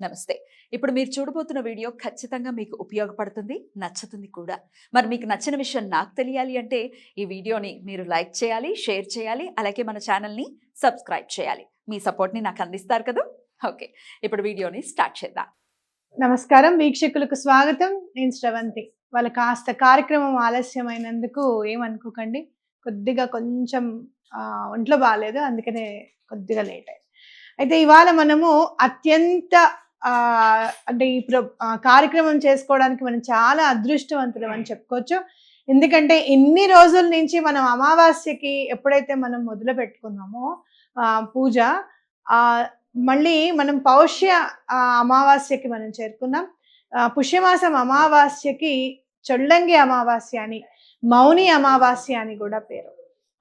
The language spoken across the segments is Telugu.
నమస్తే. ఇప్పుడు మీరు చూడబోతున్న వీడియో ఖచ్చితంగా మీకు ఉపయోగపడుతుంది, నచ్చుతుంది కూడా. మరి మీకు నచ్చిన విషయం నాకు తెలియాలి అంటే ఈ వీడియోని మీరు లైక్ చేయాలి, షేర్ చేయాలి, అలాగే మన ఛానల్ని సబ్స్క్రైబ్ చేయాలి. మీ సపోర్ట్ని నాకు అందిస్తారు కదా. ఓకే, ఇప్పుడు వీడియోని స్టార్ట్ చేద్దాం. నమస్కారం వీక్షకులకు స్వాగతం. నేను శ్రవంతి. వాళ్ళ కాస్త కార్యక్రమం ఆలస్యమైనందుకు ఏమనుకోకండి. కొద్దిగా కొంచెం ఒంట్లో బాగాలేదు, అందుకనే కొద్దిగా లేట్ అయింది. అయితే ఇవాళ మనము అత్యంత అంటే ఈ కార్యక్రమం చేసుకోవడానికి మనం చాలా అదృష్టవంతులం అని చెప్పుకోవచ్చు. ఎందుకంటే ఇన్ని రోజుల నుంచి మనం అమావాస్యకి ఎప్పుడైతే మనం మొదలు పెట్టుకున్నామో పూజ, మళ్ళీ మనం పౌష్య అమావాస్యకి మనం చేరుకున్నాం. పుష్యమాసం అమావాస్యకి చొల్లంగి అమావాస్య అని, మౌని అమావాస్య అని కూడా పేరు.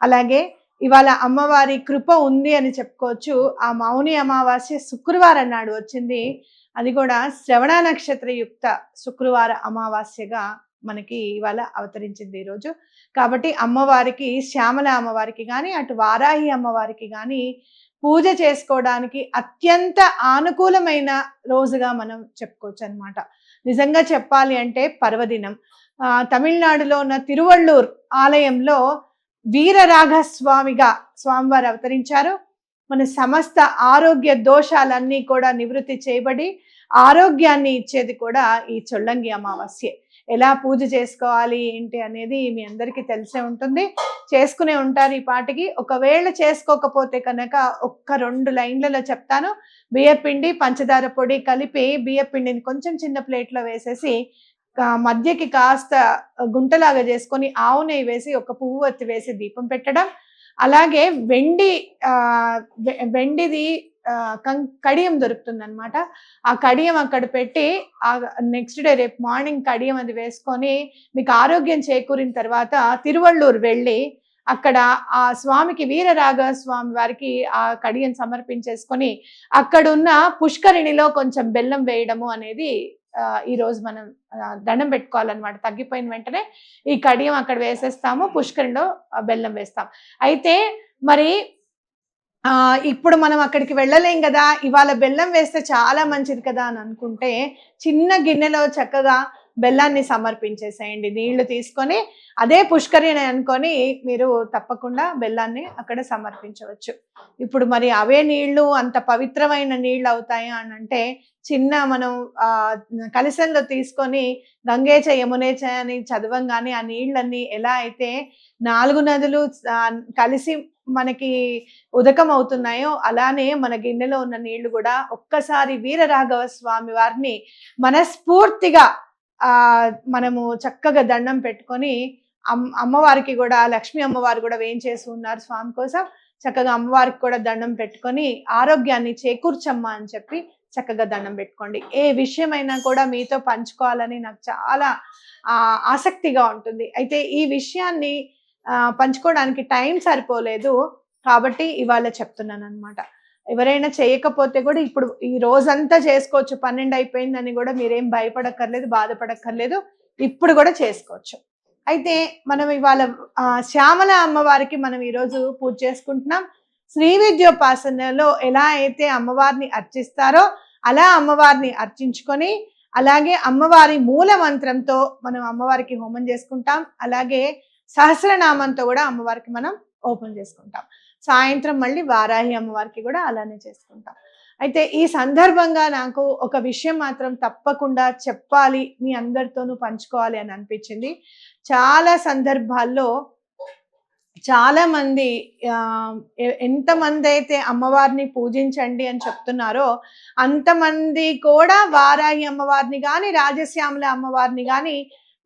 అలాగే ఇవాళ అమ్మవారి కృప ఉంది అని చెప్పుకోవచ్చు. ఆ మౌని అమావాస్య శుక్రవారం నాడు వచ్చింది. అది కూడా శ్రవణ నక్షత్ర యుక్త శుక్రవార అమావాస్యగా మనకి ఇవాళ అవతరించింది ఈరోజు. కాబట్టి అమ్మవారికి, శ్యామల అమ్మవారికి కానీ, అటు వారాహి అమ్మవారికి కానీ పూజ చేసుకోవడానికి అత్యంత అనుకూలమైన రోజుగా మనం చెప్పుకోవచ్చు అనమాట. నిజంగా చెప్పాలి అంటే పర్వదినం. తమిళనాడులో ఉన్న తిరువళ్ళూర్ ఆలయంలో వీరరాఘస్వామిగా స్వామివారు అవతరించారు. మన సమస్త ఆరోగ్య దోషాలన్నీ కూడా నివృత్తి చేయబడి ఆరోగ్యాన్ని ఇచ్చేది కూడా ఈ చొల్లంగి అమావాస్యే. ఎలా పూజ చేసుకోవాలి ఏంటి అనేది మీ అందరికీ తెలిసే ఉంటుంది, చేసుకునే ఉంటారు ఈ పాటికి. ఒకవేళ చేసుకోకపోతే కనుక ఒక్క 2 లైన్లలో చెప్తాను. బియ్యపిండి, పంచదార పొడి కలిపి బియ్యపిండిని కొంచెం చిన్న ప్లేట్లో వేసేసి మధ్యకి కాస్త గుంటలాగా చేసుకొని ఆవు నెయ్యి వేసి ఒక పువ్వు ఒత్తి వేసి దీపం పెట్టడం. అలాగే వెండిది కడియం దొరుకుతుంది అనమాట. ఆ కడియం అక్కడ పెట్టి నెక్స్ట్ డే రేపు మార్నింగ్ కడియం అది వేసుకొని మీకు ఆరోగ్యం చేకూరిన తర్వాత తిరువళ్ళూరు వెళ్ళి అక్కడ ఆ స్వామికి, వీరరాఘవ స్వామి వారికి ఆ కడియం సమర్పించేసుకొని అక్కడున్న పుష్కరిణిలో కొంచెం బెల్లం వేయడము అనేది ఈ రోజు మనం దండం పెట్టుకోవాలన్నమాట. తగ్గిపోయిన వెంటనే ఈ కడియం అక్కడ వేసేస్తాము, పుష్కరిణిలో బెల్లం వేస్తాం. అయితే మరి ఇప్పుడు మనం అక్కడికి వెళ్ళలేం కదా, ఇవాళ బెల్లం వేస్తే చాలా మంచిది కదా అని అనుకుంటే చిన్న గిన్నెలో చక్కగా బెల్లాన్ని సమర్పించేసేయండి. నీళ్లు తీసుకొని అదే పుష్కరిణి అనుకొని మీరు తప్పకుండా బెల్లాన్ని అక్కడ సమర్పించవచ్చు. ఇప్పుడు మరి అవే నీళ్లు అంత పవిత్రమైన నీళ్లు అవుతాయా అని అంటే చిన్న మనం కలశంలో తీసుకొని గంగేచ యమునేచ అని చదవంగానే ఆ నీళ్ళన్నీ ఎలా అయితే 4 నదులు కలిసి మనకి ఉదకం అవుతున్నాయో అలానే మన గిన్నెలో ఉన్న నీళ్లు కూడా ఒక్కసారి వీరరాఘవ స్వామి వారిని మనస్ఫూర్తిగా మనము చక్కగా దండం పెట్టుకొని అమ్మవారికి కూడా, లక్ష్మీ అమ్మవారు కూడా వేయించేసి ఉన్నారు స్వామి కోసం, చక్కగా అమ్మవారికి కూడా దండం పెట్టుకొని ఆరోగ్యాన్ని చేకూర్చమ్మా అని చెప్పి చక్కగా దండం పెట్టుకోండి. ఏ విషయమైనా కూడా మీతో పంచుకోవాలని నాకు చాలా ఆసక్తిగా ఉంటుంది. అయితే ఈ విషయాన్ని పంచుకోవడానికి టైం సరిపోలేదు కాబట్టి ఇవాళ చెప్తున్నాను అనమాట. ఎవరైనా చేయకపోతే కూడా ఇప్పుడు ఈ రోజంతా చేసుకోవచ్చు. 12 అయిపోయిందని కూడా మీరేం భయపడక్కర్లేదు, బాధపడక్కర్లేదు. ఇప్పుడు కూడా చేసుకోవచ్చు. అయితే మనం ఇవాళ శ్యామల అమ్మవారికి మనం ఈరోజు పూజ చేసుకుంటున్నాం. శ్రీ విద్యోపాసనలో ఎలా అయితే అమ్మవారిని అర్చిస్తారో అలా అమ్మవారిని అర్చించుకొని, అలాగే అమ్మవారి మూల మంత్రంతో మనం అమ్మవారికి హోమం చేసుకుంటాం. అలాగే సహస్రనామంతో కూడా అమ్మవారికి మనం ఓపెన్ చేసుకుంటాం. సాయంత్రం మళ్ళీ వారాహి అమ్మవారికి కూడా అలానే చేసుకుంటాం. అయితే ఈ సందర్భంగా నాకు ఒక విషయం మాత్రం తప్పకుండా చెప్పాలి, మీ అందరితోనూ పంచుకోవాలి అని అనిపించింది. చాలా సందర్భాల్లో చాలా మంది ఎంతమంది అయితే అమ్మవారిని పూజించండి అని చెప్తున్నారో అంతమంది కూడా వారాహి అమ్మవారిని కానీ, రాజశ్యామల అమ్మవారిని కానీ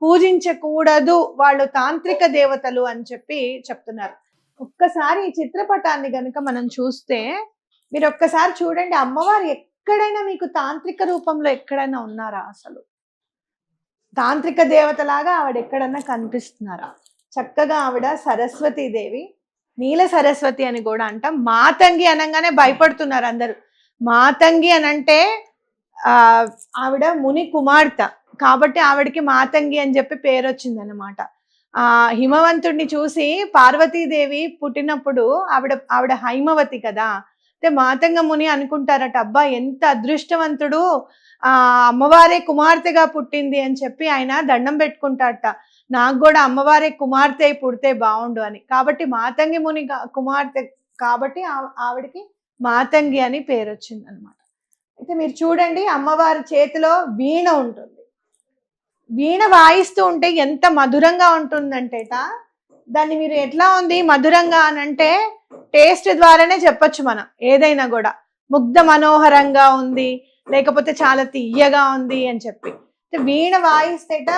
పూజించకూడదు, వాళ్ళు తాంత్రిక దేవతలు అని చెప్పి చెప్తున్నారు. ఒక్కసారి ఈ చిత్రపటాన్ని గనుక మనం చూస్తే మీరు ఒక్కసారి చూడండి, అమ్మవారు ఎక్కడైనా మీకు తాంత్రిక రూపంలో ఎక్కడైనా ఉన్నారా? అసలు తాంత్రిక దేవతలాగా ఆవిడ ఎక్కడన్నా కనిపిస్తున్నారా? చక్కగా ఆవిడ సరస్వతీదేవి, నీల సరస్వతి అని కూడా అంటాం. మాతంగి అనగానే భయపడుతున్నారు అందరూ. మాతంగి అనంటే ఆవిడ ముని కుమార్తె కాబట్టి ఆవిడకి మాతంగి అని చెప్పి పేరు వచ్చింది అనమాట. హిమవంతుడిని చూసి పార్వతీదేవి పుట్టినప్పుడు ఆవిడ హైమవతి కదా, అంటే మాతంగ ముని అనుకుంటారట, అబ్బా ఎంత అదృష్టవంతుడు, అమ్మవారే కుమార్తెగా పుట్టింది అని చెప్పి ఆయన దండం పెట్టుకుంటారట, నాకు కూడా అమ్మవారే కుమార్తె పుడితే బాగుండు అని. కాబట్టి మాతంగి ముని కుమార్తె కాబట్టి ఆవిడకి మాతంగి అని పేరు వచ్చింది అనమాట. అయితే మీరు చూడండి, అమ్మవారి చేతిలో వీణ ఉంటుంది. వీణ వాయిస్తూ ఉంటే ఎంత మధురంగా ఉంటుందంటేట, దాన్ని మీరు ఎట్లా ఉంది మధురంగా అని అంటే టేస్ట్ ద్వారానే చెప్పొచ్చు మనం. ఏదైనా కూడా ముగ్ధ మనోహరంగా ఉంది, లేకపోతే చాలా తీయగా ఉంది అని చెప్పి. వీణ వాయిస్తేట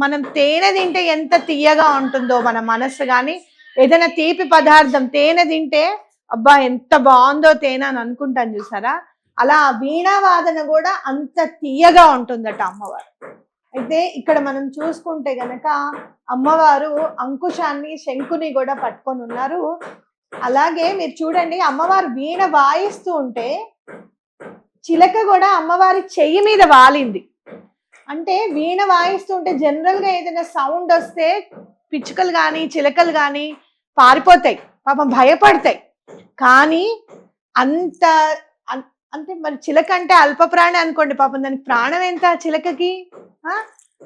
మనం తేనె తింటే ఎంత తీయగా ఉంటుందో మన మనస్సు, కానీ ఏదైనా తీపి పదార్థం తేనె తింటే అబ్బా ఎంత బాగుందో తేనె అని అనుకుంటాను చూసారా, అలా వీణా వాదన కూడా అంత తీయగా ఉంటుందట అమ్మవారు. అయితే ఇక్కడ మనం చూసుకుంటే గనక అమ్మవారు అంకుశాన్ని శంకుని కూడా పట్టుకొని ఉన్నారు. అలాగే మీరు చూడండి, అమ్మవారు వీణ వాయిస్తూ ఉంటే చిలక కూడా అమ్మవారి చెయ్యి మీద వాలింది. అంటే వీణ వాయిస్తూ ఉంటే జనరల్గా ఏదైనా సౌండ్ వస్తే పిచ్చుకలు కానీ చిలకలు కానీ పారిపోతాయి, పాపం భయపడతాయి. కానీ అంత అంటే మరి చిలక అంటే అల్పప్రాణి అనుకోండి, పాపం దానికి ప్రాణం ఎంత చిలకకి,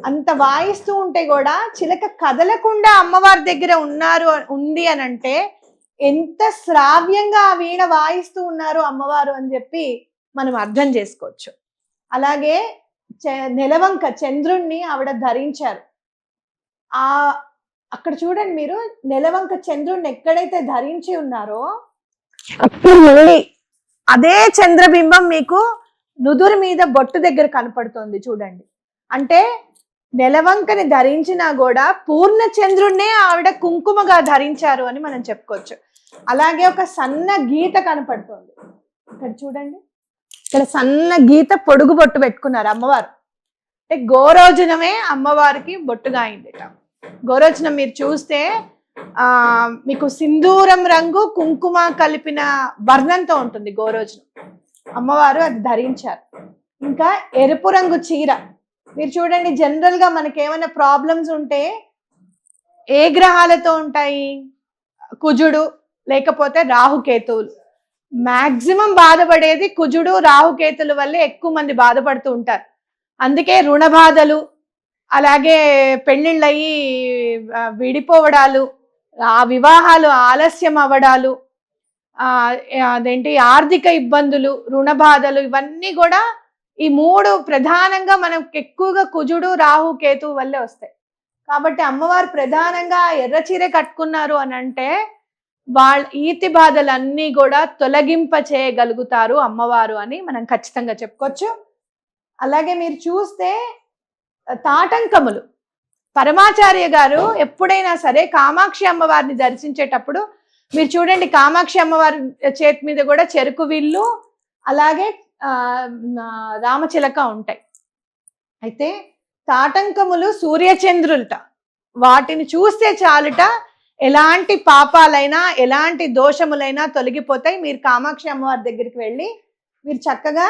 అంత వాయిస్తూ ఉంటే కూడా చిలక కదలకుండా అమ్మవారి దగ్గర ఉంది అని అంటే ఎంత శ్రావ్యంగా ఆ వీణ వాయిస్తూ ఉన్నారు అమ్మవారు అని చెప్పి మనం అర్థం చేసుకోవచ్చు. అలాగే నెలవంక చంద్రుణ్ణి ఆవిడ ధరించారు. అక్కడ చూడండి మీరు, నెలవంక చంద్రుణ్ణి ఎక్కడైతే ధరించి ఉన్నారో అదే చంద్రబింబం మీకు నుదురు మీద బొట్టు దగ్గర కనపడుతుంది చూడండి. అంటే నెలవంకని ధరించినా కూడా పూర్ణ చంద్రుణ్ణే ఆవిడ కుంకుమగా ధరించారు అని మనం చెప్పుకోవచ్చు. అలాగే ఒక సన్న గీత కనపడుతుంది ఇక్కడ చూడండి, ఇక్కడ సన్న గీత పొడుగు బొట్టు పెట్టుకున్నారు అమ్మవారు. అంటే గోరోజనమే అమ్మవారికి బొట్టుగా అయిందిట. గోరోజనం మీరు చూస్తే మీకు సింధూరం రంగు కుంకుమ కలిపిన వర్ణంతో ఉంటుంది గోరోజనం. అమ్మవారు అది ధరించారు. ఇంకా ఎరుపు రంగు చీర మీరు చూడండి, జనరల్ గా మనకి ఏమైనా ప్రాబ్లమ్స్ ఉంటే ఏ గ్రహాలతో ఉంటాయి, కుజుడు లేకపోతే రాహుకేతువులు. మాక్సిమం బాధపడేది కుజుడు రాహుకేతుల వల్లే ఎక్కువ మంది బాధపడుతూ ఉంటారు. అందుకే రుణ బాధలు, అలాగే పెళ్ళిళ్ళయి విడిపోవడాలు, ఆ వివాహాలు ఆలస్యం అవ్వడాలు, అదేంటి ఆర్థిక ఇబ్బందులు, రుణ బాధలు, ఇవన్నీ కూడా ఈ మూడు ప్రధానంగా మనం ఎక్కువగా కుజుడు రాహు కేతు వల్లే వస్తాయి. కాబట్టి అమ్మవారు ప్రధానంగా ఎర్ర చీర కట్టుకున్నారు అని అంటే వాళ్ళ ఈతి బాధలన్నీ కూడా తొలగింప చేయగలుగుతారు అమ్మవారు అని మనం ఖచ్చితంగా చెప్పుకోవచ్చు. అలాగే మీరు చూస్తే తాటంకములు, పరమాచార్య గారు ఎప్పుడైనా సరే కామాక్షి అమ్మవారిని దర్శించేటప్పుడు మీరు చూడండి, కామాక్షి అమ్మవారి చేతి మీద కూడా చెరుకు విల్లు అలాగే రామచిలక ఉంటాయి. అయితే తాటంకములు సూర్యచంద్రులట, వాటిని చూస్తే చాలుట ఎలాంటి పాపాలైనా ఎలాంటి దోషములైనా తొలగిపోతాయి. మీరు కామాక్షి అమ్మవారి దగ్గరికి వెళ్ళి మీరు చక్కగా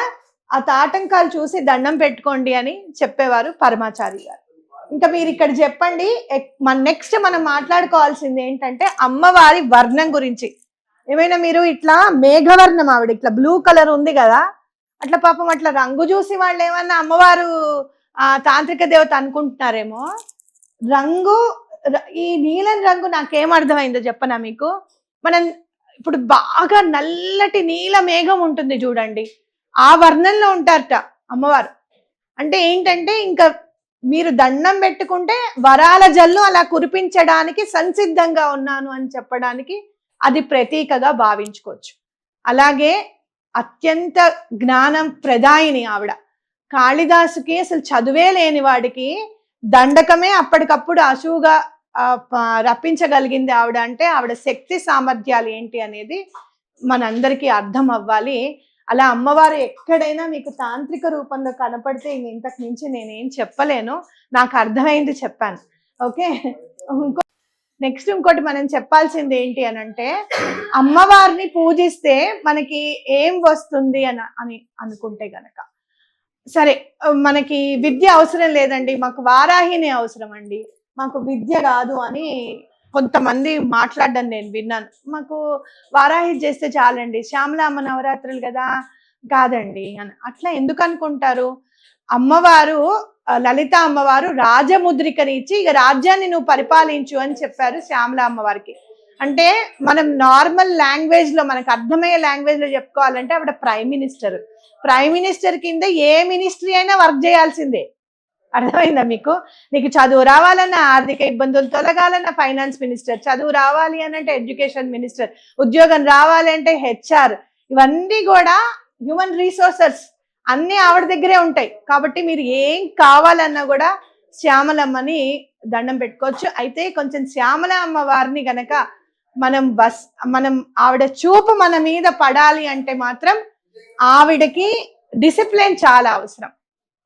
ఆ తాటంకాలు చూసి దండం పెట్టుకోండి అని చెప్పేవారు పరమాచారి గారు. ఇంకా మీరు ఇక్కడ చెప్పండి, నెక్స్ట్ మనం మాట్లాడుకోవాల్సింది ఏంటంటే అమ్మవారి వర్ణం గురించి. ఏమైనా మీరు ఇట్లా మేఘవర్ణం, ఆవిడ ఇట్లా బ్లూ కలర్ ఉంది కదా, అట్లా పాపం అట్లా రంగు చూసి వాళ్ళు ఏమన్నా అమ్మవారు తాంత్రిక దేవత అనుకుంటున్నారేమో. రంగు, ఈ నీలం రంగు నాకేం అర్థమైందో చెప్పనా మీకు. మనం ఇప్పుడు బాగా నల్లటి నీల మేఘం ఉంటుంది చూడండి, ఆ వర్ణంలో ఉంటారట అమ్మవారు. అంటే ఏంటంటే ఇంకా మీరు దండం పెట్టుకుంటే వరాల జల్లు అలా కురిపించడానికి సంసిద్ధంగా ఉన్నాను అని చెప్పడానికి అది ప్రతీకగా భావించుకోవచ్చు. అలాగే అత్యంత జ్ఞానం ప్రదాయిని ఆవిడ. కాళిదాసుకి అసలు చదువే లేని వాడికి దండకమే అప్పటికప్పుడు అశువుగా రప్పించగలిగింది ఆవిడ. అంటే ఆవిడ శక్తి సామర్థ్యాలు ఏంటి అనేది మనందరికీ అర్థం అవ్వాలి. అలా అమ్మవారు ఎక్కడైనా మీకు తాంత్రిక రూపంలో కనపడితే ఇంతకు మించి నేనేం చెప్పలేను, నాకు అర్థమైంది చెప్పాను. ఓకే, ఇంకోటి మనం చెప్పాల్సింది ఏంటి అని అంటే, అమ్మవారిని పూజిస్తే మనకి ఏం వస్తుంది అని అనుకుంటే గనక, సరే మనకి విద్య అవసరం లేదండి, మాకు వారాహిని అవసరం అండి, మాకు విద్య కాదు అని కొంతమంది మాట్లాడడం నేను విన్నాను. మాకు వారాహి చేస్తే చాలండి, శ్యామలామ్మ నవరాత్రులు కదా కాదండి అని. అట్లా ఎందుకు అనుకుంటారు? అమ్మవారు లలిత అమ్మవారు రాజముద్రికని ఇచ్చి ఇక రాజ్యాన్ని నువ్వు పరిపాలించు అని చెప్పారు శ్యామల అమ్మవారికి. అంటే మనం నార్మల్ లాంగ్వేజ్ లో, మనకు అర్థమయ్యే లాంగ్వేజ్ లో చెప్పుకోవాలంటే ఆవిడ ప్రైమ్ మినిస్టర్. ప్రైమ్ మినిస్టర్ కింద ఏ మినిస్ట్రీ అయినా వర్క్ చేయాల్సిందే. అర్థమైందా మీకు? నీకు చదువు రావాలన్నా, ఆర్థిక ఇబ్బందులు తొలగాలన్నా ఫైనాన్స్ మినిస్టర్, చదువు రావాలి అని అంటే ఎడ్యుకేషన్ మినిస్టర్, ఉద్యోగం రావాలి అంటే హెచ్ఆర్, ఇవన్నీ కూడా హ్యూమన్ రిసోర్సెస్ అన్నీ ఆవిడ దగ్గరే ఉంటాయి. కాబట్టి మీరు ఏం కావాలన్నా కూడా శ్యామలమ్మని దండం పెట్టుకోవచ్చు. అయితే కొంచెం శ్యామల అమ్మ వారిని గనక మనం ఆవిడ చూపు మన మీద పడాలి అంటే మాత్రం ఆవిడకి డిసిప్లిన్ చాలా అవసరం.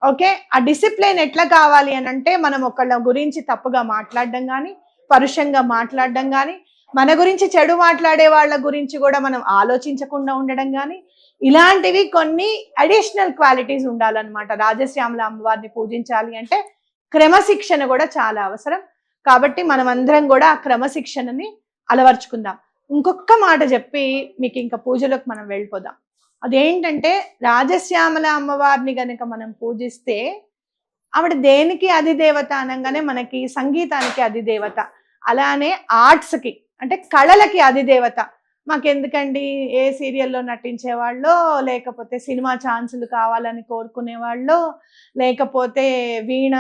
ఓకే, ఆ డిసిప్లిన్ ఎట్లా కావాలి అని అంటే మనం ఒకళ్ళ గురించి తప్పుగా మాట్లాడడం కానీ, పరుషంగా మాట్లాడడం కానీ, మన గురించి చెడు మాట్లాడే వాళ్ళ గురించి కూడా మనం ఆలోచించకుండా ఉండడం కానీ, ఇలాంటివి కొన్ని అడిషనల్ క్వాలిటీస్ ఉండాలన్నమాట. రాజశ్యామల అమ్మవారిని పూజించాలి అంటే క్రమశిక్షణ కూడా చాలా అవసరం. కాబట్టి మనం అందరం కూడా ఆ క్రమశిక్షణని అలవర్చుకుందాం. ఇంకొక మాట చెప్పి మీకు ఇంకా పూజలోకి మనం వెళ్ళిపోదాం. అదేంటంటే రాజశ్యామల అమ్మవారిని గనక మనం పూజిస్తే ఆవిడ దేనికి అధిదేవత అనగానే మనకి సంగీతానికి అధిదేవత, అలానే ఆర్ట్స్కి అంటే కళలకి అధిదేవత. మాకెందుకండి ఏ సీరియల్లో నటించే వాళ్ళు, లేకపోతే సినిమా ఛాన్సులు కావాలని కోరుకునే వాళ్ళు, లేకపోతే వీణ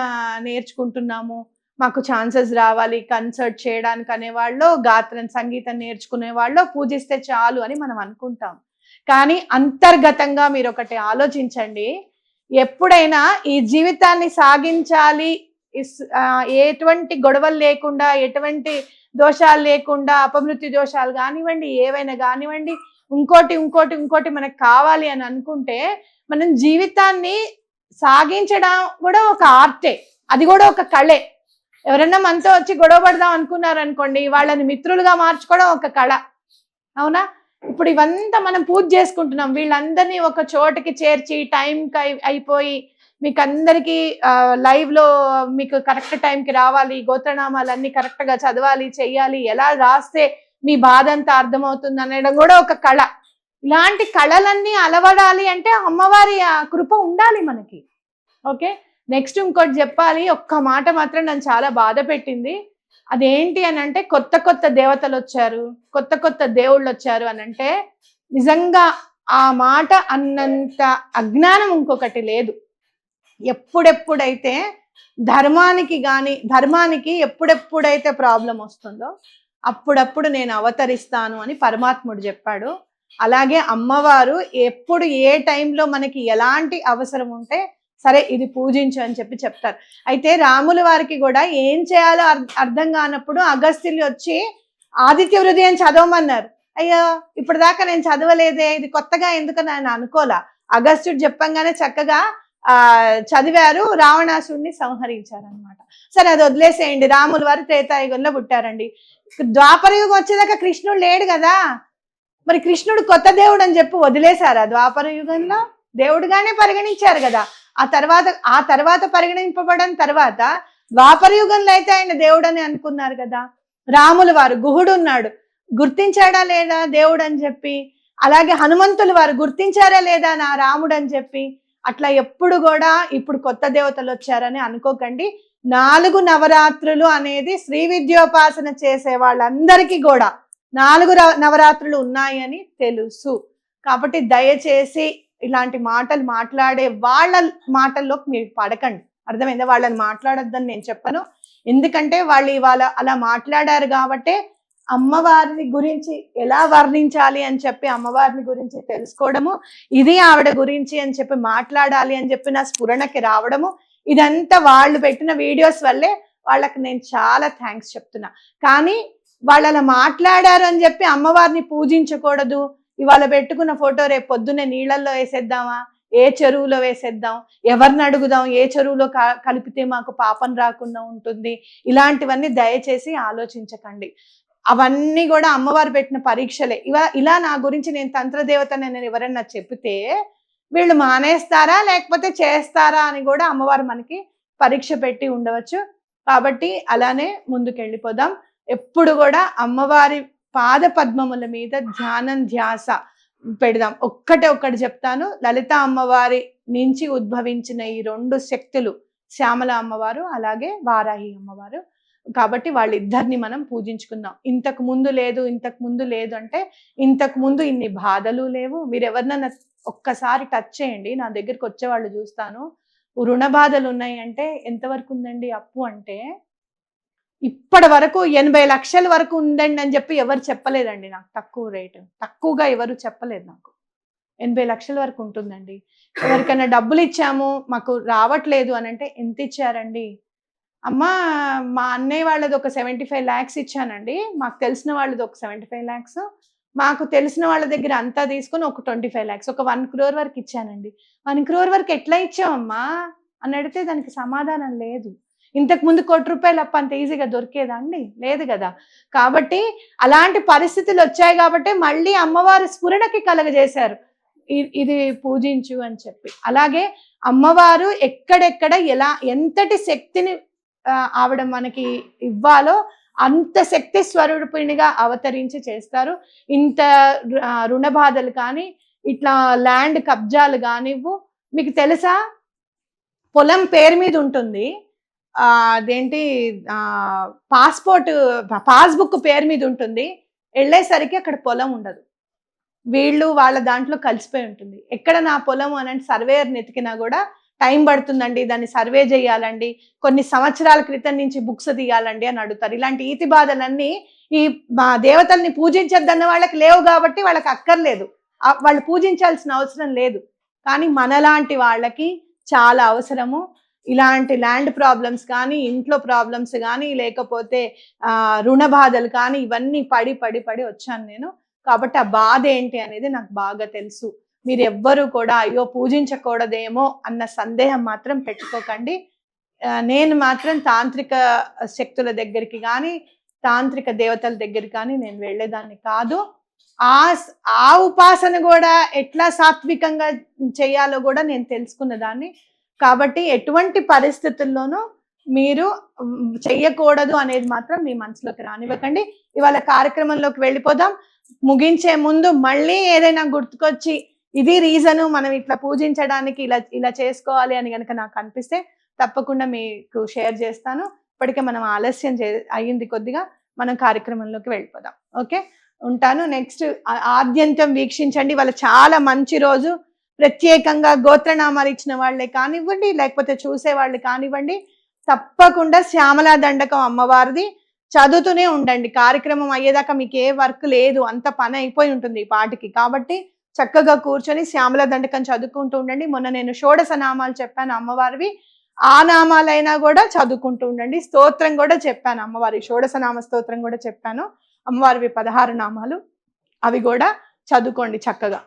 నేర్చుకుంటున్నాము మాకు ఛాన్సెస్ రావాలి కన్సర్ట్ చేయడానికి అనేవాళ్ళు, గాత్రం సంగీతం నేర్చుకునే వాళ్ళు పూజిస్తే చాలు అని మనం అనుకుంటాం. కానీ అంతర్గతంగా మీరు ఒకటి ఆలోచించండి, ఎప్పుడైనా ఈ జీవితాన్ని సాగించాలి, ఎటువంటి గొడవలు లేకుండా, ఎటువంటి దోషాలు లేకుండా, అపమృత్యు దోషాలు కానివ్వండి, ఏవైనా కానివ్వండి, ఇంకోటి మనకు కావాలి అని అనుకుంటే మనం జీవితాన్ని సాగించడం కూడా ఒక ఆర్టే, అది కూడా ఒక కళే. ఎవరన్నా మనతో వచ్చి గొడవ పడదాం అనుకున్నారనుకోండి, వాళ్ళని మిత్రులుగా మార్చుకోవడం ఒక కళ. అవునా? ఇప్పుడు ఇవంతా మనం పూజ చేసుకుంటున్నాం, వీళ్ళందరినీ ఒక చోటకి చేర్చి టైంకి అయిపోయి మీకు అందరికీ లైవ్లో మీకు కరెక్ట్ టైంకి రావాలి, గోత్రనామాలన్నీ కరెక్ట్గా చదవాలి, చెయ్యాలి, ఎలా రాస్తే మీ బాధ అంతా అర్థమవుతుంది అనడం కూడా ఒక కళ. ఇలాంటి కళలన్నీ అలవడాలి అంటే అమ్మవారి కృప ఉండాలి మనకి. ఓకే, నెక్స్ట్ ఇంకోటి చెప్పాలి. ఒక్క మాట మాత్రం నన్ను చాలా బాధ పెట్టింది. అదేంటి అని అంటే కొత్త దేవతలు వచ్చారు, కొత్త దేవుళ్ళు వచ్చారు అని అంటే నిజంగా ఆ మాట అన్నంత అజ్ఞానం ఇంకొకటి లేదు. ఎప్పుడెప్పుడైతే ధర్మానికి ఎప్పుడెప్పుడైతే ప్రాబ్లం వస్తుందో అప్పుడప్పుడు నేను అవతరిస్తాను అని పరమాత్ముడు చెప్పాడు. అలాగే అమ్మవారు ఎప్పుడు ఏ టైంలో మనకి ఎలాంటి అవసరం ఉంటే సరే ఇది పూజించు అని చెప్తారు. అయితే రాముల వారికి కూడా ఏం చేయాలో అర్థం కానప్పుడు అగస్త్యులు వచ్చి ఆదిత్య హృదయం చదవమన్నారు. అయ్యో ఇప్పటిదాకా నేను చదవలేదే, ఇది కొత్తగా ఎందుకని ఆయన అనుకోలా. అగస్త్యుడు చెప్పంగానే చక్కగా చదివారు, రావణాసుడిని సంహరించారనమాట. సరే అది వదిలేసేయండి. రాముల వారు త్రేతాయుగంలో పుట్టారండి. ద్వాపర యుగం వచ్చేదాకా కృష్ణుడు లేడు కదా, మరి కృష్ణుడు కొత్త దేవుడు అని చెప్పి వదిలేశారా? ద్వాపర యుగంలో దేవుడుగానే పరిగణించారు కదా. ఆ తర్వాత పరిగణింపబడిన తర్వాత ద్వాపర యుగంలో అయితే ఆయన దేవుడు అని అనుకున్నారు కదా. రాముల వారు గుహుడు ఉన్నాడు, గుర్తించాడా లేదా దేవుడు అని చెప్పి. అలాగే హనుమంతుల వారు గుర్తించారా లేదా నా రాముడు అని చెప్పి. అట్లా ఎప్పుడు కూడా ఇప్పుడు కొత్త దేవతలు వచ్చారని అనుకోకండి. 4 నవరాత్రులు అనేది శ్రీ విద్యోపాసన చేసే వాళ్ళందరికీ కూడా 4 నవరాత్రులు ఉన్నాయని తెలుసు. కాబట్టి దయచేసి ఇలాంటి మాటలు మాట్లాడే వాళ్ళ మాటల్లోకి మీరు పడకండి. అర్థమైందా? వాళ్ళని మాట్లాడొద్దని నేను చెప్పను. ఎందుకంటే వాళ్ళు ఇవాళ అలా మాట్లాడారు కాబట్టి అమ్మవారిని గురించి ఎలా వర్ణించాలి అని చెప్పి అమ్మవారిని గురించి తెలుసుకోవడము, ఇది ఆవిడ గురించి అని చెప్పి మాట్లాడాలి అని చెప్పి నా స్ఫురణకి రావడము, ఇదంతా వాళ్ళు పెట్టిన వీడియోస్ వల్లే వాళ్ళకి నేను చాలా థ్యాంక్స్ చెప్తున్నా. కానీ వాళ్ళు అలా మాట్లాడారు అని చెప్పి అమ్మవారిని పూజించకూడదు. ఇవాళ పెట్టుకున్న ఫోటో రేపు పొద్దున్నే నీళ్ళల్లో వేసేద్దామా, ఏ చెరువులో వేసేద్దాం, ఎవరిని అడుగుదాం, ఏ చెరువులో కలిపితే మాకు పాపం రాకుండా ఉంటుంది, ఇలాంటివన్నీ దయచేసి ఆలోచించకండి. అవన్నీ కూడా అమ్మవారు పెట్టిన పరీక్షలే. ఇలా నా గురించి నేను తంత్రదేవతని నేను ఎవరన్నా చెప్తే వీళ్ళు మానేస్తారా లేకపోతే చేస్తారా అని కూడా అమ్మవారు మనకి పరీక్ష పెట్టి ఉండవచ్చు. కాబట్టి అలానే ముందుకెళ్ళిపోదాం. ఎప్పుడు కూడా అమ్మవారి పాద పద్మముల మీద ధ్యాస పెడదాం. ఒక్కటి చెప్తాను, లలిత అమ్మవారి నుంచి ఉద్భవించిన ఈ 2 శక్తులు, శ్యామల అమ్మవారు అలాగే వారాహి అమ్మవారు. కాబట్టి వాళ్ళిద్దరిని మనం పూజించుకుందాం. ఇంతకు ముందు లేదు అంటే ఇంతకు ముందు ఇన్ని బాధలు లేవు. మీరు ఎవరినన్నా ఒక్కసారి టచ్ చేయండి, నా దగ్గరికి వచ్చేవాళ్ళు చూస్తాను. రుణ బాధలు ఉన్నాయి అంటే ఎంతవరకు ఉందండి అప్పు అంటే, ఇప్పటి వరకు 80 లక్షల వరకు ఉందండి అని చెప్పి ఎవరు చెప్పలేదండి నాకు. తక్కువ రేటు తక్కువగా ఎవరు చెప్పలేదు నాకు. 80 లక్షల వరకు ఉంటుందండి. ఎవరికైనా డబ్బులు ఇచ్చాము మాకు రావట్లేదు అని అంటే ఎంత ఇచ్చారండి? అమ్మ మా అన్నయ్య వాళ్ళది ఒక 75 lakhs ఇచ్చానండి, మాకు తెలిసిన వాళ్ళది ఒక 75 lakhs, మాకు తెలిసిన వాళ్ళ దగ్గర అంతా తీసుకొని ఒక 25 lakhs, ఒక 1 crore వరకు ఇచ్చానండి. 1 crore వరకు ఎట్లా ఇచ్చావమ్మా అని అడిగితే దానికి సమాధానం లేదు. ఇంతకు ముందు ₹1 అప్పు అంత ఈజీగా దొరికేదా అండి? లేదు కదా. కాబట్టి అలాంటి పరిస్థితులు వచ్చాయి కాబట్టి మళ్ళీ అమ్మవారి స్ఫురణకి కలగజేశారు, ఇది పూజించు అని చెప్పి. అలాగే అమ్మవారు ఎక్కడెక్కడ ఎంతటి శక్తిని ఆవిడ మనకి ఇవ్వాలో అంత శక్తి స్వరూపిణిగా అవతరించి చేస్తారు. ఇంత రుణ బాధలు కానీ, ఇట్లా ల్యాండ్ కబ్జాలు కానివ్వు. మీకు తెలుసా, పొలం పేరు మీద ఉంటుంది, అదేంటి పాస్బుక్ పేరు మీద ఉంటుంది, వెళ్ళేసరికి అక్కడ పొలం ఉండదు. వీళ్ళు వాళ్ళ దాంట్లో కలిసిపోయి ఉంటుంది. ఎక్కడ నా పొలం అని సర్వేయర్ నెతికినా కూడా టైం పడుతుందండి, దాన్ని సర్వే చేయాలండి, కొన్ని సంవత్సరాల క్రితం నుంచి బుక్స్ తీయాలండి అని అడుగుతారు. ఇలాంటి ఈతి బాధలన్నీ ఈ దేవతల్ని పూజించద్దన్న వాళ్ళకి లేవు కాబట్టి వాళ్ళకి అక్కర్లేదు, వాళ్ళు పూజించాల్సిన అవసరం లేదు. కానీ మనలాంటి వాళ్ళకి చాలా అవసరము. ఇలాంటి ల్యాండ్ ప్రాబ్లమ్స్ కానీ, ఇంట్లో ప్రాబ్లమ్స్ కానీ, లేకపోతే రుణ బాధలు కానీ, ఇవన్నీ పడి పడి పడి వచ్చాను నేను. కాబట్టి ఆ బాధ ఏంటి అనేది నాకు బాగా తెలుసు. మీరు ఎవ్వరూ కూడా అయ్యో పూజించకూడదేమో అన్న సందేహం మాత్రం పెట్టుకోకండి. నేను మాత్రం తాంత్రిక శక్తుల దగ్గరికి కానీ, తాంత్రిక దేవతల దగ్గరికి కానీ నేను వెళ్ళేదాన్ని కాదు. ఆ ఉపాసన కూడా ఎట్లా సాత్వికంగా చేయాలో కూడా నేను తెలుసుకున్న దాన్ని. కాబట్టి ఎటువంటి పరిస్థితుల్లోనూ మీరు చెయ్యకూడదు అనేది మాత్రం మీ మనసులోకి రానివ్వకండి. ఇవాళ కార్యక్రమంలోకి వెళ్ళిపోదాం. ముగించే ముందు మళ్ళీ ఏదైనా గుర్తుకొచ్చి ఇది రీజను మనం ఇట్లా పూజించడానికి ఇలా చేసుకోవాలి అని కనుక నాకు అనిపిస్తే తప్పకుండా మీకు షేర్ చేస్తాను. ఇప్పటికే మనం ఆలస్యం అయ్యింది కొద్దిగా, మనం కార్యక్రమంలోకి వెళ్ళిపోదాం. ఓకే, ఉంటాను. నెక్స్ట్ ఆద్యంతం వీక్షించండి. వాళ్ళ చాలా మంచి రోజు. ప్రత్యేకంగా గోత్రనామాలు ఇచ్చిన వాళ్ళే కానివ్వండి, లేకపోతే చూసే వాళ్ళు కానివ్వండి, తప్పకుండా శ్యామలా దండకం అమ్మవారిది చదువుతూనే ఉండండి. కార్యక్రమం అయ్యేదాకా మీకు ఏ వర్క్ లేదు, అంత పని అయిపోయి ఉంటుంది ఈ పాటికి. కాబట్టి చక్కగా కూర్చొని శ్యామల దండకం చదువుకుంటూ ఉండండి. మొన్న నేను షోడశ నామాలు చెప్పాను అమ్మవారివి, ఆ నామాలైనా కూడా చదువుకుంటూ ఉండండి. స్తోత్రం కూడా చెప్పాను అమ్మవారి, షోడశ నామ స్తోత్రం కూడా చెప్పాను అమ్మవారివి 16 నామాలు, అవి కూడా చదువుకోండి చక్కగా.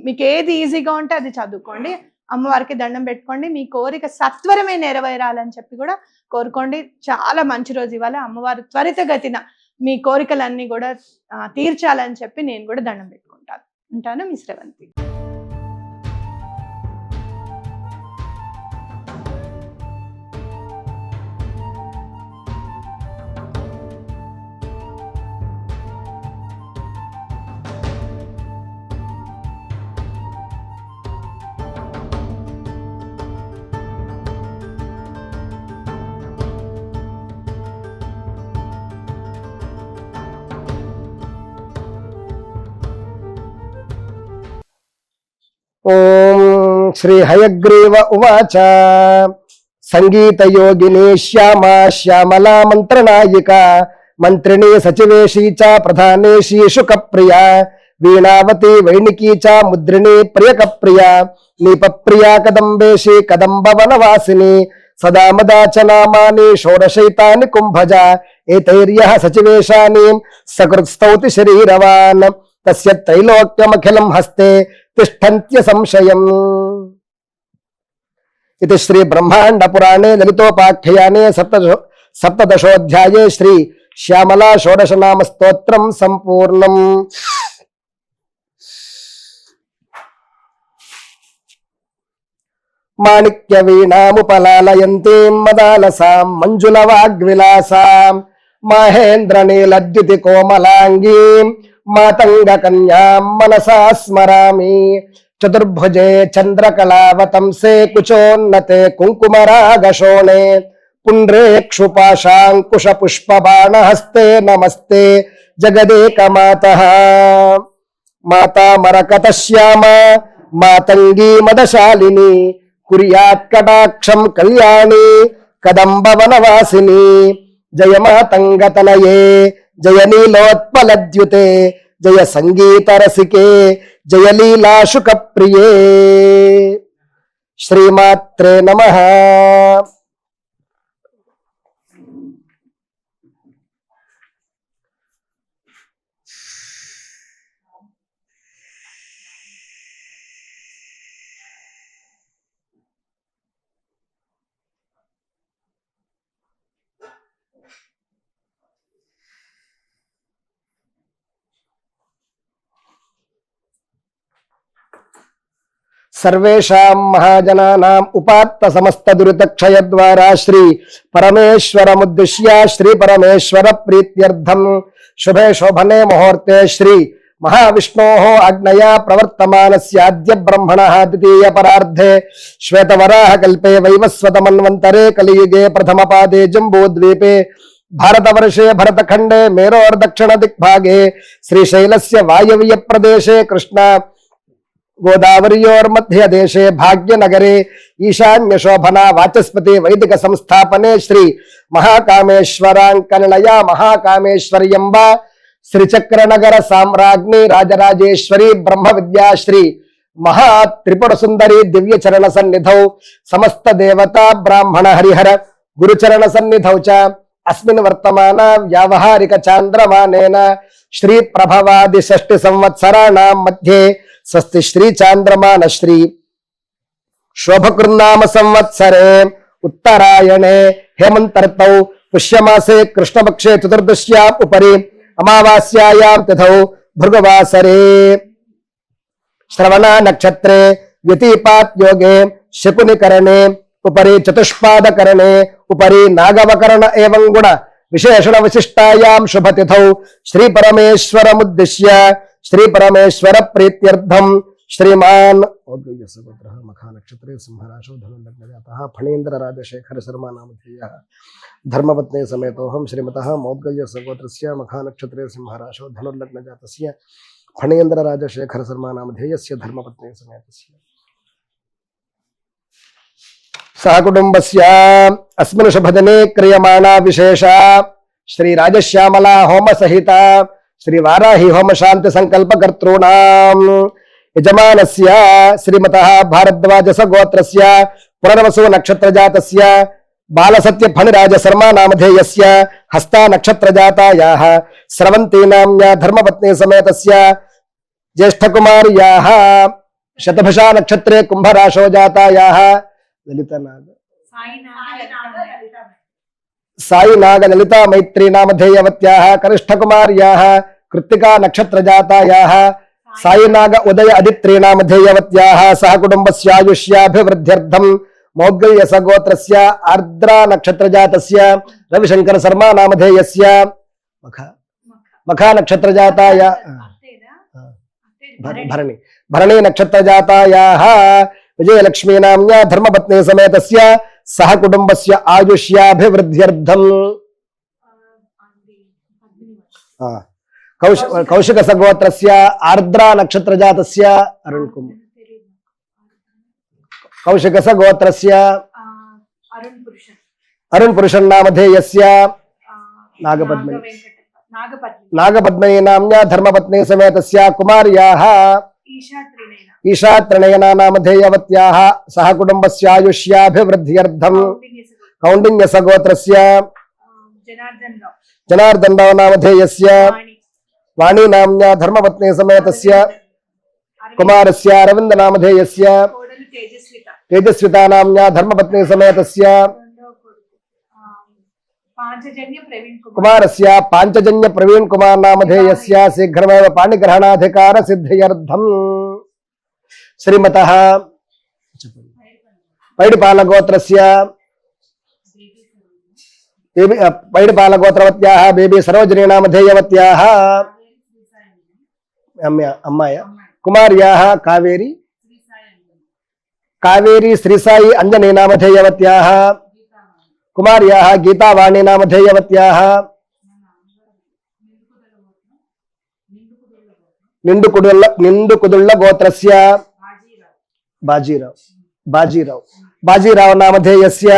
మీకు ఏది ఈజీగా ఉంటే అది చదువుకోండి. అమ్మవారికి దండం పెట్టుకోండి. మీ కోరిక సత్వరమే నెరవేరాలని చెప్పి కూడా కోరుకోండి. చాలా మంచి రోజు ఇవాళ. అమ్మవారు త్వరితగతిన మీ కోరికలన్నీ కూడా తీర్చాలని చెప్పి నేను కూడా దండం పెట్టుకుంటాను. ఉంటాను. మీ శ్రవంతి. ఓం శ్రీ హయగ్రీవ ఉవాచ సంగీతయోగిని శ్యామా శ్యామలా మంత్రనాయిక మంత్రిణీ సచివేశీ చ ప్రధానేశీ శుకప్రియ వీణావతి వైణికీ చ ముద్రిణీ ప్రియకప్రియ నీపప్రియా కదంబేశీ కదంబవనవాసిని సదా మదా చ నామాని షోడశైతాని కుంభజ ఏతైర్యః సచివేశాని సకృత్స్తౌతి శరీరవాన్ తస్య త్రైలోక్యమఖిలం హస్తే తిష్టంత్య సంశయం. ఇది శ్రీ బ్రహ్మాండ పురాణే లలితోపాఖ్యానే సప్తదశోధ్యాయే శ్రీ శ్యామలా షోడశనామ స్తోత్రం సంపూర్ణం. మాణిక్య వీణాముపలాలయంతీం మదాలసాం మంజుల వాగ్విలాసాం మహేంద్ర నీలద్యుతి కోమలాంగీం మాతంగ కన్యాం మనసా స్మరామి. చతుర్భుజే చంద్రకళావతంసే కుచోన్నతే కుంకుమరాగశోణే పుండ్రేక్షుపాశాంకుశ పుష్పబాణహస్తే నమస్తే జగదేకమాతః. మాతా మరకత శ్యామ మాతంగీ మదశాలిని కుర్యాత్ కటాక్షం కళ్యాణి కదంబవనవాసిని. జయ మాతంగతనయే జయ నీలోత్పలద్యుతే జయ సంగీత రసికే జయ లీలాశుక ప్రియే. శ్రీమాత్రే నమః. సర్వేషాం మహాజనానాం ఉపాత్త సమస్త దురితక్షయ ద్వారా శ్రీ పరమేశ్వరముద్దిశ్య శ్రీ పరమేశ్వర ప్రీత్యర్థం శుభే శోభనే ముహూర్తే శ్రీ మహావిష్ణోః ఆజ్ఞయా ప్రవర్తమానస్యాద్య బ్రహ్మణః ద్వితీయ పరార్ధే శ్వేతవరాహ కల్పే వైవస్వత మన్వంతరే కలియుగే ప్రథమ పాదే జంబూద్వీపే భారతవర్షే భరతఖండే మేరోర్దక్షిణ దిగ్భాగే శ్రీశైలస్య వాయవ్య ప్రదేశే కృష్ణ గోదావరియోర్మధ్యదేశే భాగ్యనగరే ఈశాన్య శోభనా వాచస్పతి వైదిక సంస్థాపనే శ్రీ మహాకామేశ్వరాంకనిలయ మహాకామేశ్వర్యంబ శ్రీచక్రనగర సామ్రాజ్ఞి రాజరాజేశ్వరి బ్రహ్మ విద్యా శ్రీ మహా త్రిపుర సుందరి దివ్య చరణ సన్నిధౌ సమస్త దేవతా బ్రాహ్మణ హరిహర గురుచరణ సన్నిధౌ చ అస్మిన్ వర్తమాన వ్యావహారిక చాంద్రమానేన శ్రీ ప్రభవాది షష్ఠి సంవత్సరాణాం మధ్యే స్వస్తి శ్రీ చాంద్రమాన శ్రీ శోభకృన్నామ సంవత్సరే ఉత్తరాయణే హేమంతర్తౌ పుష్యమాసే కృష్ణపక్షే చతుర్దశ్యాం ఉపరి అమావాస్యాయాం తిథౌ భృగవాసరే శ్రవణ నక్షత్రే వ్యతిపాత్ యోగే శకునికరణే ఉపరి చతుష్పాదకరణే ఉపరి నాగవకరణ ఏవం గుణ విశేషణ విశిష్టాయాం శుభతిథౌ శ్రీ పరమేశ్వరముద్దిశ్య శ్రీ పరమేశ్వర ప్రీత్యర్థం శ్రీమాన్ మఖా నక్షత్రే సింహరాశో ధనుర్లగ్నజాతః ఫణీంద్ర రాజశేఖర శర్మ నామధేయః ధర్మపత్ని సమేతోహం శ్రీమతః మౌద్గల్య సగోత్రస్య మఖా నక్షత్రే సింహరాశో ధనుర్లగ్నజాతస్య ఫణీంద్ర రాజశేఖర శర్మ నామధేయస్య ధర్మపత్ని సమేతస్య సహకుటుంబస్య అస్మిన్ శుభదినే క్రియమాణా విశేష శ్రీ రాజశ్యామలా హోమ సహిత శ్రీ వారాహి హోమ శాంతి సంకల్ప కర్తॄణాం యజమానస్య శ్రీమతః భారద్వాజ గోత్రస్య పునర్వసు నక్షత్ర జాతస్య బాలసత్య ఫణిరాజ శర్మ నామధేయస్య హస్తా నక్షత్ర జాతాయాః స్రవంతి నామ్యా ధర్మపత్ని సమేతస్య జ్యేష్ఠకుమార్యాః శతభిషా నక్షత్రే కుంభరాశో జాతాయాః లలితనాగ సాయినాగ లలితా మైత్రీ నామధేయవత్యాః కనిష్ఠకుమార్యాః కృత్తికా నక్షత్ర జాతాయాః సాయినాగ ఉదయ అదిత్రీ నామధేయవత్యాః సహ కుటుంబస్యాయుష్యాభివృద్ధ్యర్థం మౌద్గల్య సగోత్రస్య ఆర్ద్రా నక్షత్ర జాతస్య రవిశంకర శర్మ నామధేయస్య మఖా నక్షత్ర జాతాయ భరణి భరణి నక్షత్ర జాతాయాః విజయలక్ష్మీ నామ్యా ధర్మపత్ని సమేతస్య సహ కుటుంబస్య ఆయుష్యాభివృద్ధ్యర్థం కౌశిక సగోత్రస్య ఆర్ద్రా నక్షత్ర జాతస్య అరుణ్ కుమార్ కౌశిక సగోత్రస్య అరుణ్ పురుషన్ నామధేయస్య నాగపద్మయీ నామ్యా ధర్మపత్ని సమేతస్య కుమార్యాః ఈశా త్రినయనా నామధేయవత్యాః సహ కుటుంబస్యాయుష్యాభివృద్ధ్యర్థం కౌండిన్య సగోత్రస్య జనార్దన్ రావు నామధేయస్య వాణీ నామ్యా ధర్మపత్ని సమేతస్య కుమారస్య అరవింద నామధేయస్య తేజస్వితా నామ్యా ధర్మపత్ని సమేతస్య కుమారస్య పాంచజన్య ప్రవీణ్ కుమార్ నామధేయస్య శీఘ్రమేవ పాణిగ్రహణాధికార సిద్ధ్యర్థం శ్రీమతః పైడిపాల గోత్రస్య బేబీ పైడిపాలగోత్రవత్యాः బేబీ సరోజినీనామధేయవత్యాः అమ్మాయ కుమార్యాः కావేరీ శ్రీసాయి అంజనీనామధేయవత్యాः కుమార్యాः గీతావాణీనామధేయవత్యాः నిండుకుదుళ్ళ గోత్రస్య బాజీరావు నామధేయస్య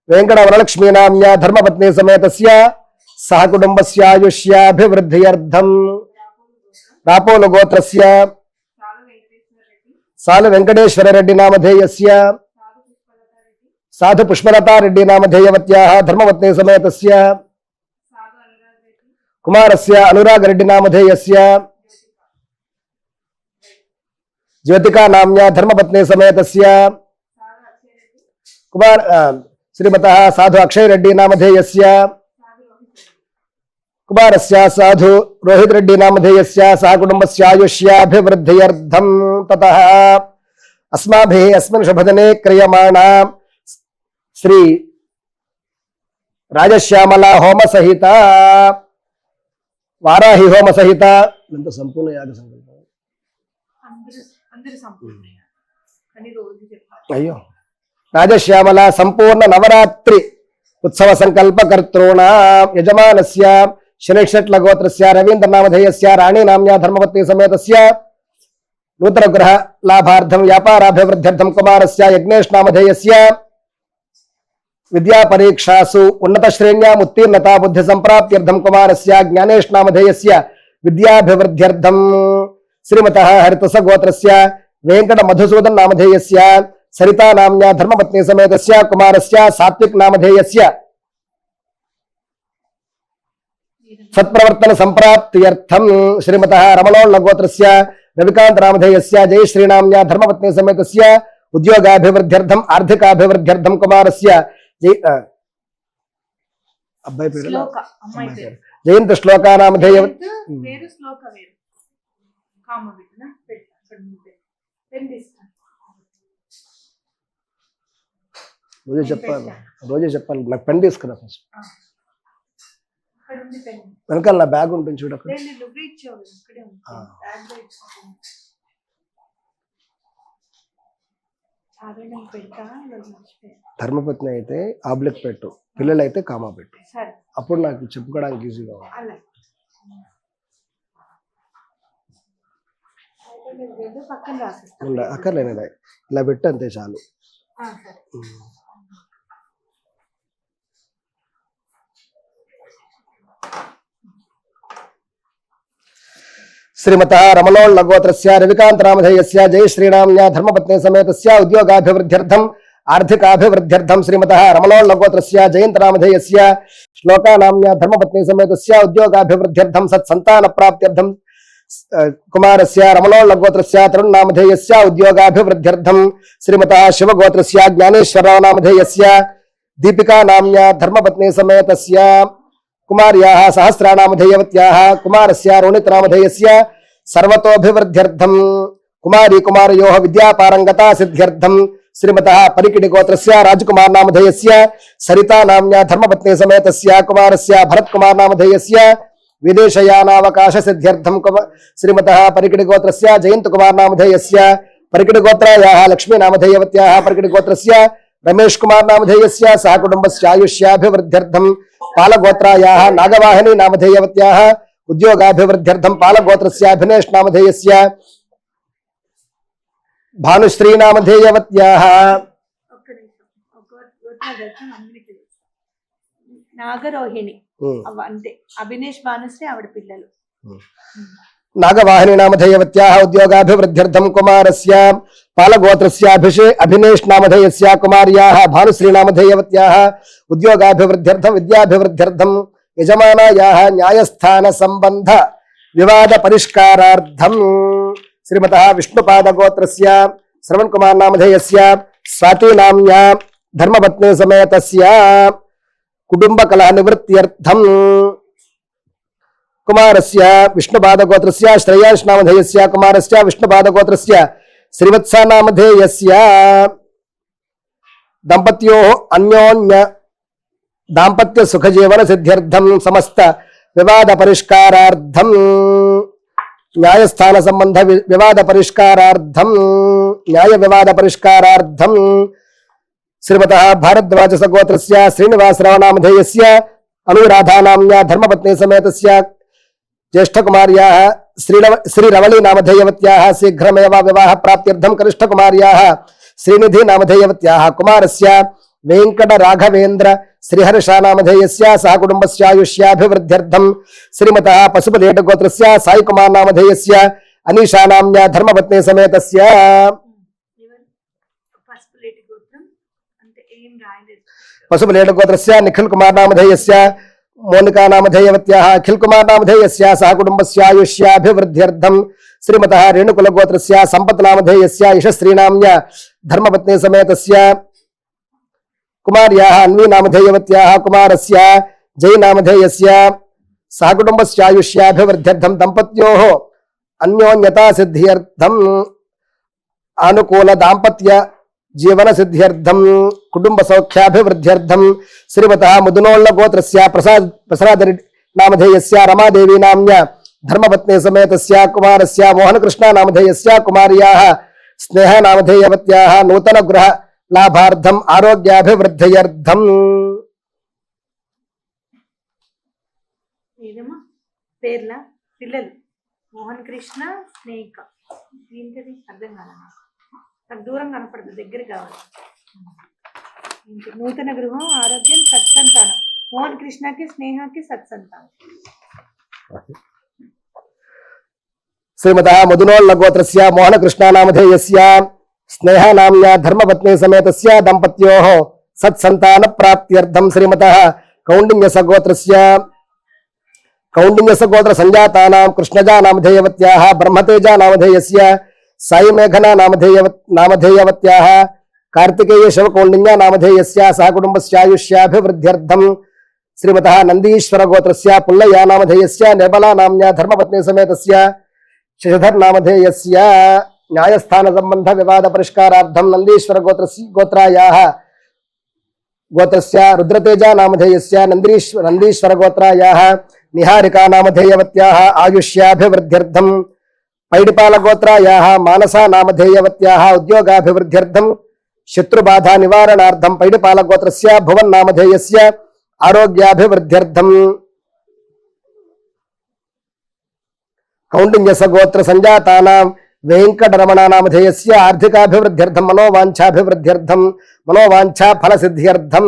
వెంకటవరలక్ష్మీనామ్యా ధర్మపత్ని సమేతస్య సహ కుటుంబస్యాయుష్యాభివృద్ధ్యర్థం రాపోలు గోత్రస్య సాలు వెంకటేశ్వర రెడ్డి నామధేయస్య సాధు పుష్పలతా రెడ్డి నామధేయవత్యాः ధర్మపత్ని సమేతస్య కుమారస్య అనురాగ్ రెడ్డి నామధేయస్య జ్యోతికా నామ్యా ధర్మపత్ని సమేతస్య శ్రీమతः సాధు అక్షయ్ రెడ్డి నామధేయస్య కుమారస్య సాధు రోహిత్ రెడ్డి నామధేయస్య సహ కుటుంబస్యాయుష్యాభివృద్ధ్యర్థం తతః అస్మాభిः అస్మిన్ శుభదినే క్రియమాణా శ్రీ రాజశ్యామల హోమ సహిత వారాహి హోమ సహిత సంపూర్ణ యాగ సంకల్పం అయ్యో రాజశ్యామల సంపూర్ణ నవరాత్రి ఉత్సవ సంకల్ప కర్తృణ యజమానస్య శనిక్షట్ల గోత్రస్య రవీంద్రనామధేయస్య రాణి నామ్యా ధర్మపత్ని సమేతస్య నూతన గృహ లాభార్థం వ్యాపారాభివృద్ధ్యర్థం కుమారస్య యజ్ఞేష్ నామధేయస్య విద్యా పరీక్షాసు ఉన్నత శ్రేణ్యాం ఉత్తీర్ణతా బుద్ధి సంప్రాప్త్యర్థం కుమారస్య జ్ఞానేష్ నామధేయస్య విద్యాభివృద్ధ్యర్థం శ్రీమతः హరితస గోత్రస్య వెంకట మధుసూదన్ నామధేయస్య సరితా నామ్యా ధర్మపత్ని సమేతస్య కుమారస్య సాత్విక్ నామధేయస్య సత్ప్రవర్తన సంప్రాప్త్యర్థం శ్రీమతः రమణోళ్ళ గోత్రస్య రవికాంత్ నామధేయస్య జయశ్రీనామ్యా ధర్మపత్ని సమేతస్య ఉద్యోగాభివృద్ధ్యర్థం ఆర్థికాభివృద్ధ్యర్థం కుమారస్య అబ్బాయి పేరు జయంత శ్లోకా నామధేయ రోజే చెప్పాలి నాకు పెన్ తీసుకురా ఫస్ట్ వెనకాల నా బ్యాగ్ ఉంటుంది చూడ ధర్మపత్ని అయితే ఆబ్లిక్ పెట్టు పిల్లలు అయితే కామా పెట్టు అప్పుడు నాకు చెప్పుకోవడానికి ఈజీగా అక్కర్లేదా ఇలా పెట్టు అంతే చాలు శ్రీమతः రమణోళ్ళ గోత్రస్య రవికాంత్ నామధేయస్య జయశ్రీనామ్యా ధర్మపత్ని సమేతస్య ఉద్యోగాభివృద్ధ్యర్థం ఆర్థికాభివృద్ధ్యర్థం శ్రీమతः రమణోళ్ళ గోత్రస్య జయంత నామధేయస్య శ్లోకా నామ్యా ధర్మపత్ని సమేతస్య ఉద్యోగాభివృద్ధ్యర్థం సత్సంతాన ప్రాప్త్యర్థం కుమారస్య రమణోళ్ళ గోత్రస్య తరుణ్ నామధేయస్య ఉద్యోగాభివృద్ధ్యర్థం శ్రీమతः శివగోత్రస్య జ్ఞానేశ్వరరావు నామధేయస్య దీపికా నామ్యా ధర్మపత్ని సమేతస్య కుమార్యాः సహస్రానామధేయవత్యాः కుమారస్య రోణిత్ నామధేయస్య సర్వతోభివృద్ధ్యర్థం కుమారీ కుమారయోః విద్యాపారంగతా సిద్ధ్యర్థం శ్రీమతः పరికిడి గోత్రస్య రాజకుమార్ నామధేయస్య సరితా నామ్యా ధర్మపత్ని సమేతస్య కుమారస్య భరత్ కుమార్ నామధేయస్య విదేశయానావకాశ సిద్ధ్యర్థం శ్రీమతः పరికిడి గోత్రస్య జయంత్ కుమార్ నామధేయస్య పరికిడి గోత్రాయాः లక్ష్మీ నామధేయవత్యాः పరికిడి గోత్రస్య రమేష్ కుమార్ నామధేయస్య సహ కుటుంబస్యాయుష్యాభివృద్ధ్యర్థం పాలగోత్రాయాः నాగవాహిని నామధేయవత్యాः ఉద్యోగాభివృద్ధ్యర్థం పాలగోత్రస్య అభినేష్ నామధేయస్య భానుశ్రీ నామధేయవత్యాः నాగరోహిణి అంతే అభినేష్ భానుశ్రీ ఆవిడ పిల్లలు నాగవాహిని నామధేయవత్యాः ఉద్యోగాభివృద్ధ్యర్థం కుమారస్య పాలగోత్రస్య అభినేష్ నామధేయస్య కుమార్యాः భానుశ్రీ నామధేయవత్యాः ఉద్యోగాభివృద్ధ్యర్థం విద్యాభివృద్ధ్యర్థం యజమానాయాः న్యాయస్థాన సంబంధ వివాద పరిష్కారార్థం శ్రీమతः విష్ణుపాద గోత్రస్య శ్రవణ్ కుమార్ నామధేయస్య స్వాతి నామ్యా ధర్మపత్ని సమేతస్య కుటుంబ కలహ నివృత్త్యర్థం కుమారస్య విష్ణుపాద గోత్రస్య శ్రేయాష్ నామధేయస్య కుమారస్య విష్ణుపాద గోత్రస్య శ్రీవత్స నామధేయస్య దంపత్యోః అన్యోన్య దాంపత్య సుఖజీవన సిద్ధ్యర్థం సమస్త వివాద పరిష్కారార్థం న్యాయస్థాన సంబంధ వివాద పరిష్కారార్థం న్యాయ వివాద పరిష్కారార్థం శ్రీమతః భారద్వాజ సగోత్రస్య శ్రీనివాసరావు నామధేయస్య అనురాధా నామ్యా ధర్మపత్ని సమేతస్య జ్యేష్ఠకుమార్యాः శ్రీరవళీ నామధేయవత్యాः శీఘ్రమేవ వివాహ ప్రాప్త్యర్థం కనిష్ఠకుమార్యాः శ్రీనిధి నామధేయవత్యాः కుమారస్య వెంకట రాఘవేంద్ర శ్రీహర్ష నామధేయస్య సహ కుటుంబస్యాయుష్యాభివృద్ధ్యర్థం శ్రీమతః పశుపతిరేట గోత్రస్య సాయి కుమార్ నామధేయస్య అనీషా నామ్యా ధర్మపత్ని సమేతస్య పశుపతిరేట గోత్రస్య నిఖిల్ కుమార్ నామధేయస్య మోనికా నామధేయవత్యాः అఖిల్ కుమార్ నామధేయస్య సహ కుటుంబస్యాయుష్యాభివృద్ధ్యర్థం శ్రీమతః రేణుకుల గోత్రస్య సంపత్ నామధేయస్య యశస్శ్రీ నామ్యా ధర్మపత్ని సమేతస్య కుమార్యాः అన్వీ నామధేయవత్యాः కుమారస్య జై నామధేయస్య సహ కుటుంబస్యాయుష్యాభివృద్ధ్యర్థం దంపత్యోః అన్యోన్యతా సిద్ధ్యర్థం అనుకూల దాంపత్య జీవన సిద్ధ్యర్థం కుటుంబ సౌఖ్యాభివృద్ధ్యర్థం శ్రీమతః ముదునోళ్ళ గోత్రస్య ప్రసాద నామధేయస్య రమాదేవి నామ్య ధర్మపత్ని సమేతస్య కుమారస్య మోహనకృష్ణ నామధేయస్య కుమార్యాः స్నేహ నామధేయవత్యాः నూతన గృహ లాభార్థం ఆరోగ్యాభివృద్ధ్యర్థం పేర్ల పిల్లలు మోహన్ కృష్ణ స్నేహిక ఏంటది అర్థం కాదు నాకు దూరం కనపడదు దగ్గర కావాలి నూతన గృహం ఆరోగ్యం సత్సంతానం మోహన్ కృష్ణకి స్నేహకి సత్సంతానం శ్రీమతః ముదునోళ్ళ గోత్రస్య మోహనకృష్ణ నామధేయస్య స్నేహ నామ్యా ధర్మపత్ని సమేతస్య దంపత్యోః సత్సంతాన ప్రాప్త్యర్థం శ్రీమతః కౌండిన్య సగోత్ర సంజాతానాం కృష్ణజా నామధేయవత్యాः బ్రహ్మతేజ నామధేయస్య సాయి మేఘనా నామధేయవత్యాः కార్తికేయ శివకౌండిన్య నామధేయస్య సహ కుటుంబస్యాయుష్యాభివృద్ధ్యర్థం శ్రీమతః నందీశ్వర గోత్రస్య పుల్లయ్య నామధేయస్య నిర్మలా నామ్యా ధర్మపత్ని సమేతస్య శశధర్ నామధేయస్య న్యాయస్థాన సంబంధ వివాద పరిష్కారార్థం నందీశ్వర గోత్రస్య రుద్రతేజ నామధేయస్య నందీశ్వర గోత్రాయాः నిహారికా నామధేయవత్యాः ఆయుష్యాభివృద్ధ్యర్థం పైడిపాల గోత్రాయాः మానసా నామధేయవత్యాः ఉద్యోగాభివృద్ధ్యర్థం శత్రుబాధా నివారణార్థం పైడిపాల గోత్రస్య భువన్ నామధేయస్య ఆరోగ్యాభివృద్ధ్యర్థం కౌండిన్య సగోత్ర సంజాతానాం వెంకటరమణ నామధేయస్య ఆర్థికాభివృద్ధ్యర్థం మనోవాంఛాభివృద్ధ్యర్థం మనోవాంఛా ఫలసిద్ధ్యర్థం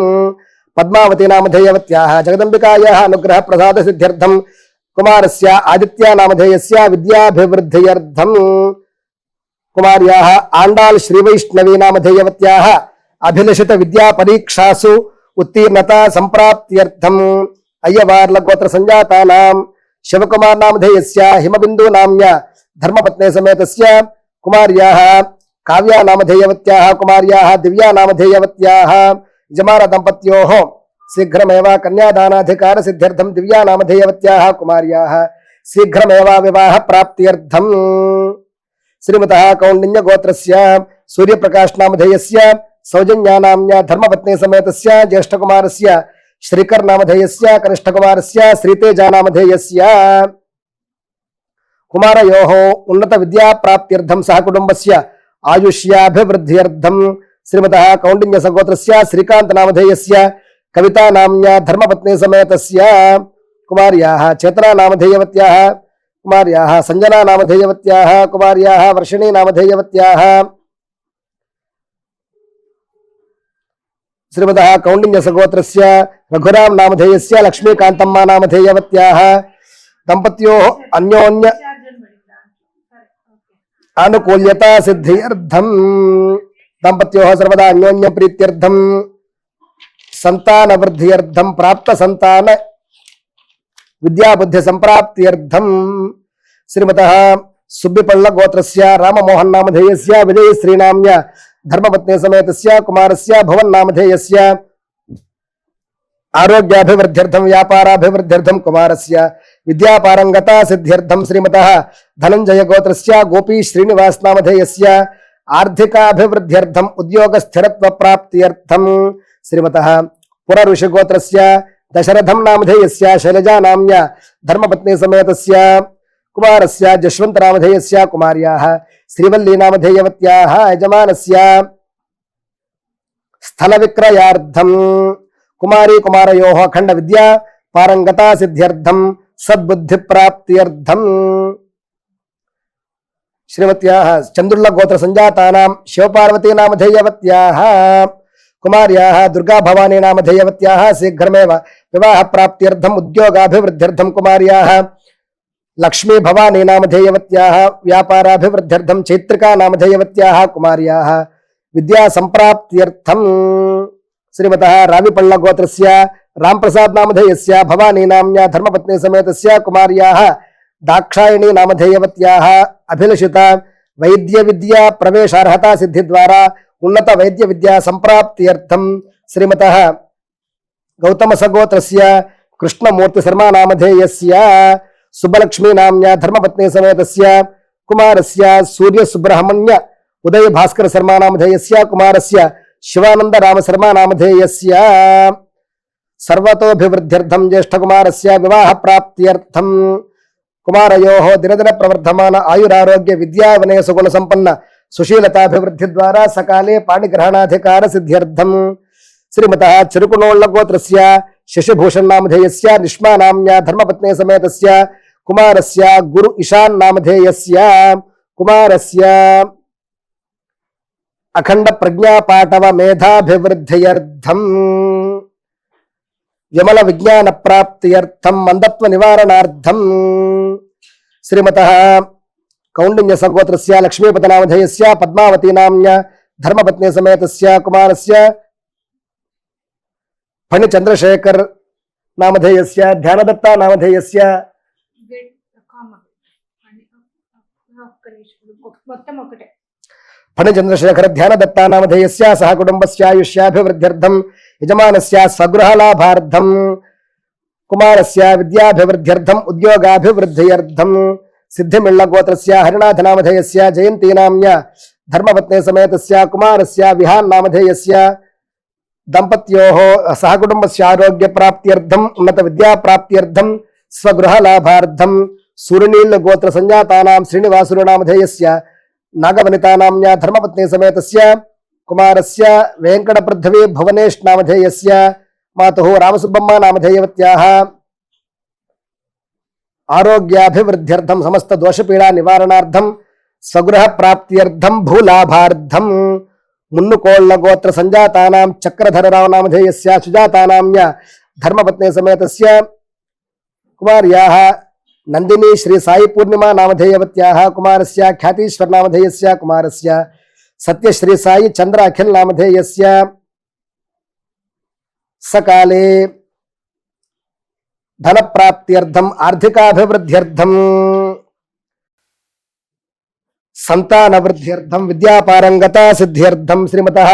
పద్మావతి నామధేయవత్యాः జగదంబికాయాः అనుగ్రహ ప్రసాద సిద్ధ్యర్థం కుమారస్య ఆదిత్య నామధేయస్య విద్యాభివృద్ధ్యర్థం కుమార్యాः ఆండాల్ శ్రీవైష్ణవీ నామధేయవత్యాः అభిలషిత విద్యా పరీక్షాసు ఉత్తీర్ణత సంప్రాప్త్యర్థం అయ్యవార్ల గోత్ర సంజాతానాం శివకుమార్ నామధేయస్య హిమబిందు నామ్య ధర్మపత్ని సమేతస్య కుమార్యాः కావ్యా నామధేయవత్యాः కుమార్యాः దివ్యా నామధేయవత్యాः యజమాన దంపత్యోః శీఘ్రమేవ కన్యాదానాధికార సిద్ధ్యర్థం దివ్యా నామధేయవత్యాः కుమార్యాः శీఘ్రమేవ వివాహ ప్రాప్త్యర్థం శ్రీమతః కౌండిన్య గోత్రస్య సూర్యప్రకాశ్ నామధేయస్య సౌజన్యా నామ్య ధర్మపత్ని సమేతస్య జ్యేష్ఠకుమారస్య శ్రీకర్ నామధేయస్య కనిష్ఠకుమారస్య శ్రీతేజ నామధేయస్య కుమారయోః ఉన్నత విద్యా ప్రాప్త్యర్థం సహ కుటుంబస్య ఆయుష్యాభివృద్ధ్యర్థం శ్రీమతః కౌండిన్య సగోత్రస్య శ్రీకాంత నామధేయస్య కవితా నామ్యా ధర్మపత్ని సమేతస్య కుమార్యాः చేతనా నామధేయవత్యాः కుమార్యాः సంజనా నామధేయవత్యాः కుమార్యాः వర్షిణీ నామధేయవత్యాः శ్రీమతః కౌండిన్య సగోత్రస్య రఘురాం నామధేయస్య లక్ష్మీకాంతమ్మ నామధేయవత్యాः దంపత్యోః అన్యోన్య అనుకూల్యతా సిద్ధ్యర్థం దంపత్యోః సర్వదా అన్యోన్య ప్రీత్యర్థం సంతాన వృద్ధ్యర్థం ప్రాప్త సంతాన విద్యాబుద్ధి సంప్రాప్త్యర్థం శ్రీమతః సుబ్బిపళ్ళ గోత్రస్య రామమోహన్ నామధేయస్య విజయశ్రీ నామ్య ధర్మపత్ని సమేతస్య కుమారస్య భువన్ నామధేయస్య ఆరోగ్యాభివృద్ధ్యర్థం వ్యాపారాభివృద్ధ్యర్థం కుమారస్య విద్యాపారంగతా సిద్ధ్యర్థం శ్రీమతః ధనంజయ గోత్రస్య గోపీ శ్రీనివాస్ నామధేయస్య ఆర్థికాభివృద్ధ్యర్థం ఉద్యోగ స్థిరత్వ ప్రాప్త్యర్థం శ్రీమతః पुरऋषिगोत्रस्य दशरथं नामधेयस्य शैलजा नाम्या धर्मपत्नी समेतस्य कुमारस्य जश्वन्त नामधेयस्य कुमार्याः श्रीवल्ली नामधेयवत्याः यजमानस्य स्थल विक्रयार्थं कुमारी कुमारयोः अखंड विद्या पारंगता सिद्ध्यर्थं सद्बुद्धि प्राप्त्यर्थं श्रीमत्याः चंद्रुल्ल गोत्र संजातानां शिवपार्वती नामधेयवत्याः कुमार्याः दुर्गा भवानी नामधेयवत्याः शीघ्रमेव विवाह प्राप्त्यर्थम उद्योगाभिवृद्ध्यर्थम कुमार्याः लक्ष्मी भवानी नामधेयवत्याः व्यापाराभिवृद्ध्यर्थम चैत्रिका नामधेयवत्याः कुमार्याः विद्या संप्राप्त्यर्थम श्रीमतः राविपल्ल गोत्रस्य रामप्रसाद नामधेयस्य भवानी नाम्या धर्मपत्नी समेतस्य कुमार्याः दाक्षायणी नामधेयवत्याः अभिलषिता वैद्य विद्या प्रवेशार्हता सिद्धि द्वारा उन्नत वैद्य विद्या संप्राप्त्यर्थम श्रीमतः गौतम सगोत्रस्य कृष्णमूर्ति शर्मा नामधेयस्य सुबलक्ष्मी नाम्या धर्मपत्नी समेतस्य कुमारस्य सूर्य सुब्रह्मण्य उदय भास्कर शर्मा नामधेयस्य कुमारस्य शिवानंद राम शर्मा नामधेयस्य सर्वतोभिवृद्ध्यर्थम ज्येष्ठकुमारस्य विवाह प्राप्त्यर्थम कुमारयोः दिनदिन प्रवर्धमान आयुरारोग्य विद्या विनय सुगुण संपन्न सुशीलताभिवृद्धि द्वारा सकाले पाणिग्रहणाधिकार सिद्ध्यर्थम श्रीमतः चिरुकुनोल्ल गोत्रस्य शशिभूषण नामधेयस्य निष्मा नाम्या धर्मपत्नी समेतस्य कुमारस्य गुरु ईशान नामधेयस्य कुमारस्य अखंड प्रज्ञा पाटव मेधाभिवृद्ध्यर्थम विमल विज्ञान प्राप्त्यर्थम मंदत्व निवारणार्थम श्रीमतः कौंडिन्य सगोत्रस्य लक्ष्मीपति नामधेयस्य पद्मावती नाम्या धर्मपत्नी समेतस्य कुमारस्य फणि चंद्रशेखर नामधेयस्य ध्यानदत्ता नामधेयस्य फणि चंद्रशेखर ध्यानदत्ता नामधेयस्य सह कुटुंबस्य आयुष्याभिवृद्ध्यर्थम यजमानस्य स्वगृहलाभार्थम कुमारस्य विद्याभिवृद्ध्यर्थम उद्योगाभिवृद्ध्यर्थम सिद्धिमिल्ल गोत्रस्य हरिनाथ नामधेयस्य जयंती नाम्या धर्मपत्नी समेतस्य कुमारस्य विहान नामधेयस्य दंपत्योः सह कुटुंबस्य आरोग्य प्राप्त्यर्थम उन्नत विद्या प्राप्त्यर्थम स्वगृह लाभार्थम सूर्यनील गोत्र संजातानां श्रीनिवासुर नामधेयस्य नागवनिता नाम्या धर्मपत्नी समेतस्य कुमारस्य वेंकट पृथ्वी भुवनेश नामधेयस्य मातुः रामसुब्बम्मा नामधेयवत्याः आरोग्याभिवृद्ध्यर्थम समस्त दोषपीड़ा निवारणार्थम स्वगृह प्राप्त्यर्थम भूलाभार्थम मुन्नुकोल्ल गोत्र संजातानां चक्रधरराव नामधेयस्य सुजातानाम्या धर्मपत्नी समेतस्य कुमार्याः नंदिनी श्री साई पूर्णिमा नामधेयवत्याः कुमारस्य ख्यातीश्वर नामधेयस्य कुमारस्य सत्य श्री साई चंद्र अखिल नामधेयस्य सकाले धन प्राप्त्यर्थम आर्थिकाभिवृद्ध्यर्थम संतानवृद्ध्यर्थम विद्यापारंगता सिद्ध्यर्थम श्रीमतः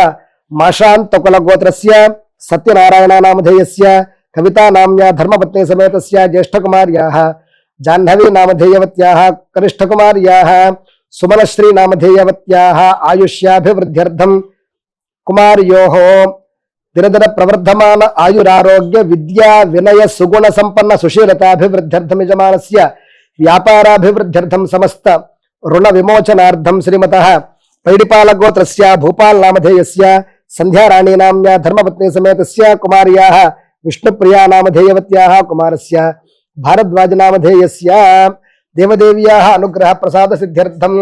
माशान्तकुल गोत्रस्य सत्यनारायण नामधेयस्य कविता नाम्या धर्मपत्नी समेतस्य ज्येष्ठकुमार्याः जाह्नवी नामधेयवत्याः कनिष्ठकुमार्याः सुमनश्री नामधेयवत्याः आयुष्याभिवृद्ध्यर्थम कुमार्योः दिनदिन प्रवर्धमान आयुरारोग्य विद्या विनय सुगुण संपन्न सुशीलताभिवृद्ध्यर्थम यजमानस्य व्यापाराभिवृद्ध्यर्थम समस्त ऋण विमोचनार्थम श्रीमतः पैडिपाल गोत्रस्य भूपाल नामधेयस्य संध्याराणी नाम्या धर्मपत्नी समेतस्य कुमार्याः विष्णुप्रिया नामधेयवत्याः कुमारस्य भारद्वाज नामधेयस्य देवदेव्याः अनुग्रह प्रसाद सिद्ध्यर्थम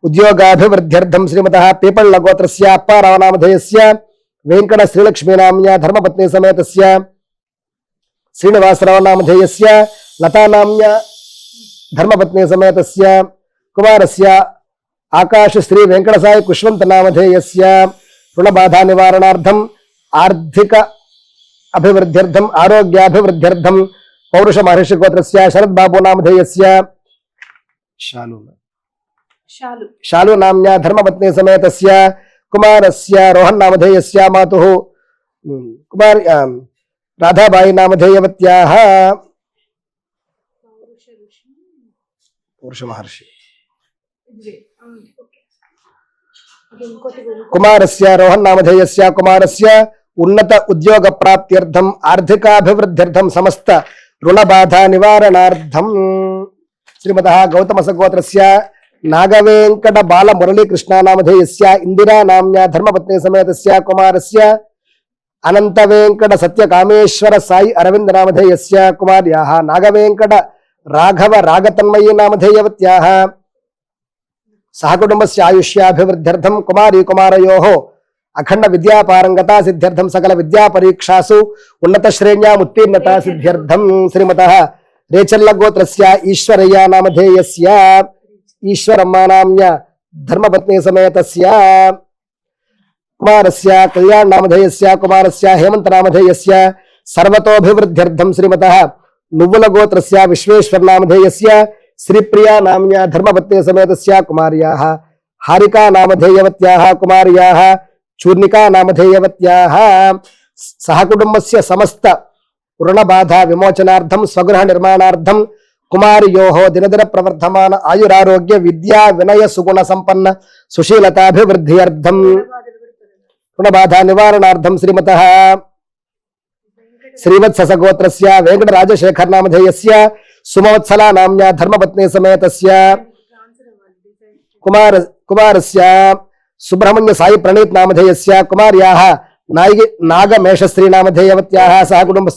उद्योगाभिवृद्ध्यर्थम श्रीमतः पीपल्ल गोत्रस्य अप्पाराव नामधेयस्य वेंकट श्रीलक्ष्मी नाम्या धर्मपत्नी समेतस्य श्रीनिवासराव नामधेयस्य लता नाम्या धर्मपत्नी समेतस्य कुमारस्य आकाश श्री वेंकट साई कुष्वंत नामधेयस्य ऋणबाधा निवारणार्थम आर्थिक अभिवृद्ध्यर्थम आरोग्याभिवृद्ध्यर्थम पौरुष महर्षि गोत्रस्य शरद बाबू नामधेयस्य शालु नाम्या धर्मपत्नी समेतस्य कुमारस्य रोहन नामधेयस्य मातुः कुमार राधाबाई नामधेयवत्याः पौरुष महर्षि कुमारस्य रोहन नामधेयस्य कुमारस्य ఉన్నత ఉద్యోగ ప్రాప్త్యర్థం ఆర్థికాభివృద్ధ్యర్థం సమస్త రుణబాధా నివారణార్థం శ్రీమతః గౌతమ సగోత్రస్య నాగవేంకట బాల మురళీకృష్ణ నామధేయస్య ఇందిరా నామ్యా ధర్మపత్ని సమేతస్య కుమారస్య అనంత వెంకట సత్యకామేశ్వర సాయి అరవింద నామధేయస్య కుమార్యాః నాగవేంకట రాఘవ రాగతన్మయీ నామధేయవత్యాః సహకుటుంబస్య ఆయుష్యాభివృద్ధ్యర్థం కుమారీ కుమారయోః అఖండ విద్యాపారంగతా సిద్ధ్యర్థం సకల విద్యా పరీక్షాసు ఉన్నత శ్రేణ్యాం ఉత్తీర్ణతా సిద్ధ్యర్థం శ్రీమతః రేచల్ల గోత్రస్య ఈశ్వరయ్య నామధేయస్య ఈశ్వరమ్మ నామ్య ధర్మపత్ని సమేతస్య కుమారస్య కళ్యాణ నామధేయస్య కుమారస్య హేమంత నామధేయస్య సర్వతోభివృద్ధ్యర్థం శ్రీమతః నువ్వుల గోత్రస్య విశ్వేశ్వర నామధేయస్య శ్రీప్రియా నామ్య ధర్మపత్ని సమేతస్య కుమార్యాః హారికా నామధేయవత్యాః కుమార్యాః చూర్ణికా నామధేయవత్యాః సహకుటుంబస్య సమస్త రుణబాధ విమోచనార్థం స్వగృహ నిర్మాణార్థం కుమార్యోః దినదిన ప్రవర్ధమాన ఆయురారోగ్య విద్యా వినయ సుగుణ సంపన్న సుశీలతాభివృద్ధ్యర్థం రుణబాధ నివారణార్థం శ్రీమతః శ్రీవత్స గోత్రస్య వెంకటరాజశేఖర నామధేయస్య సుమవత్సలా నామ్యా ధర్మపత్ని సమేతస్య కుమారస్య సుబ్రహ్మణ్య సాయి ప్రణీత్ నామధేయస్య కుమార్యాః నాగమేషశ్రీ నామధేయవత్యాః సహ కుటుంబ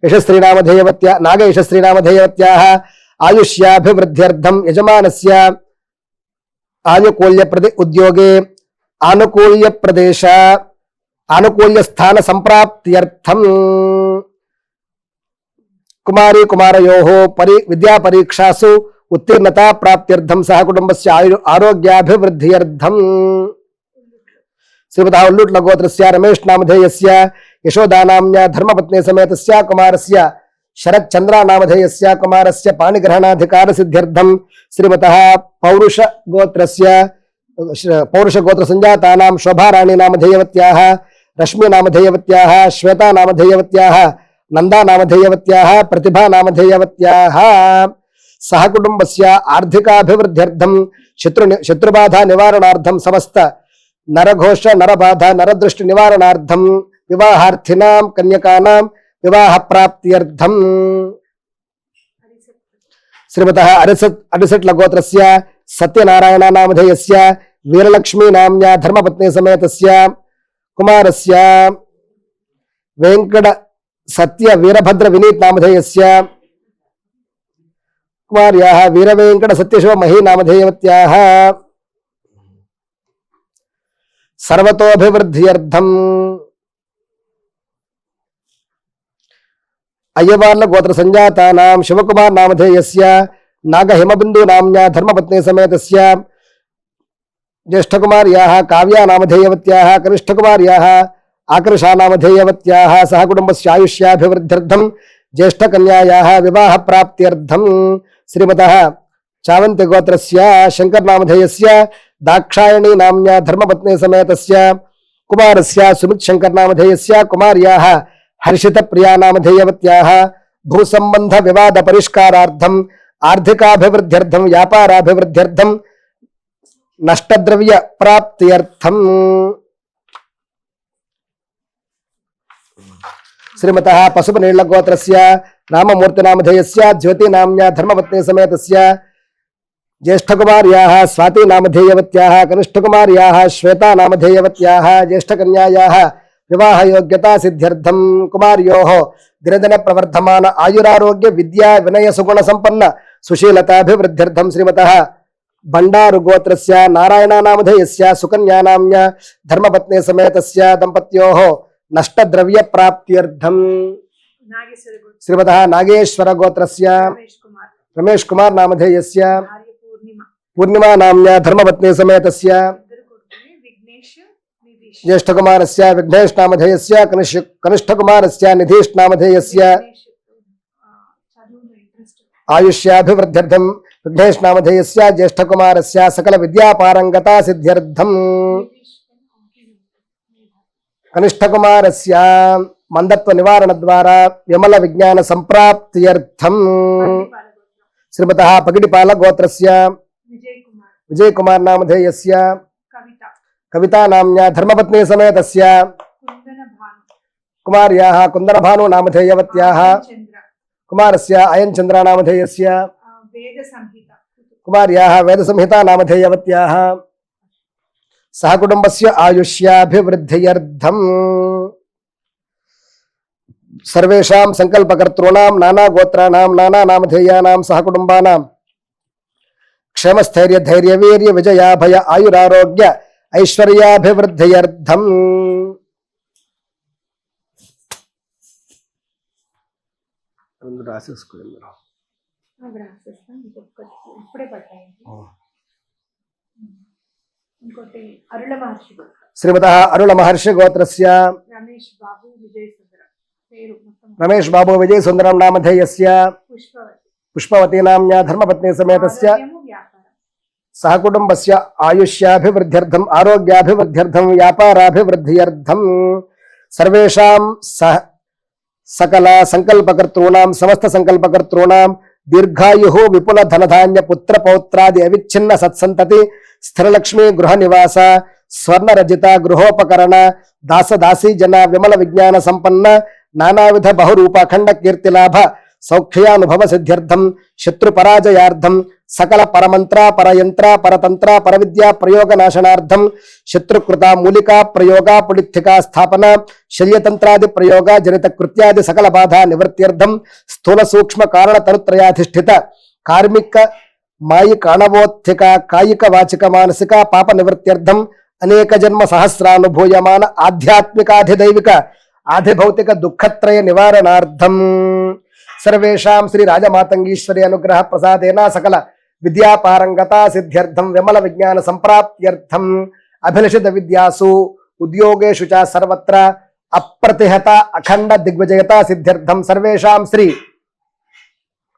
యశశ్రీ నామధేయవత్యా నాగయశశ్రీ నామధేయవత్యాః ఆయుష్యాభివృద్ధ్యర్థం యజమానస్య ఆనుకూల్య ఉద్యోగే ఆనుకూల్య ప్రదేశ ఆనుకూల్య స్థాన సంప్రాప్త్యర్థం కుమారీ కుమారయోః విద్యా పరీక్షాసు ఉత్తీర్ణతా ప్రాప్త్యర్థం సహ కుటుంబస్య ఆరోగ్యాభివృద్ధ్యర్థం శ్రీమతః ఉల్లుట్ల గోత్రస్య రమేష్ నామధేయస్య యశోదా నామ్యా ధర్మపత్ని సమేతస్య కుమారస్య శరత్ చంద్ర నామధేయస్య కుమారస్య పాణిగ్రహణాధికార సిద్ధ్యర్థం శ్రీమతః పౌరుష గోత్ర సంజాతానాం శోభారాణి నామధేయవత్యాః రశ్మి నామధేయవత్యాః శ్వేతా నామధేయవత్యాః నందా నామధేయవత్యాః ప్రతిభా నామధేయవత్యాః సహ కుటుంబస్య ఆర్థికాభివృద్ధ్యర్థం శత్రుబాధ నివారణార్థం సమస్త నరఘోష నరబాధ నరదృష్టి నివారణార్థం వివాహార్థినాం కన్యకానాం వివాహ ప్రాప్త్యర్థం శ్రీమతః అరిసట్ల గోత్రస్య సత్యనారాయణ నామధేయస్య వీరలక్ష్మీ నామ్యా ధర్మపత్ని సమేతస్య కుమారస్య వెంకట సత్య వీరభద్ర వినీత్ నామధేయస్య కుమార్యాః వీరవేంకట సత్యశివ మహీ నామధేయవత్యాః సర్వతోభివృద్ధ్యర్థం అయ్యవార్ల గోత్ర సంజాతానాం శివకుమార్ నామధేయస్య నాగహిమబిందు నామ్యా ధర్మపత్ని సమేతస్య జ్యేష్ఠకుమార్యాః కావ్యా నామధేయవత్యాః కనిష్ఠకుమార్యాః ఆకర్షా నామధేయవత్యాః సహ కుటుంబస్య ఆయుష్యాభివృద్ధ్యర్థం జ్యేష్ఠకన్యాయాః వివాహ ప్రాప్త్యర్థం శ్రీమతః చావంతి గోత్రస్య శంకర్ నామధేయస్య దాక్షాయణీ నామ్యా ధర్మపత్ని సమేతస్య కుమారస్య సుమిత్ శంకర్ నామధేయస్య కుమార్యాః హర్షిత ప్రియా నామధేయవత్యాః భూసంబంధ వివాద పరిష్కారార్థం ఆర్థికాభివృద్ధ్యర్థం వ్యాపారాభివృద్ధ్యర్థం నష్టద్రవ్య ప్రాప్త్యర్థం శ్రీమతః పసుపు నీళ్ల గోత్రస్య రామమూర్తి నామధేయస్య జ్యోతి నామ్యా ధర్మపత్ని సమేతస్య జ్యేష్ఠకుమార్యాః స్వాతి నామధేయవత్యాః కనిష్ఠకుమార్యాః శ్వేతా నామధేయవత్యాః జ్యేష్ఠకన్యాయాः వివాహ యోగ్యతా సిద్ధ్యర్థం కుమార్యోః దినదిన ప్రవర్ధమాన ఆయురారోగ్య విద్యా వినయ సుగుణ సంపన్న సుశీలతాభివృద్ధ్యర్థం శ్రీమతః బండారు గోత్రస్య నారాయణ నామధేయస్య సుకన్యా నామ్యా ధర్మపత్ని సమేతస్య దంపత్యోః నష్టద్రవ్య ప్రాప్త్యర్థం శ్రీమతః నాగేశ్వర గోత్రస్య రమేష్ కుమార్ నామధేయస్య పూర్ణిమా నామ్యా ధర్మపత్ని సమేతస్య జ్యేష్ఠకుమారస్య విఘ్నేష్ నామధేయస్య కనిష్ఠకుమారస్య నిధీష్ నామధేయస్య ఆయుష్యాభివృద్ధ్యర్థం విఘ్నేష్ నామధేయస్య జ్యేష్ఠకుమారస్య సకల విద్యాపారంగతా సిద్ధ్యర్థం కనిష్ఠకుమారస్య మందత్వ నివారణ ద్వారా విమల విజ్ఞాన సంప్రాప్త్యర్థం శ్రీమతః పగిడిపాల గోత్రస్య विजय कुमार नामधेयस्य कविता नाम्न्या धर्मपत्नी समेतस्य कुमार्याः कुन्दनभानु नामधेयवत्याः कुमारस्य अयनचन्द्र नामधेयस्य कुमार्याः वेदसंहिता नामधेयवत्याः सहकुटुम्बस्य आयुष्याभिवृद्ध्यर्थम् सर्वेषां संकल्पकर्तॄणां नानागोत्राणां नानानामधेयानां सहकुटुम्बानां क्षेमस्थैर्य धैर्य वीर्य विजयाभय आयुरारोग्य ऐश्वर्याभिवृद्ध्यर्थम् श्रीमतः अरुण महर्षि गोत्रस्य रमेश बाबू विजय सुंदरम नामधेयस्य पुष्पवती नाम्न्या धर्मपत्नी समेतस्य सहकुटुम्बस्य आयुष्याभिवृद्ध्यर्थम् आरोग्याभिवृद्ध्यर्थम् व्यापाराभिवृद्ध्यर्थम् सर्वेषां सकल संकल्पकर्तॄणां समस्त संकल्पकर्तॄणां दीर्घायुः विपुल धनधान्य पुत्र पौत्रादि अविच्छिन्न सत्संतति स्थिरलक्ष्मी गृह निवास स्वर्णरजित गृहोपकरण दास दासी जन विमल विज्ञान संपन्न नानाविध बहुरूप अखंड कीर्तिलाभ सौख्यानुभव सिद्ध्यर्थम शत्रु पराजयार्थम सकल परमंत्र परयंत्र परतंत्र परविद्या प्रयोग नाशनार्थम शत्रुकृता मूलिका प्रयोग पुलिथिका स्थापना शल्यतंत्रादि प्रयोग जनित कृत्यादि सकल बाधा निवृत्त्यर्थम स्थूल सूक्ष्म कारण तनुत्रयाधिष्ठित कार्मिक मायिक अणवोत्थिक कायिक वाचिक मानसिक पाप निवृत्त्यर्थम अनेक जन्म सहस्रानुभूयमान आध्यात्मिकाधिदैविक आधिभौतिक दुःखत्रय निवारणार्थम सर्वेषां श्री राजमातंगीश्वरी अनुग्रह प्रसादेन सकल विद्यापारंगता सिद्ध्यर्थम विमल विज्ञान संप्राप्त्यर्थम अभिलषित विद्यासु उद्योगेषु च सर्वत्र अप्रतिहता अखंड दिग्विजयता सिद्ध्यर्थम सर्वेषां श्री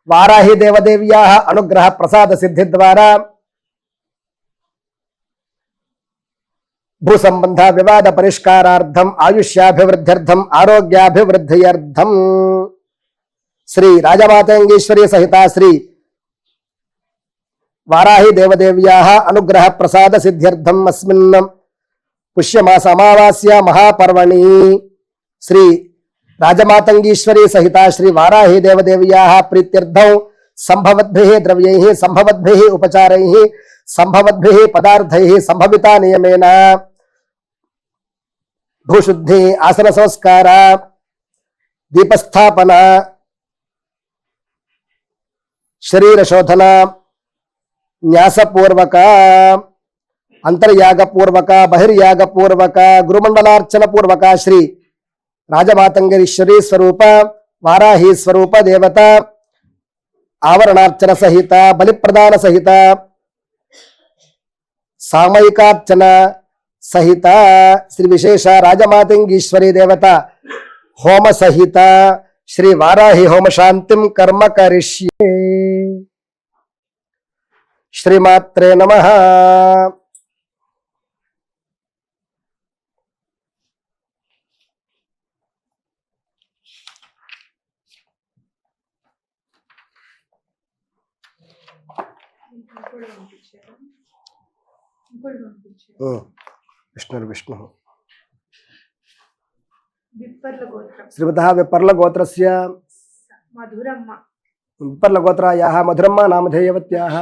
वाराही देवदेव्याः अनुग्रह प्रसाद सिद्धि द्वारा भू संबंध विवाद परिष्कारार्थम आयुष्याभिवृद्ध्यर्थम आरोग्याभिवृद्ध्यर्थम श्री राजमातंगीश्वरी सहिता श्री वाराही देवदेव्याः अनुग्रह प्रसाद सिद्ध्यर्थम अस्मिन् पुष्यमास अमावास्या महापर्वणि श्री राजमातंगीश्वरी सहिता श्री वाराही देवदेव्याः प्रीत्यर्थं संभवद्भिः द्रव्यैः संभवद्भिः उपचारैः संभवद्भिः पदार्थैः संभविता नियमेन भूशुद्धि आसन संस्कार दीपस्थापना शरीर शोधन न्यासपूर्वक अंतर्याग पूर्वक बहिर्याग पूर्वक गुरुमंडलार्चन पूर्वक श्री राजमातंगीश्वरी स्वरूप वाराही स्वरूप देवता आवरणार्चन सहित बलिप्रदान सहित सामयिकार्चन सहित श्री विशेष राजमातंगीश्वरी देवता होम सहित श्री वाराही होम शांतिम कर्म करिष्ये श्रीमात्रे नमः। विष्णु विष्णु श्रीमतः विपर्ल गोत्रस्य विपर्ल गोत्रायाः मधुरम्मा नामधेयवत्याः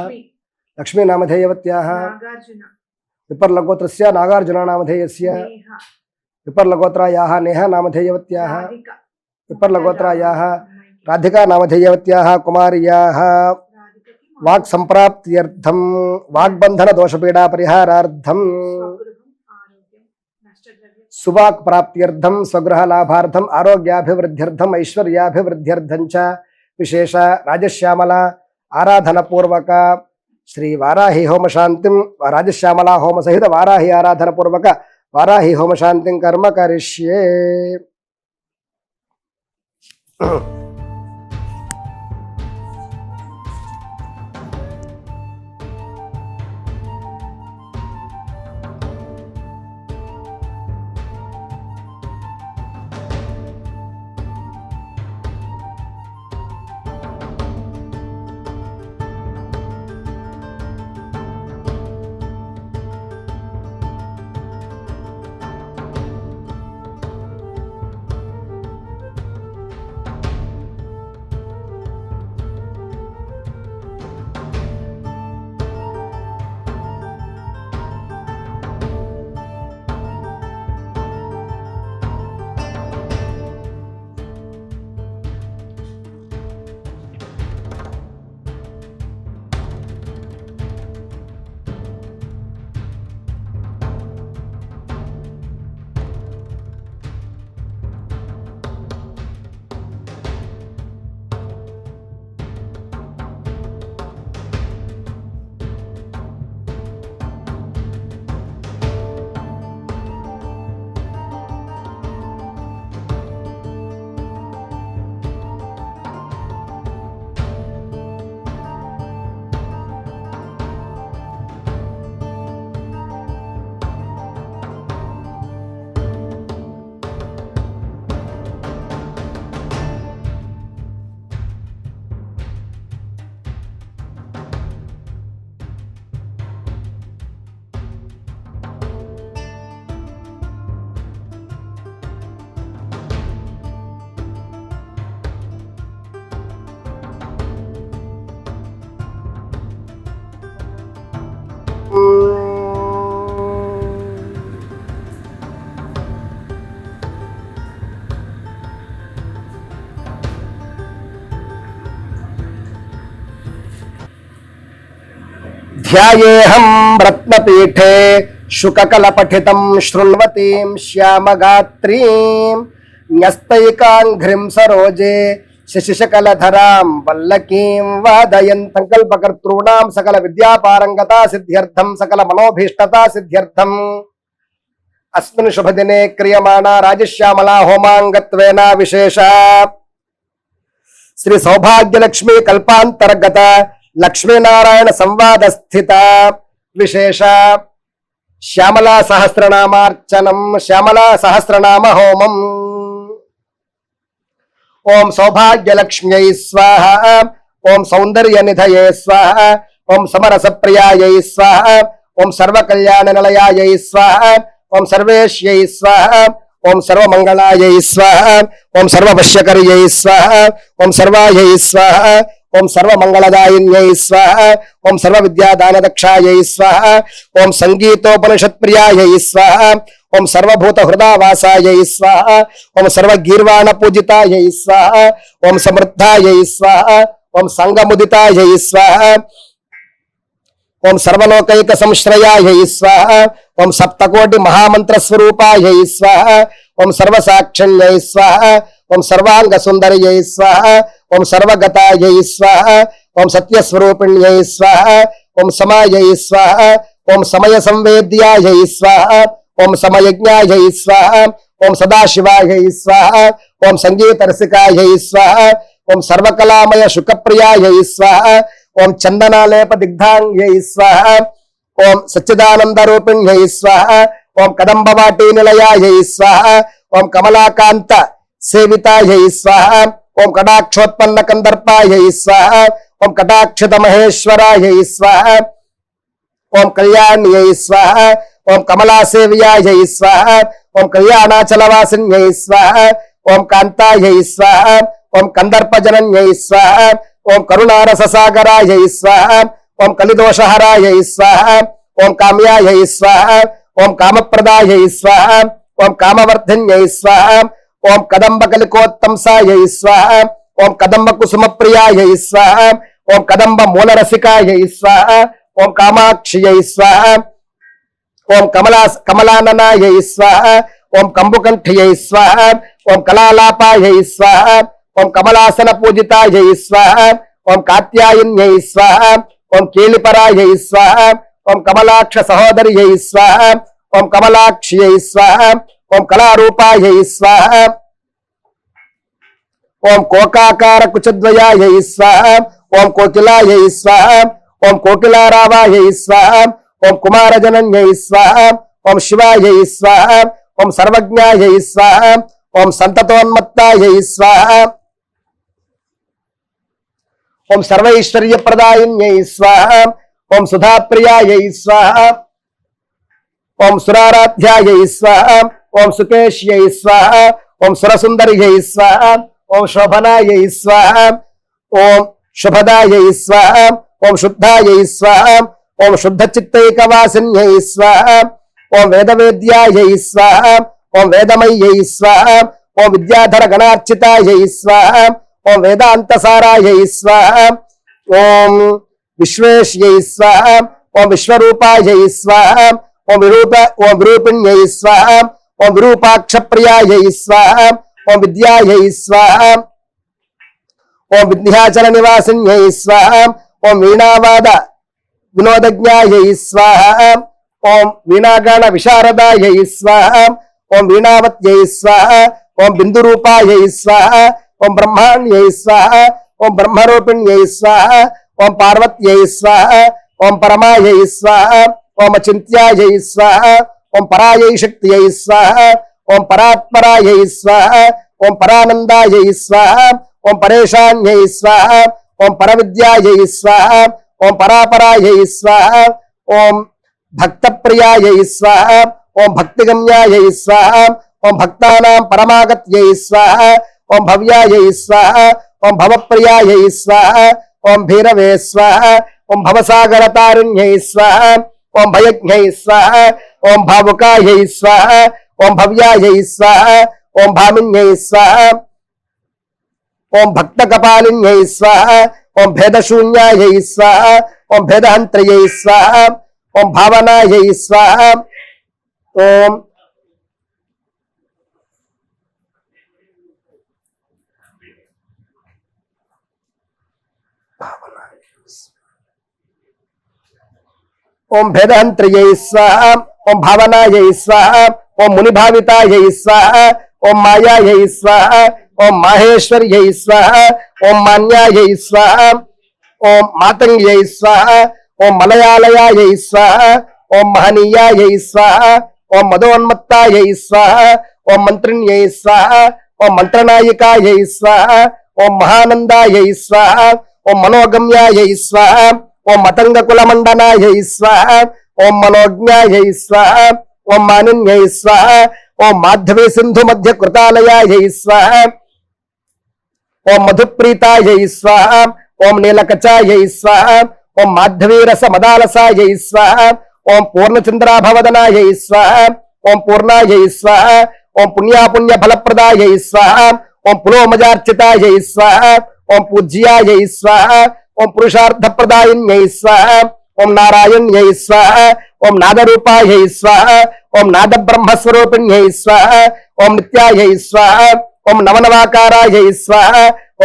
लक्ष्मी नामधेयवत्याः विपर्ल गोत्रस्य नागार्जुन नामधेयस्य विपर्ल गोत्रायाः नेहा नामधेयवत्याः विपर्ल गोत्रायाः राधिका नामधेयवत्याः कुमार्याः वाक् संप्राप्त्यर्थं वाग्बंधन दोष पीड़ा परिहारार्थं सुवाक् प्राप्त्यर्थं स्वगृह लाभार्थं आरोग्याभिवृद्ध्यर्थं ऐश्वर्याभिवृद्ध्यर्थं च विशेष राजश्यामला आराधन पूर्वक श्री वाराही होम शांतिं राजश्यामला होम सहित वाराही आराधन पूर्वक वाराही होम शांतिं कर्म करिष्ये। ధ్యాయేహం రత్నపీఠే శుకకలపఠితం శృణ్వతీం శ్యామగాత్రీం న్యస్తైకాంఘ్రిం సరోజే శశిశకలధరాం వల్లకీం వాదయన్ సంకల్పకర్తॄణాం సకల విద్యాపారంగతా సిద్ధ్యర్థం సకల మనోభీష్టతా సిద్ధ్యర్థం అస్మిన్ శుభదినే క్రియమాణా రాజశ్యామలా హోమాంగత్వేన విశేష శ్రీ సౌభాగ్యలక్ష్మీ కల్పాంతర్గత లక్ష్మీనారాయణ సంవాద స్థిత విశేష శ్యామలా సహస్రనామార్చనం శ్యామలా సహస్రనామ హోమం. ఓం సౌభాగ్యలక్ష్మ్యై స్వాహ, ఓం సౌందర్యనిధయే స్వాహ, ఓం సమరసప్రియాయై స్వాహ, ఓం సర్వకళ్యాణనిలయాయై స్వాహ, ఓం సర్వేష్యై స్వాహ, ఓం సర్వమంగళాయై స్వాహ, ఓం సర్వవశ్యకర్యై స్వాహ, ఓం సర్వాయై స్వాహ, ఓం సర్వమంగళదాయిన్యై స్వాహ, ఓం సర్వవిద్యాదానదక్షాయై స్వాహ, ఓం సంగీతోపనిషత్ప్రియాయై స్వాహ, ఓం సర్వభూతహృదావాసాయై స్వాహ, ఓం సర్వగీర్వాణ పూజితాయై స్వాహ, ఓం సమృద్ధాయై స్వాహ, ఓం సంగముదితాయై స్వాహ, ఓం సర్వలోకైక సంశ్రయాయై స్వాహ, ఓం సప్తకోటి మహామంత్ర స్వరూపాయై స్వాహ, ఓం సర్వసాక్షణ్యై స్వాహ, ఓం సర్వాంగ సుందర్యై స్వాహ, ఓం సర్వగతాయై స్వాహ, ఓం సత్యస్వరూపిణ్యై స్వాహ, ఓం సమాయై స్వాహ, ఓం సమయ సంవేద్యాయై స్వాహ, ఓం సమయజ్ఞాయై స్వాహ, ఓం సదాశివాయై స్వాహ, ఓం సంగీతరసికాయై స్వాహ, ఓం సర్వకళామయ శుకప్రియాయై స్వాహ, ఓం చందనాలేప దిగ్ధాంగ్యై స్వాహ, ఓం సచ్చిదానందరూపిణ్యై స్వాహ, ఓం కదంబవాటీ నిలయాయై స్వాహ, ఓం కమలాకాంత సేవితాయై స్వాహ, ఓం కటాక్షోత్పన్న కందర్పాయై స్వాహ, ఓం కటాక్షిత మహేశ్వరాయై స్వాహ, ఓం కళ్యాణ్యై స్వాహ, ఓం కమలాసేవ్యాయై స్వాహ, ఓం కళ్యాణాచలవాసిన్యై స్వాహ, ఓం కాంతాయై స్వాహ, ఓం కందర్పజనన్యై స్వాహ, ఓం కరుణారససాగరాయై స్వాహ, ఓం కలిదోషహరాయై స్వాహ, ఓం కామ్యాయై స్వాహ, ఓం కామప్రదాయై స్వాహ, ఓం కామవర్ధిన్యై స్వాహ, ఓం కదంబకలికోత్తంసాయై స్వాహ, ఓం కదంబ కుసుమప్రియాయై స్వాహ, ఓం కదంబ మూలరసికాయై స్వాహ, ఓం కామాక్షియై స్వాహ, ఓం కమలాననాయై స్వాహ, ఓం కంబుకంఠ్యై స్వాహ, ఓం కళాలాపాయై స్వాహ, ఓం కమలాసన పూజితాయై స్వాహ, ఓం కాత్యాయన్యై స్వాహ, ఓం కీలిపరాయై స్వాహ, ఓం కమలాక్ష సహోదర్యై స్వాహ, ఓం కమలాక్ష్యై స్వాహ, ఓం కళారూపాయై స్వాహ, ఓం కోకాకార కుచద్వయాయై స్వాహ, ఓం కోకిలాయై స్వాహ, ఓం కోకిలారావాయై స్వాహ, ఓం కుమారజనన్యై స్వాహ, ఓం శివాయై స్వాహ, ఓం సర్వజ్ఞాయై స్వాహ, ఓం సంతతోన్మత్తాయై స్వాహ, ఓం సర్వైశ్వర్యప్రదాయిన్యై స్వాహ, ఓం సుధాప్రియాయై స్వాహ, ఓం సురారాధ్యాయై స్వాహ, ఓం సుకేశ్యై స్వాహ, ఓం సురసుందర్యై స్వాహ, ఓం శోభనాయై స్వాహ, ఓం శుభదాయై స్వాహ, ఓం శుద్ధాయై స్వాహ, ఓం శుద్ధచిత్తైకవాసిన్యై స్వాహ, ఓం వేదవేద్యాయై స్వాహ, ఓం వేదమయ్యై స్వాహ, ఓం విద్యాధర గణార్చితాయై స్వాహ, ఓం వేదాంతసారాయై స్వాహ, ఓం విశ్వేశ్యై స్వాహ, ఓం విశ్వరూపాయై స్వాహ, ఓం విరూపిణ్యై స్వాహ, ఓం విరూపాక్షప్రియాయై స్వాహ, ఓం విద్యాయై స్వాహ, ఓం విద్యాచల నివాసిన్యై స్వాహ, ఓం వీణావాద వినోదజ్ఞాయై స్వాహ, ఓం వీణాగాన విశారదాయై స్వాహ, ఓం వీణావత్యై స్వాహ, ఓం బిందురూపాయై స్వాహ, ఓం బ్రహ్మాణ్యై స్వాహ, ఓం బ్రహ్మరూపిణ్యై స్వాహ, ఓం పార్వత్యై స్వాహ, ఓం పరమాయై స్వాహ, ఓం అచింత్యాయై స్వాహ, ఓం పరాయై శక్త్యై స్వాహ, ఓం పరాత్పరాయై స్వాహ, ఓం పరానందాయై స్వాహ, ఓం పరేషాన్యై స్వాహ, ఓం పరవిద్యాయై స్వాహ, ఓం పరాపరాయై స్వాహ, ఓం భక్తప్రియాయై స్వాహ, ఓం భక్తిగమ్యాయై స్వాహ, ఓం భక్తానాం పరమాగత్యై స్వాహ, ఓం భవ్యాయై స్వాహ, ఓం భవప్రియాయై స్వాహ, ఓం భైరవే స్వాహ, ఓం భవసాగరతారుణ్యై స్వాహ, ఓం భయజ్ఞై స్వాహ, ఓం భావుకాయై స్వాహ, ఓం భవ్యాయై స్వాహ, ఓం భామిన్యై స్వాహ, ఓం భక్తకపాలిన్యై స్వాహ, ఓం భేదశూన్యాయై స్వాహ, ఓం భేదహంత్రయై స్వాహ ఓం భావనాయై స్వాహ ఓం ఓం భేదహంత్రయై స్వాహ ఓం భావనాయై స్వాహ ఓం మునిభావితాయై స్వాహ ఓం మాయాయై స్వాహ ఓం మాహేశ్వర్యై స్వాహ ఓం మాన్యాయై స్వాహ ఓం మాతంగ్యై స్వాహ ఓం మలయాలయాయై స్వాహ ఓం మహనీయాయై స్వాహ ఓం మదోన్మత్తాయై స్వాహ ఓం మంత్రిణ్యై స్వాహ ఓం మంత్రనాయికాయై స్వాహ ఓం మహానందాయై స్వాహ ఓం మనోగమ్యాయై స్వాహ ఓం మతంగ కులమండనాయై స్వాహ ఓం మనోజ్ఞాయై స్వాహ ఓం మానిన్యై స్వాహ ఓం మాధవీ సింధు మధ్య కృతాలయాయై స్వాహ ఓం మధుప్రీతాయై స్వాహ ఓం నీలకచాయై స్వాహ ఓం మాధవీ రస మదాలసాయై స్వాహ ఓం పూర్ణచంద్రాభవదనాయై స్వాహ ఓం పూర్ణాయై స్వాహ ఓం పుణ్యాపుణ్య ఫలప్రదాయై స్వాహ ఓం పులోమజార్చితాయై స్వాహ ఓం పూజ్యాయై స్వాహ ఓం పురుషార్థప్రదాయిన్యై స్వాహ ఓం నారాయణ్యై స్వాహ ఓం నాదరూపాయై స్వాహ ఓం నాద బ్రహ్మస్వరూపిణ్యై స్వాహ ఓం నిత్యాయై స్వాహ ఓం నవనవాకారాయై స్వాహ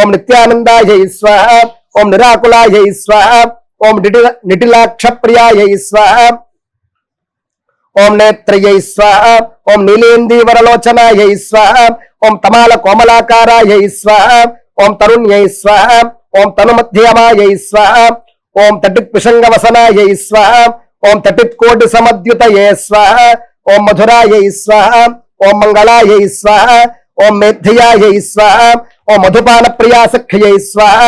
ఓం నిత్యానందాయై స్వాహ ఓం నిరాకులాయై స్వాహ ఓం నిటిలాక్షప్రియాయై స్వాహ ఓం నేత్రయై స్వాహ ఓం నీలేందీవరలోచనాయై స్వాహ ఓం తమాల కోమలాకారాయై స్వాహ ఓం తరుణ్యై స్వాహ ఓం తనుమధ్యమాయై స్వాహ ఓం తటిత్పిషంగవసనాయై స్వాహ ఓం తటిత్కోటి సమద్యుతయే స్వాహ ఓం మధురాయై స్వాహ ఓం మంగళాయై స్వాహ ఓం మేధ్యాయై స్వాహ ఓం మధుపాన ప్రియాసఖ్యై స్వాహ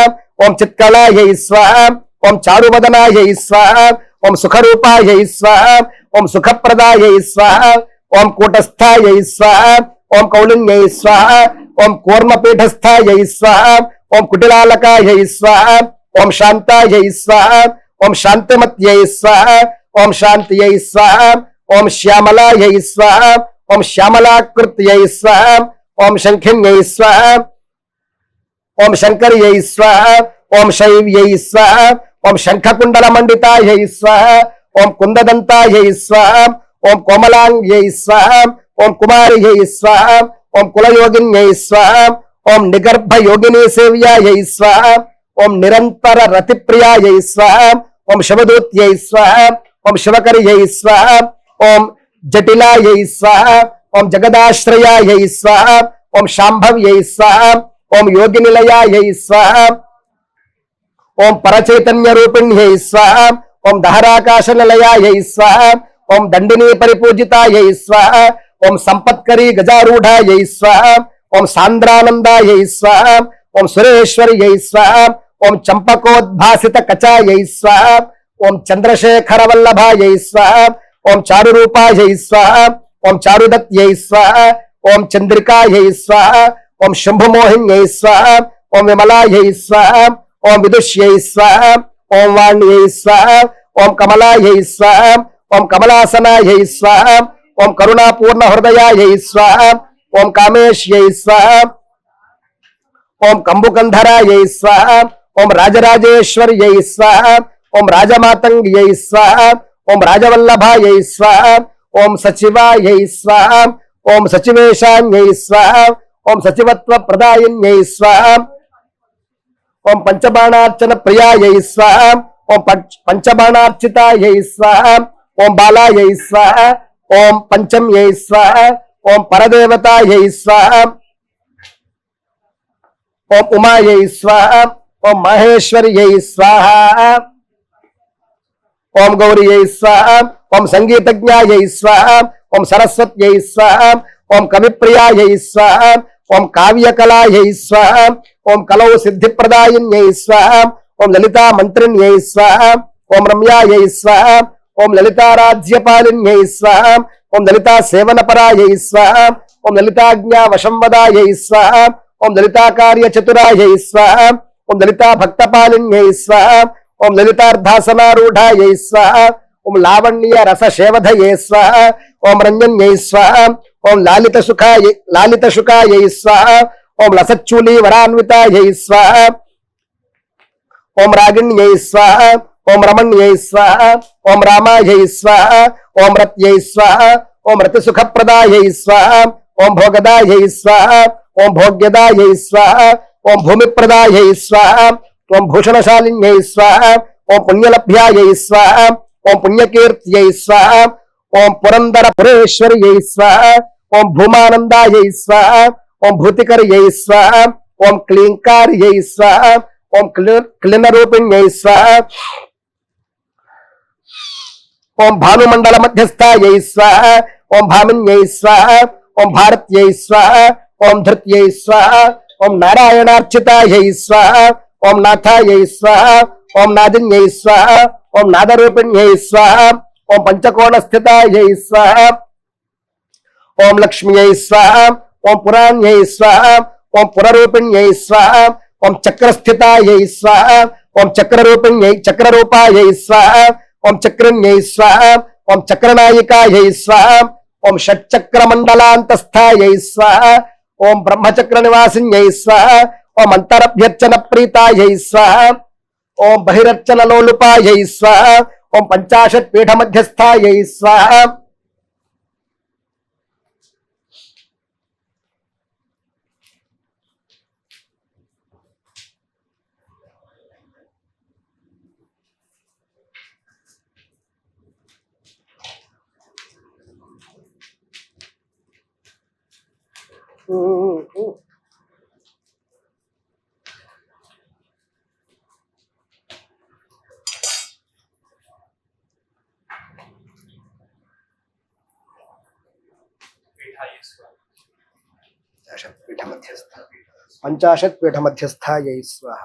ఓం చిత్కళాయై స్వాహ ఓం చారువదనాయై స్వాహ ఓం సుఖరూపాయై స్వాహ ఓం సుఖప్రదాయై స్వాహ ఓం కూటస్థాయై స్వాహ ఓం కౌళిన్యై స్వాహ ఓం కూర్మపీఠస్థాయై స్వాహ ఓం కుటిలాలకాయై స్వాహ ఓం శాంతాయై స్వాహ ఓం శాంతిమత్యై స్వాహ ఓం శాంతియై స్వాహ ఓం శ్యామలాయై స్వాహ ఓం శ్యామలాకృత్యై స్వాహ ఓం శంఖిన్యై స్వాహ ఓం శంకర్యై స్వాహ ఓం శైవ్యై స్వాహ ఓం శంఖకుండల మండితాయై స్వాహ ఓం కుందదంతాయై స్వాహ ఓం కోమలాంగ్యై స్వాహ ఓం కుమార్యై స్వాహ ఓం కులయోగిన్యై స్వాహ ఓం నిగర్భ యోగిని సేవ్యాయై స్వాహ ఓం నిరంతర రతిప్రియాయై స్వాహ ఓం శివదూత్యై స్వాహ ఓం శివకర్యై స్వాహ ఓం జటిలాయై స్వాహ ఓం జగదాశ్రయాయై స్వాహ ఓం శాంభవ్యై స్వాహ ఓం యోగినిలయాయై స్వాహ ఓం పరచైతన్య రూపిణ్యై స్వాహ ఓం దహరాకాశనిలయాయై స్వాహ ఓం దండినీ పరిపూజితాయై స్వాహ ఓం సంపత్కరీ గజారూఢాయై స్వాహ ఓం సాంద్రానందాయై స్వాహ ఓం సురేశ్వర్యై స్వాహ ఓం చంపకోద్భాసిత కచాయై స్వాహ ఓం చంద్రశేఖర వల్లభాయై స్వాహ ఓం చారురూపాయై స్వాహ ఓం చారుదత్యై స్వాహ ఓం చంద్రికాయై స్వాహ ఓం శంభుమోహిన్యై స్వాహ ఓం విమలాయై స్వాహ ఓం విదుష్యై స్వాహ ఓం వాణ్యై స్వాహ ఓం కమలాయై స్వాహ ఓం కమలాసనాయై స్వాహ ఓం కరుణాపూర్ణ హృదయాయై స్వాహ ఓం కామేశ్యై స్వాహ ఓం కంబుకంధరాయై స్వాహ ఓం రాజరాజేశ్వర్యై స్వాహ ఓం రాజమాతంగ్యై స్వాహ ఓం రాజవల్లభాయై స్వాహ ఓం సచివాయై స్వాహ ఓం సచివేశాన్యై స్వాహ ఓం సచివత్వ ప్రదాయిన్యై స్వాహ ఓం పంచబాణార్చన ప్రియాయై స్వాహ ఓం పంచబాణార్చితాయై స్వాహ ఓం బాలాయై స్వాహ ఓం పంచమ్యై స్వాహ ఓం పరదేవతాయై స్వాహ ఓం ఉమాయై స్వాహ ఓం మహేశ్వర్యై స్వాహ ఓం గౌరియై స్వాహ ఓం సంగీతజ్ఞాయై స్వాహ ఓం సరస్వత్యై స్వాహ ఓం కవిప్రియాయై స్వాహ ఓం కావ్యకళాయై స్వాహ ఓం కలౌ సిద్ధిప్రదాయిన్యై స్వాహ ఓం లలితా మంత్రిణ్యై స్వాహ ఓం రమ్యాయై స్వాహ ఓం లలితారాజ్యపాలిన్యై స్వాహ ఓం లలితా సేవనపరాయై స్వాహ ఓం లలితాజ్ఞా వశంవదాయై స్వాహ ఓం లలితాకార్య చతురాయై స్వాహ ఓం లలితా భక్తపాలిన్యై స్వాహ ఓం లలితార్ధాసనారూఢాయై స్వాహ ఓం లావణ్య రస శేవధయే స్వాహ ఓం రంజన్యై స్వాహ ఓం లాలిత శుకాయై స్వాహ ఓం లసచ్చూలీ వరాన్వితాయై స్వాహ ఓం రాగిణ్యై స్వాహ ఓం రమణ్యై స్వాహ ఓం రామాయై స్వాహ ఓం రత్యై స్వాహ ఓం రతిసుఖప్రదాయై స్వాహ ఓం భోగదాయై స్వాహ ఓం భోగ్యదాయై స్వాహ ఓం భూమిప్రదాయై స్వాహ ఓం భూషణశాలిన్యై స్వాహ ఓం పుణ్యలభ్యాయై స్వాహ ఓం పుణ్యకీర్త్యై స్వాహ ఓం పురందర పురేశ్వర్యై స్వాహ ఓం భూమానందాయై స్వాహ ఓం భూతికర్యై స్వాహ ఓం క్లీంకార్యై స్వాహ ఓం క్లీనరూపిణ్యై స్వాహ ఓం భానుమండల మధ్యస్థాయై స్వాహ ఓం భామిన్యై స్వాహ ఓం భారత్యై స్వాహ ఓం ధృత్యై స్వాహ ఓం నారాయణార్చితాయై స్వాహ ఓం నాథాయై స్వాహ ఓం నాదిన్యై స్వాహ ఓం నాదరూపిణ్యై స్వాహ ఓం పంచకోణస్థితాయై స్వాహ ఓం లక్ష్మ్యై స్వాహ ఓం పురాణ్యై స్వాహ ఓం పురరూపిణ్యై స్వాహ ఓం చక్రస్థితాయై స్వాహ ఓం చక్రరూపాయై స్వాహ ఓం చక్రన్యై స్వాహ ఓం చక్రనాయికాయై స్వాహ ఓం షట్చక్రమండలాంతస్థాయై స్వాహ ఓం బ్రహ్మచక్ర నివాసిన్యై స్వాహ ఓం అంతరభ్యర్చన ప్రీతాయై స్వాహ ఓం బహిరర్చన లోలుపాయై స్వాహ ఓం పంచాశత్ పీఠ మధ్యస్థాయై స్వాహ పంచాశత్ పీఠ మధ్యస్థాయై స్వాహ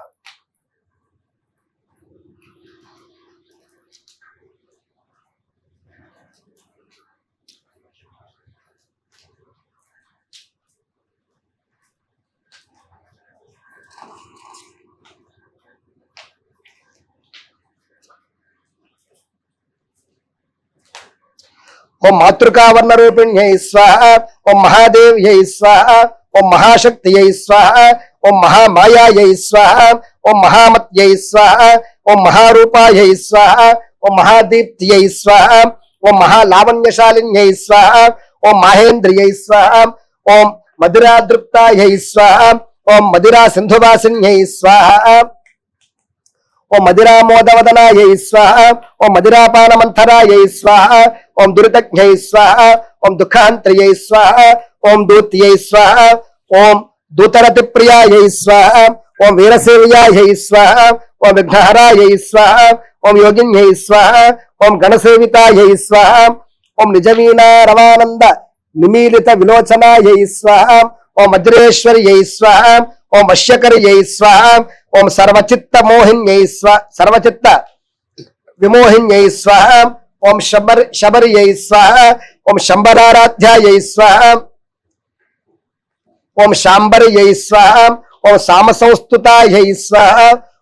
ఓం మాతృకావర్ణ రూపిణ్యై స్వాహ ఓం మహాదేవ్యై స్వాహ ఓం మహాశక్తియై స్వాహ ఓం మహామాయాయై స్వాహ ఓం మహామత్యై స్వాహ ఓం మహారూపాయై స్వాహ ఓం మహాదీప్త్యై స్వాహ ఓం మహాలావణ్యశాలిన్యై స్వాహ ఓం మహేంద్రియై స్వాహ ఓం మధురాదృప్తాయై స్వాహ ఓం మధురా సింధువాసిన్యై స్వాహ ఓం మదిరామోదవదనాయై స్వాహ ఓం మదిరాపానమంథరాయై స్వాహ ఓం దురితజ్ఞై స్వాహ ఓం దుఃఖాంత్రియై స్వాహ ఓం దూత్యై స్వాహ ఓం దూతరతిప్రియాయై స్వాహ ఓం వీరసేవ్యాయై స్వాహ ఓం విఘ్నహరాయై స్వాహ ఓం యోగిన్యై స్వాహ ఓం గణసేవితాయై స్వాహ ఓం నిజవీణారవానంద నిమీలిత విలోచనాయై స్వాహ ఓం వజ్రేశ్వర్యై స్వాహ ఓం వశ్యకర్యై స్వాహ ఓం సర్వచిత్త మోహిన్యై స్వాహ సర్వచిత్త విమోహిన్యై స్వాహ ఓం శబర్యై స్వాహ ఓం శంబరారాధ్యాయై స్వాహ ఓం శాంబర్యై స్వాహ ఓం సామసంస్తుతాయై స్వాహ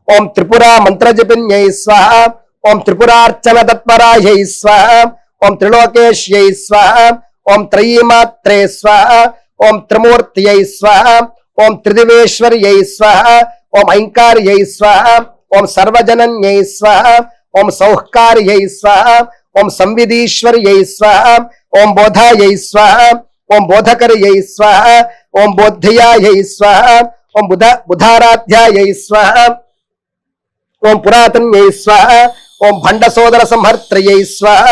ఓం త్రిపురా మంత్రజపిన్యై స్వాహ ఓం త్రిపురార్చన తత్పరాయై స్వాహ ఓం త్రిలోకేశ్యై స్వాహ ఓం త్రయీమాత్రే స్వాహ ఓం త్రిమూర్త్యై స్వాహ ఓం త్రిదివేశ్వర్యై స్వాహ ఓం ఐంకార్యై స్వాహ ఓం సర్వజనన్యై స్వాహ ఓం సౌహ్కార్యై స్వాహ ఓం సంవిధీశ్వర్యై స్వాహ ఓం బోధాయై స్వాహ ఓం బోధకర్యై స్వాహ ఓం బోధ్యాయై స్వాహ ఓం బుధారాధ్యాయై స్వాహ ఓం పురాతన్యై స్వాహ ఓం భండసోదర సంహర్త్రయై స్వాహ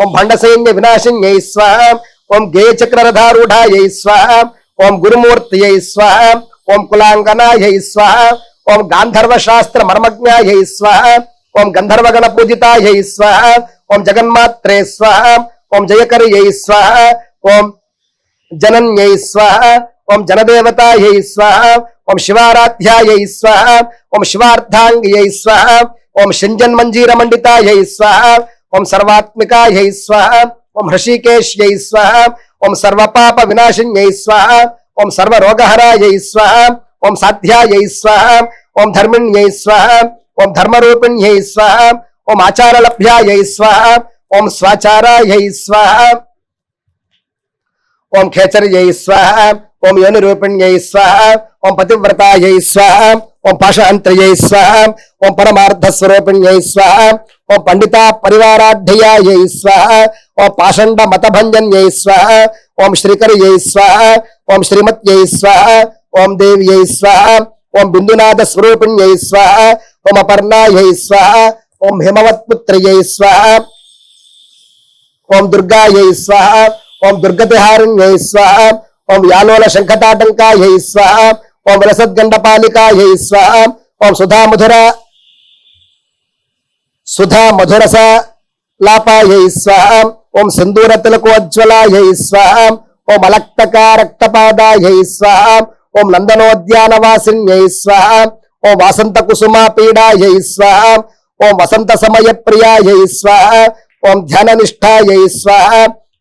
ఓం భండసైన్య వినాశిన్యై స్వాహ ఓం గేయచక్రరథారూఢాయై స్వాహ ఓం గురుమూర్తయై స్వాహ ఓం కులాంగనాయై స్వాహ ఓం గాంధర్వశాస్త్ర మర్మజ్ఞాయై స్వాహ ఓం గంధర్వగణ పూజితాయై స్వాహ ఓం జగన్మాత్రే స్వాహ ఓం జయకర్యై స్వాహ ఓం జనన్యై స్వాహ ఓం జనదేవతాయై స్వాహ ఓం శివారాధ్యాయై స్వాహ ఓం శివార్ధాంగియై స్వాహ ఓం శంజన్మంజీరమండితాయై స్వాహ ఓం సర్వాత్మికాయై స్వాహ ఓం హృషికేశ్యై స్వాహ ఓం సర్వపాప వినాశిన్యై స్వాహ ఓం సర్వరోగహరాయై స్వాహ ఓం సాధ్యాయై స్వాహ ఓం ధర్మిణ్యై స్వాహ ఓం ధర్మరూపిణ్యై స్వాహ ఓం ఆచారలభ్యాయై స్వాహ ఓం స్వాచారాయై స్వాహ ఓం ఖేచర్యై స్వాహ ఓం యోనిరూపిణ్యై స్వాహ ఓం పతివ్రతాయై స్వాహ ఓం పాశహంత్రయై స్వాహ ఓం పరమార్థస్వరూపిణ్యై స్వాహ ఓం పండిత పరివారాఢ్యయై స్వాహ ఓం పాషండ మతభంజన్యై స్వాహ ఓం శ్రీకర్యై స్వాహ ఓం శ్రీమత్యై స్వాహ ఓం దేవ్యై స్వాహ ఓం బిందునాథ స్వరూపిణ్యై స్వాహ ఓం అపర్ణాయై స్వాహ ఓం హిమవత్పుత్రయై స్వాహ ఓం దుర్గాయై స్వాహ ఓం దుర్గతిహారిణ్యై స్వాహ ఓం యాలోల శంఖతాటంకాయై స్వాహ ఓం రసద్గండపాలికాయై స్వాహ ఓం సుధా మధురస లాపాయై స్వాహ ఓం సింధూర తిలకోజ్వలాయై స్వాహ ఓం అలక్తకారక్తపాదాయై స్వాహ ఓం నందనోద్యానవాసిన్యై స్వాహ ఓం వాసంత కుసుమా పీడాయై స్వాహ ఓం వసంత సమయ ప్రియాయై స్వాహ ఓం ధ్యాననిష్టాయై స్వాహ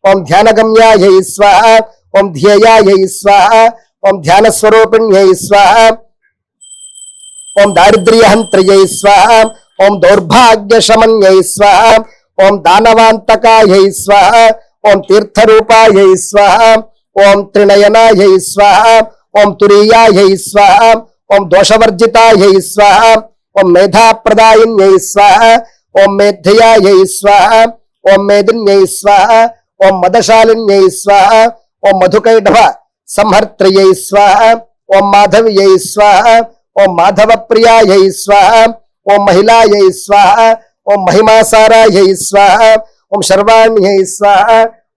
ఓం ధ్యానగమ్యాయై స్వాహ ఓం ధ్యేయాయై స్వాహ ఓం ధ్యానస్వరూపిణ్యై స్వాహ ఓం దారిద్ర్యహంత్రయై స్వాహ ఓం దౌర్భాగ్యశమన్యై స్వాహ ఓం దానవాంతకాయై స్వాహ ఓం తీర్థరూపాయై స్వాహ ఓం త్రినయనాయై స్వాహ ఓం తురీయాయై స్వాహ ఓం దోషవర్జితాయై స్వాహ ఓం మేధాప్రదాయిన్యై స్వాహ ఓం మేధ్యాయై స్వాహ ఓం మేదిన్యై స్వాహ ఓం మదశాలిన్యై స్వాహ ఓం మధుకైఢవ సంహర్త్రయై స్వాహ ఓం మాధవ్యై స్వాహ ఓం మాధవ ప్రియాయై స్వాహ ఓం మహిళాయై స్వాహ ఓం మహిమాసారాయై స్వాహ ఓం శర్వాణ్యై స్వాహ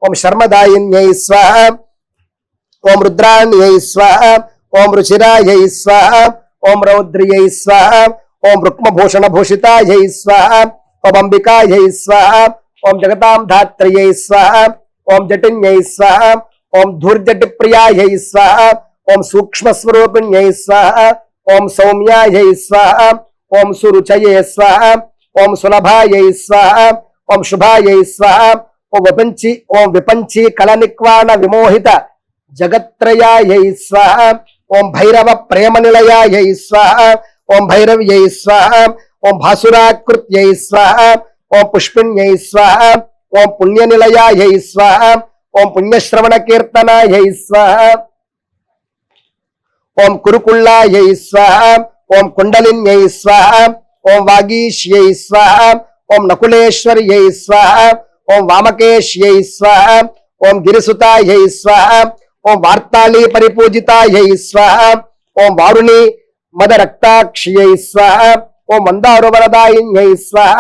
ఓం శర్మదాయిన్యై స్వాహ ఓం రుద్రాణ్యై స్వాహ ఓం రుచిరాయై స్వాహ ఓం రౌద్ర్యై స్వాహ ఓం రుక్మభూషణ భూషితాయై స్వాహ ఓం అంబికాయై స్వాహ ఓం జగతాం ధాత్రయై స్వాహ ఓం జటిన్యై స్వాహ ఓం ధూర్జటి ప్రియాయై స్వాహ ఓం సూక్ష్మస్వరూపిణ్యై స్వాహ ఓం సౌమ్యాయై స్వాహ ఓం సురుచయే స్వాహ ఓం సులభాయై స్వాహ ఓం శుభాయై స్వాహ ఓం విపంచి కళనిక్వాణ విమోహిత జగత్రయాయై స్వాహ ఓం భైరవ ప్రేమ నిలయాయై స్వాహ ఓం భైరవ్యై స్వాహ ఓం భాసురాకృత్యై స్వాహ ఓం పుష్పిణ్యై స్వాహ ఓం పుణ్యనిలయాయై స్వాహ ఓం పుణ్యశ్రవణ కీర్తనాయై స్వాహ ఓం కురుకుళ్ళాయై స్వాహ ఓం కుండలిన్యై స్వాహ ఓం వాగీశ్యై స్వాహ ఓం నకులేశ్వర్యై స్వాహ ఓం వామకేశ్యై స్వాహ ఓం గిరిసుతాయై స్వాహ ఓం వార్తాళీ పరిపూజితాయై స్వాహ ఓం వారుణి మదరక్తాక్ష్యై స్వాహ ఓం మందారువరదాయిన్యై స్వాహ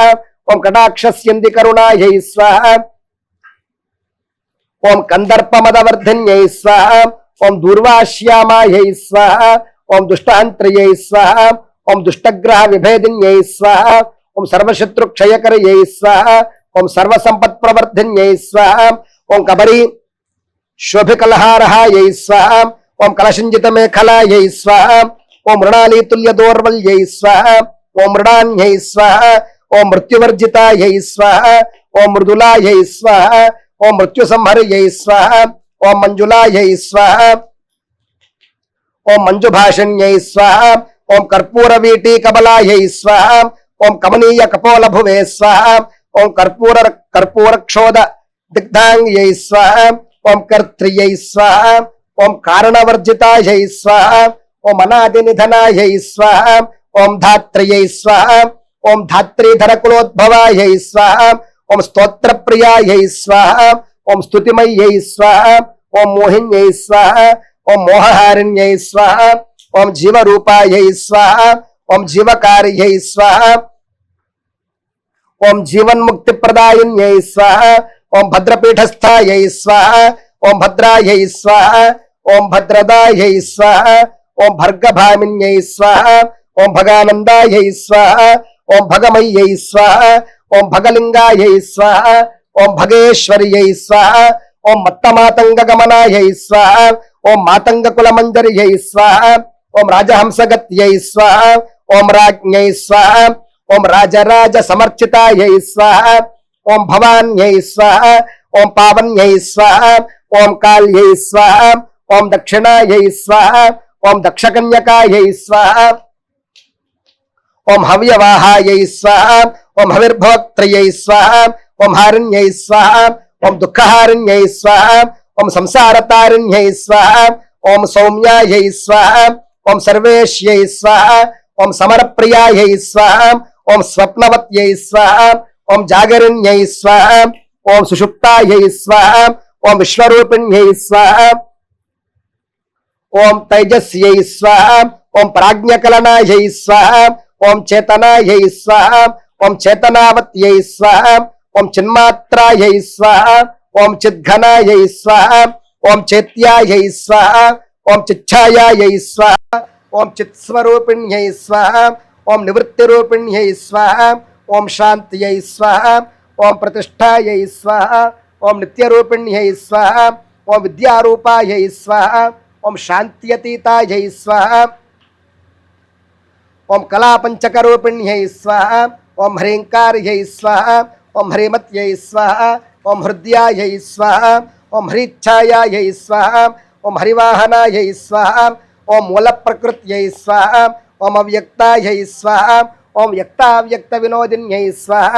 ఓం కటాక్షస్యంది కరుణాయై స్వాహ ఓం కందర్పమదవర్ధన్యై స్వాహ ఓం దూర్వాశ్యామాయై స్వాహ ఓం దుష్టహంత్రయై స్వాహ ఓం దుష్టగ్రహ విభేదిన్యై స్వాహ ఓం సర్వశత్రుక్షయకరయై స్వాహ ఓం సర్వసంపత్ప్రవర్ధిన్యై స్వాహ ఓం కబరి శోభికలహారహాయై స్వాహ ఓం కలశంజితమేఖలాయై స్వాహ ఓం మృణాళీతుల్యదోర్వల్యై స్వాహ ఓం మృడాన్యై స్వాహ ఓం మృత్యువర్జితాయై స్వాహ ఓం మృదులాయై స్వాహ ఓం మృత్యుసంహర్యై స్వాహ ఓం మంజులాయై స్వాహ ఓం మంజుభాషణ్యై స్వాహ ఓం కర్పూరవీటీకబలాయై స్వాహ ఓం కమనీయ కపోలభువే స్వాహ ఓం కర్పూరక్షోద దిగ్ధాంగ్యై స్వాహ ఓం కర్త్రియై స్వాహ ఓం కారణవర్జితాయై స్వాహ ఓం అనాదినిధనాయై స్వాహ ఓం ధాత్రయై స్వాహ ఓం ధాత్రీధరకులోద్భవాయై స్వాహ ఓం స్తోత్రప్రియాయై స్వాహ ఓం స్తుతిమయ్యై స్వాహ ఓం మోహిన్యై స్వాహ ఓం మోహహారిణ్యై స్వాహ ఓం జీవరూపాయై స్వాహ ఓం జీవకార్యై స్వాహ ఓం జీవన్ముక్తిప్రదాయిన్యై స్వాహ ఓం భద్రపీఠస్థాయై స్వాహ ఓం భద్రాయై స్వాహ ఓం భద్రదాయై స్వాహ ఓం భర్గభామిన్యై స్వాహ ఓం భగానందాయై స్వాహ ఓం భగమయ్యై స్వాహ ఓం భగలింగాయై స్వాహ ఓం భగేశ్వర్యై స్వాహ ఓం మత్తమాతంగగమనాయై స్వాహ ఓం మాతంగకులమంజర్యై స్వాహ ఓం రాజహంసగత్యై స్వాహ ఓం రాజ్ఞై స్వాహ ఓం రాజరాజ సమర్చితాయై స్వాహ ఓం భవాన్యై స్వాహ ఓం పావన్యై స్వాహ ఓం కాళ్యై స్వాహ ఓం దక్షిణాయై స్వాహ ఓం దక్షకన్యకాయై స్వాహ ఓం హవ్యవాహాయై స్వాహ ఓం హవిర్భోక్త్రయై స్వాహ ఓం హారిణ్యై స్వాహ ఓం దుఃఖహారిణ్యై స్వాహ ఓం సంసారతారిణ్యై స్వాహ ఓం సౌమ్యాయై స్వాహ ఓం సర్వేష్యై స్వాహ ఓం సమరప్రియాయై స్వాహ, ఓం స్వప్నవత్యై స్వాహ, ఓం జాగరణ్యై స్వాహ, ఓం సుషుప్తాయై స్వాహ, ఓం విశ్వరూపిణ్యై స్వాహ, ఓం తైజస్యై స్వాహ, ఓం ప్రాజ్ఞకలనాయై స్వాహ, ఓం చేతనాయై స్వాహ, ఓం చేతనావత్యై స్వాహ, ఓం చిన్మాత్రాయై స్వాహ, ఓం చిద్ఘనాయై స్వాహ, ఓం చేత్యాయై స్వాహ, ఓం చిచ్ఛాయాయై స్వాహ, ఓం చిత్స్వరూపిణ్యై స్వాహ, ఓం నివృత్తిరూపిణ్యై స్వాహ, ఓం శాంత్యై స్వాహ, ఓం ప్రతిష్ఠాయై స్వాహ, ఓం నిత్యరూపిణ్యై స్వాహ, ఓం విద్యారూపాయై స్వాహ, ఓం శాంత్యతీతాయై స్వాహ, ఓం కళాపంచకరూపిణ్యై స్వాహ, ఓం హ్రీంకార్యై స్వాహ, ఓం హ్రీమత్యై స్వాహ, ఓం హృద్యాయై స్వాహ, ఓం హ్రీచ్ఛాయాయై స్వాహ, ఓం హరివాహనాయై స్వాహ, ఓం మూలప్రకృత్యై స్వాహ, ఓం అవ్యక్తాయై స్వాహ, ఓం వ్యక్తావ్యక్త వినోదిన్యై స్వాహ,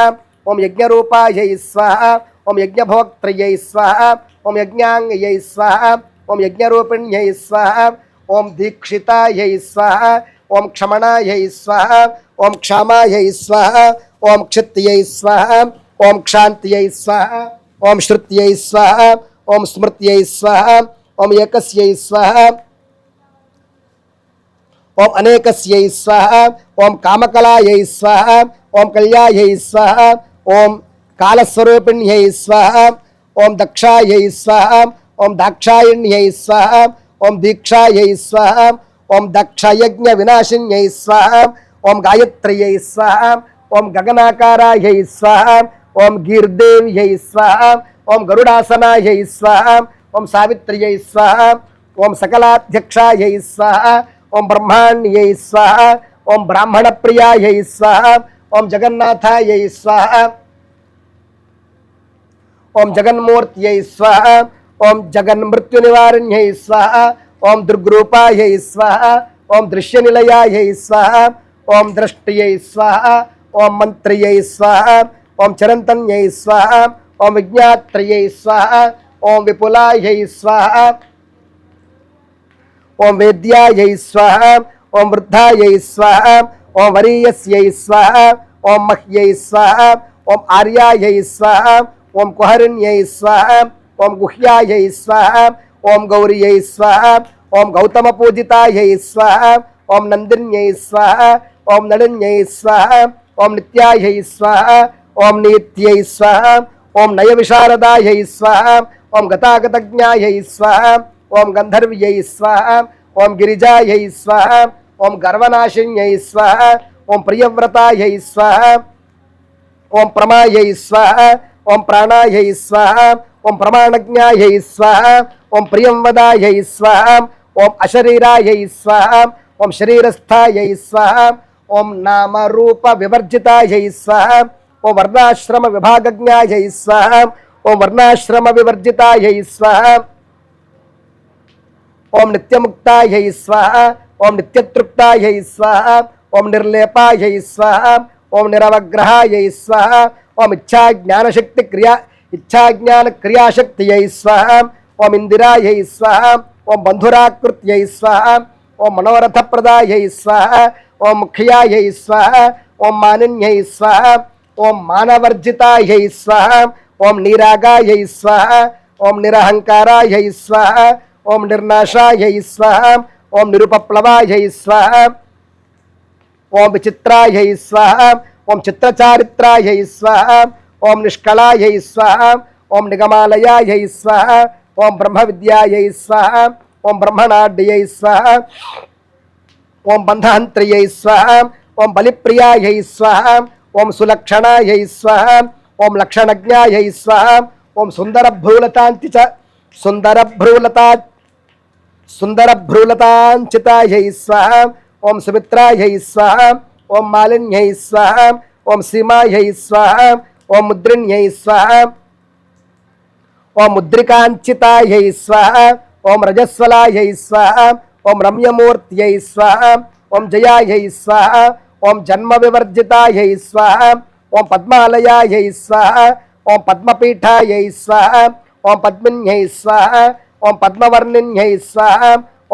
ఓం యజ్ఞరూపాయై స్వాహ, ఓం యజ్ఞభోక్త్రయై స్వాహ, ఓం యజ్ఞాంగయై స్వాహ, ఓం యజ్ఞరూపిణ్యై స్వాహ, ఓం దీక్షితాయై స్వాహ, ఓం క్షమణాయై స్వాహ, ఓం క్షామాయై స్వాహ, ఓం క్షిత్యై స్వాహ, ఓం క్షాంత్యై స్వాహ, ఓం శృత్యై స్వాహ, ఓం స్మృత్యై స్వాహ, ఓం ఏకస్యై స్వాహ, ఓం అనేకస్యై స్వాహ, ఓం కామకలాయై స్వాహ, ఓం కళ్యాయై స్వాహ, ఓం కాలస్వరూపిణ్యై స్వాహ, ఓం దక్షాయై స్వాహ, ఓం దాక్షాయిణ్యై స్వాహ, ఓం దీక్షాయై స్వాహ, ఓం దక్షయజ్ఞ వినాశిన్యై స్వాహ, ఓం గాయత్ర్యై స్వాహ, ఓం గగనాకారాయై స్వాహ, ఓం గీర్దేవ్యై స్వాహ, ఓం గరుడాసనాయై స్వాహ, ఓం సావిత్ర్యై స్వాహ, ఓం సకలాధ్యక్షాయై స్వాహ, ఓం బ్రహ్మాణ్యై స్వాహ, ఓం బ్రాహ్మణప్రియాయై స్వాహ, ఓం జగన్నాథాయై స్వాహ, ఓం జగన్మూర్త్యై స్వాహ, ఓం జగన్మృత్యునివారిణ్యై స్వాహ, ఓం దృగ్రూపాయై స్వాహ, ఓం దృశ్యనిలయాయై స్వాహ, ఓం ద్రష్ట్యై స్వాహ, ఓం మంత్ర్యై స్వాహ, ఓం చరంతన్యై స్వాహ, ఓం విజ్ఞాత్రయై స్వాహ, ఓం విపులాయై స్వాహ, ఓం వేద్యాయై స్వాహ, ఓం వృద్ధాయై స్వాహ, ఓం వరీయస్యై స్వాహ, ఓం మహ్యై స్వాహ, ఓం ఆర్యాయై స్వాహ, ఓం కుహరిణ్యై స్వాహ, ఓం గుహ్యాయై స్వాహ, ఓం గౌర్యై స్వాహ, ఓం గౌతమ పూజితాయై స్వాహ, ఓం నందిన్యై స్వాహ, ఓం నళిన్యై స్వాహ, ఓం నిత్యాయై స్వాహ, ఓం నిత్యై స్వాహ, ఓం నయ విశారదాయై స్వాహ, ఓం గతాగతజ్ఞాయై స్వాహ, ఓం గంధర్వ్యై స్వాహ, ఓం గిరిజాయై స్వాహ, ఓం గర్వనాశిన్యై స్వాహ, ఓం ప్రియవ్రతాయై స్వాహ, ఓం ప్రమాయై స్వాహ, ఓం ప్రాణాయై స్వాహ, ఓం ప్రమాణజ్ఞాయై స్వాహ, ఓం ప్రియంవదాయై స్వాహ, ఓం అశరీరాయై స్వాహ, ఓం శరీరస్థాయై స్వాహ, ఓం నామరూప వివర్జితాయై స్వాహ, ఓం వర్ణాశ్రమ విభాగజ్ఞాయై స్వాహ, ఓం వర్ణాశ్రమ వివర్జితాయై స్వాహ, ఓం నిత్యముక్తాయై స్వాహ, ఓం నిత్యతృప్తాయై స్వాహ, ఓం నిర్లేపాయై స్వాహ, ఓం నిరవగ్రహాయై స్వాహ, ఓం ఇచ్ఛాజ్ఞాన క్రియాశక్తియై స్వాహ, ఓం ఇందిరాయై స్వాహ, ఓం బంధురాకృత్యై స్వాహ, ఓం మనోరథప్రదాయై స్వాహ, ఓం ముఖ్యాయై స్వాహ, ఓం మానిన్యై స్వాహ, ఓం మానవర్జితాయై స్వాహ, ఓం నీరాగాయై స్వాహ, ఓం నిరహంకారాయై స్వాహ, ఓం నిర్నాశాయై స్వాహ, ఓం నిరుపప్లవాయై స్వాహ, ఓం విచిత్రాయై స్వాహ, ఓం చిత్రచారిత్రాయై స్వాహ, ఓం నిష్కళాయై స్వాహ, ఓం నిగమాలయాయై స్వాహ, ఓం బ్రహ్మ విద్యాయై స్వాహ, ఓం బ్రహ్మణాడ్యై స్వాహ, ఓం బంధహంత్రియై స్వాహ, ఓం బలిప్రియాయై స్వాహ, ఓం సులక్షణాయై స్వాహ, ఓం లక్షణజ్ఞాయై స్వాహ, ఓం సుందరభ్రూలతాంచితాయై స్వాహ, ఓం సుమిత్రాయై స్వాహ, ఓం మాలిన్యై స్వాహ, ఓం సీమాయై స్వాహ, ఓం ముద్రిణ్యై స్వాహ, ఓం ముద్రికాంచితాయై స్వాహ, ఓం రజస్వలాయై స్వాహ, ఓం రమ్యమూర్త్యై స్వాహ, ఓం జయాయై స్వాహ, ఓం జన్మ వివర్జితాయై స్వాహ, ఓం పద్మాలయాయై స్వాహ, ఓం పద్మపీఠాయై స్వాహ, ఓం పద్మిన్యై స్వాహ, ఓం పద్మవర్ణిన్యై స్వాహ,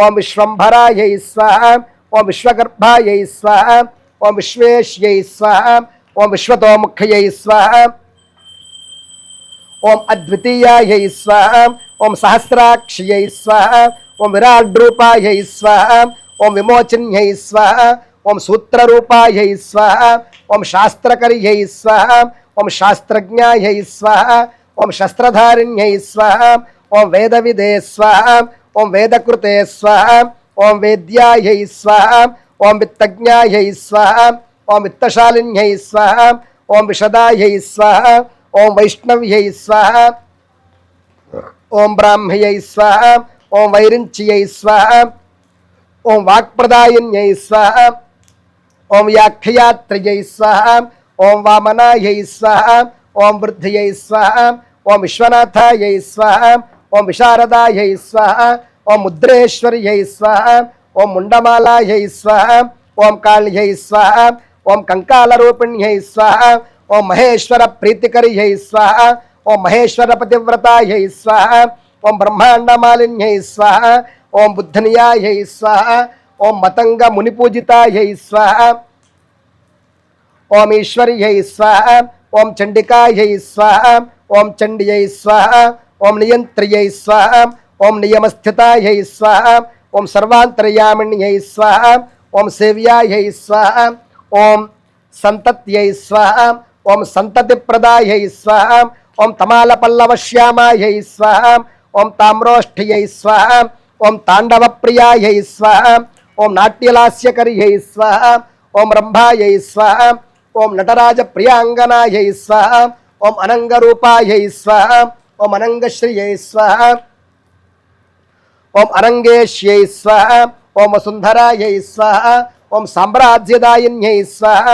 ఓం విశ్వంభరాయై స్వాహ, ఓం విశ్వగర్భాయై స్వాహ, ఓం విశ్వేశ్యై స్వాహ, ఓం విశ్వతోముఖ్యై స్వాహ, ఓం అద్వితీయాయై స్వాహ, ఓం సహస్రాక్ష్యై స్వాహ, ఓం విరాడ్రూపాయై స్వాహ, ఓం విమోచన్యై స్వాహ, ఓం సూత్రరూపాయై స్వాహ, ఓం శాస్త్రకర్యై స్వాహ, ఓం శాస్త్రజ్ఞాయై స్వాహ, ఓం శస్త్రధారిణ్యై స్వాహ, ఓం వేదవిదే స్వాహ, ఓం వేదకృతే స్వాహ, ఓం వేద్యాయై స్వాహ, ఓం విత్తజ్ఞాయై స్వాహ, ఓం విత్తశాలిన్యై స్వాహ, ఓం విశదాయై స్వాహ, ఓం వైష్ణవ్యై స్వాహ, ఓం బ్రాహ్మ్యై స్వాహ, ఓం వైరించ్యై స్వాహ, ఓం వాక్ప్రదాయిన్యై స్వాహ, ఓం వ్యాఖ్యాత్రయై స్వాహ, ఓం వామనాయై స్వాహ, ఓం వృద్ధియై స్వాహ, ఓం విశ్వనాథాయై స్వాహ, ఓం విశారదాయై స్వాహ, ఓం ముద్రేశ్వర్యై స్వాహ, ఓం ముండమాలాయై స్వాహ, ఓం కాళ్యై స్వాహ, ఓం కంకాలరూపిణ్యై స్వాహ, ఓం మహేశ్వర ప్రీతికర్యై స్వాహ, ఓం మహేశ్వర పతివ్రతాయై స్వాహ, ఓం బ్రహ్మాండమాలిన్యై స్వాహ, ఓం బుద్ధనియాయై స్వాహ, ఓం మతంగ మునిపూజితాయై స్వాహ, ఓం ఈశ్వర్యై స్వాహ, ఓం చండికాయై స్వాహ, ఓం చండ్యై స్వాహ, ఓం నియంత్రియై స్వాహ, ఓం నియమస్థితాయై స్వాహ, ఓం సర్వాంతర్యామిణ్యై స్వాహ, ఓం సేవ్యాయై స్వాహ, ఓం సంతత్యై స్వాహ, ఓం సంతతిప్రదాయై స్వాహ, ఓం తమాలపల్లవశ్యామాయై స్వాహ, ఓం తామ్రోష్ఠ్యై స్వాహ, ఓం తాండవప్రియాయై స్వాహ, ఓం నాట్యలాస్యకర్యై స్వాహ, ఓం రంభాయై స్వాహ, ఓం నటరాజప్రియాంగనాయై స్వాహ, ఓం అనంగరూపాయై స్వాహ, ఓం అనంగశ్రియై స్వాహ, ఓం అనంగేశ్యై స్వాహ, ఓం వసుంధరాయై స్వాహ, ఓం సామ్రాజ్యదాయిన్యై స్వాహ,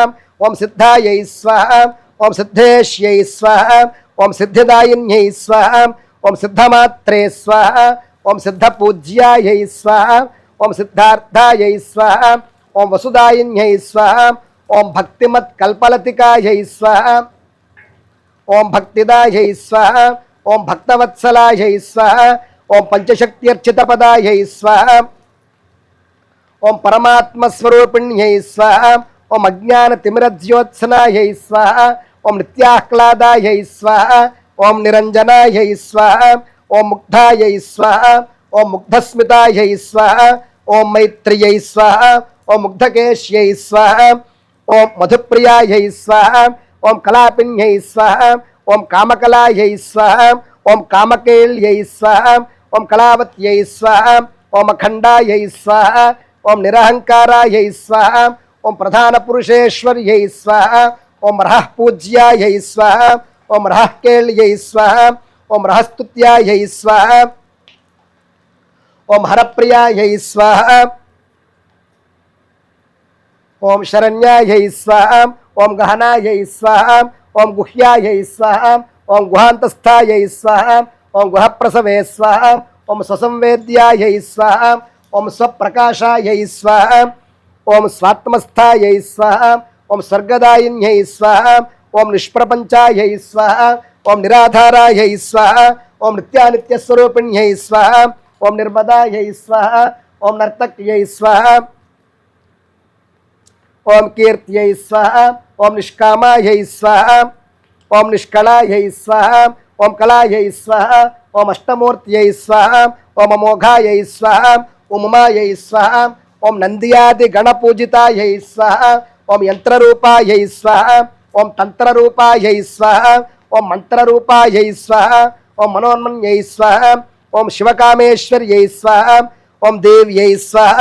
ఓం సిద్ధాయై స్వాహ, ఓం సిద్ధేశ్యై స్వాహ, ఓం సిద్ధిదాయిన్యై స్వాహ, ఓం సిద్ధమాత్రే స్వాహ, ఓం సిద్ధపూజ్యాయై స్వాహ, ఓం సిద్ధార్థాయై స్వాహ, ఓం వసుదాయిన్యై స్వాహ, ఓం భక్తిమత్కల్పలతికాయై స్వాహ, ఓం భక్తిదాయై స్వాహ, ఓం భక్తవత్సలాయై స్వాహ, ఓం పంచశక్త్యర్చితపదాయై స్వాహ, ఓం పరమాత్మస్వరూపిణ్యై స్వాహ, ఓం అజ్ఞానతిమిరజ్యోత్సనాయై స్వాహ, ఓం నిత్యాహ్లాదాయై స్వాహ, ఓం నిరంజనాయై స్వాహ, ఓం ముగ్ధాయై స్వాహ, ఓం ముగ్ధస్మితాయై స్వాహ, ఓం మైత్ర్యై స్వాహ, ఓం ముగ్ధకేశ్యై స్వాహ, ఓం మధుప్రియాయై స్వాహ, ఓం కళాపిన్యై స్వాహ, ఓం కామకలాయై స్వాహ, ఓం కామకేళ్యై స్వాహ, ఓం కళావత్యై స్వాహ, ఓం అఖండాయై స్వాహ, ఓం నిరహంకారాయై స్వాహ, ఓం ప్రధాన పురుషేశ్వర్యై స్వాహ, ఓం రహః పూజ్యాయై స్వాహ, ఓం రహః కేళ్యై స్వాహ, ఓం రహస్తుత్యాయై స్వాహ, ఓం హరప్రియాయై స్వాహ, ఓం శరణ్యాయై స్వాహ, ఓం గహనాయై స్వాహ, ఓం గుహ్యాయై స్వాహ, ఓం గుహాంతస్థాయై స్వాహ, ఓం గుహప్రసవే స్వాహ, ఓం స్వసంవేద్యాయై స్వాహ, ఓం స్వప్రకాశాయై స్వాహ, ఓం స్వాత్మస్థాయై స్వాహ, ఓం స్వర్గదాయిన్యై స్వాహ, ఓం నిష్ప్రపంచాయై స్వాహ, ఓం నిరాధారాయై స్వాహ, ఓం నిత్యానిత్యస్వరూపిణ్యై స్వాహ, ఓం నిర్మదాయై స్వాహ, ఓం నర్తక్యై స్వాహ, ఓం కీర్త్యై స్వాహ, ఓం నిష్కామాయై స్వాహ, ఓం నిష్కళాయై స్వాహ, ఓం కళాయై స్వాహ, ఓం అష్టమూర్త్యై స్వాహ, ఓం అమోఘాయై స్వాహ, ఓం ఉమాయై స్వాహ, ఓం నంద్యాది గణపూజితాయై స్వాహ, ఓం యంత్రరూపాయై స్వాహ, ఓం తంత్రరూపాయై స్వాహ, ఓం మంత్రరూపాయై స్వాహ, ఓం మనోన్మన్యై స్వాహ, ఓం శివకామేశ్వర్యై స్వాహ, ఓం దేవ్యై స్వాహ,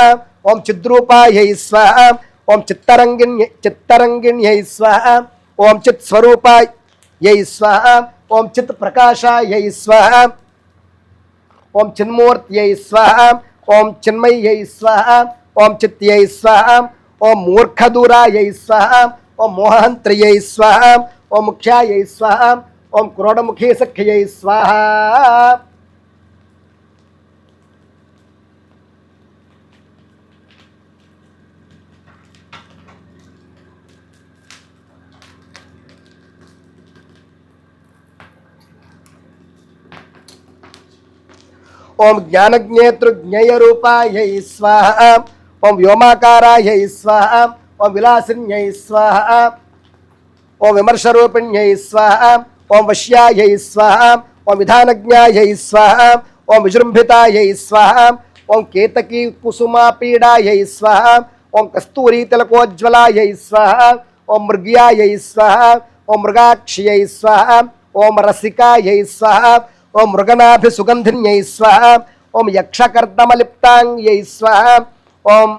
ఓం చిద్రూపాయై స్వాహ, ఓం చిత్తరంగిణ్యై స్వాహ, ఓం చిత్ స్వరూపాయై స్వాహ, ఓం చిత్ ప్రకాశాయై స్వాహ, ఓం చిన్మూర్త్యై స్వాహ, ఓం చిన్మయ్యై స్వాహ, ఓం చిత్యై స్వాహ, ఓం మూర్ఖదూరాయై స్వాహ, ఓం మోహంత్రియై స్వాహ, ఓం ముఖ్యాయై స్వాహ, ఓం క్రోడముఖీ సఖ్యై స్వాహ. ఓం జ్ఞానజ్ఞేతృజ్ఞేయరూపాయై స్వాహ, ఓం వ్యోమాకారాయై స్వాహ, ఓం విలాసిన్యై స్వాహ, ఓం విమర్శరూపిణ్యై స్వాహ, ఓం వశ్యాయై స్వాహ, ఓం విధానజ్ఞాయై స్వాహ, ఓం విజృంభితాయై స్వాహ, ఓం కేతకీ కుసుమాపీడాయై స్వాహ, ఓం కస్తూరీ తిలకోజ్వలాయై స్వాహ, ఓం మృగ్యాయై స్వాహ, ఓం మృగాక్ష్యై స్వాహ, ఓం రసికాయై స్వాహ, ఓం మృగనాభిసుగంధిన్యై స్వాహ, ఓం యక్షకర్దమలిప్తాంగ్యై స్వాహ, ఓం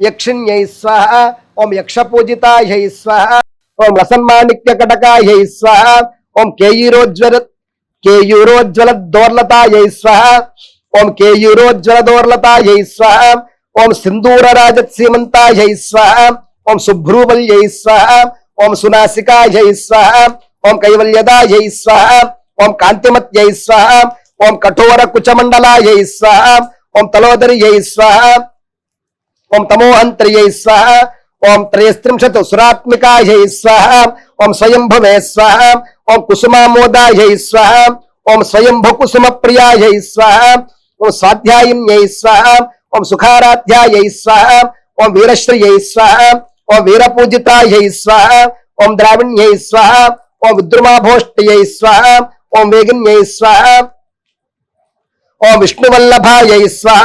యక్షిణ్యై స్వాహ, ఓం యక్షపూజితాయై స్వాహ, ఓం రసన్మాణిక్యకటకాయై స్వాహ, ఓం కేయూరోజ్వలదోర్లతాయై స్వాహ, ఓం కేయూరోజ్వలదోర్లతాయై స్వాహ, ఓం సింధూరరాజత్సీమంతాయై స్వాహ, ఓం శుభ్రూవల్యై స్వాహ, ఓం సునాసికాయై స్వాహ, ఓం కైవల్యదాయై స్వాహ, ఓం కాంతిమత్యై స్వాహ, ఓం కఠోర కుచమండలాయై స్వాహ, ఓం తలోదర్యై స్వాహ, ఓం తమోహంత్రియై స్వాహ, ఓం త్రయస్త్రింశత్ సురాత్మికాయై స్వాహ, ఓం స్వయంభవే స్వాహ, ఓం కుసుమామోదాయై స్వాహ, ఓం స్వయంభు కుసుమ ప్రియాయై స్వాహ, ఓం స్వాధ్యాయిన్యై స్వాహ, ఓం సుఖారాధ్యాయై స్వాహ, ఓం వీరశ్రియై స్వాహ, ఓం వీరపూజితాయై స్వాహ, ఓం ద్రావిణ్యై స్వాహ, ఓం విద్రుమాభోష్ట్యై స్వాహ, ఓం వేగిన్యై స్వాహ, ఓం విష్ణువల్లభాయై స్వాహ,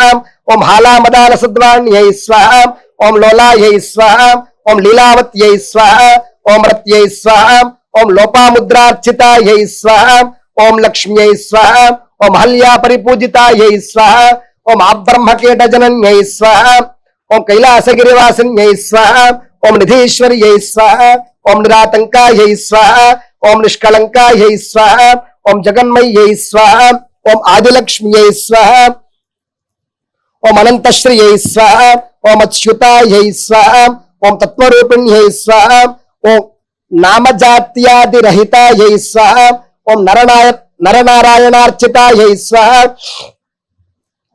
ఓం హాలామదాలసద్వాణ్యై స్వాహ, ఓం లోలాయై స్వాహ, ఓం లీలావత్యై స్వాహ, ఓం రత్యై స్వాహ, ఓం లోపాముద్రార్చితాయై స్వాహ, ఓం లక్ష్మ్యై స్వాహ, ఓం హల్యా పరిపూజితాయై స్వాహ, ఓం ఆబ్రహ్మకేటజనన్యై స్వాహ, ఓం కైలాసగిరివాసిన్యై స్వాహ, ఓం నిధీశ్వర్యై స్వాహ, ఓం నిరాతంకాయై స్వాహ, ఓం నిష్కళంకాయై స్వాహ, ఓం జగన్మయ్యై స్వాహ, ఓం ఆదిలక్ష్మ్యై స్వాహ, ఓం అనంతశ్రియై స్వాహ, ఓం అచ్యుతాయై స్వాహ, ఓం తత్వరూపిణ్యై స్వాహ, ఓం నామజాత్యాదిరహితాయై స్వాహ, ఓం నరనారాయణార్చితాయై స్వాహ,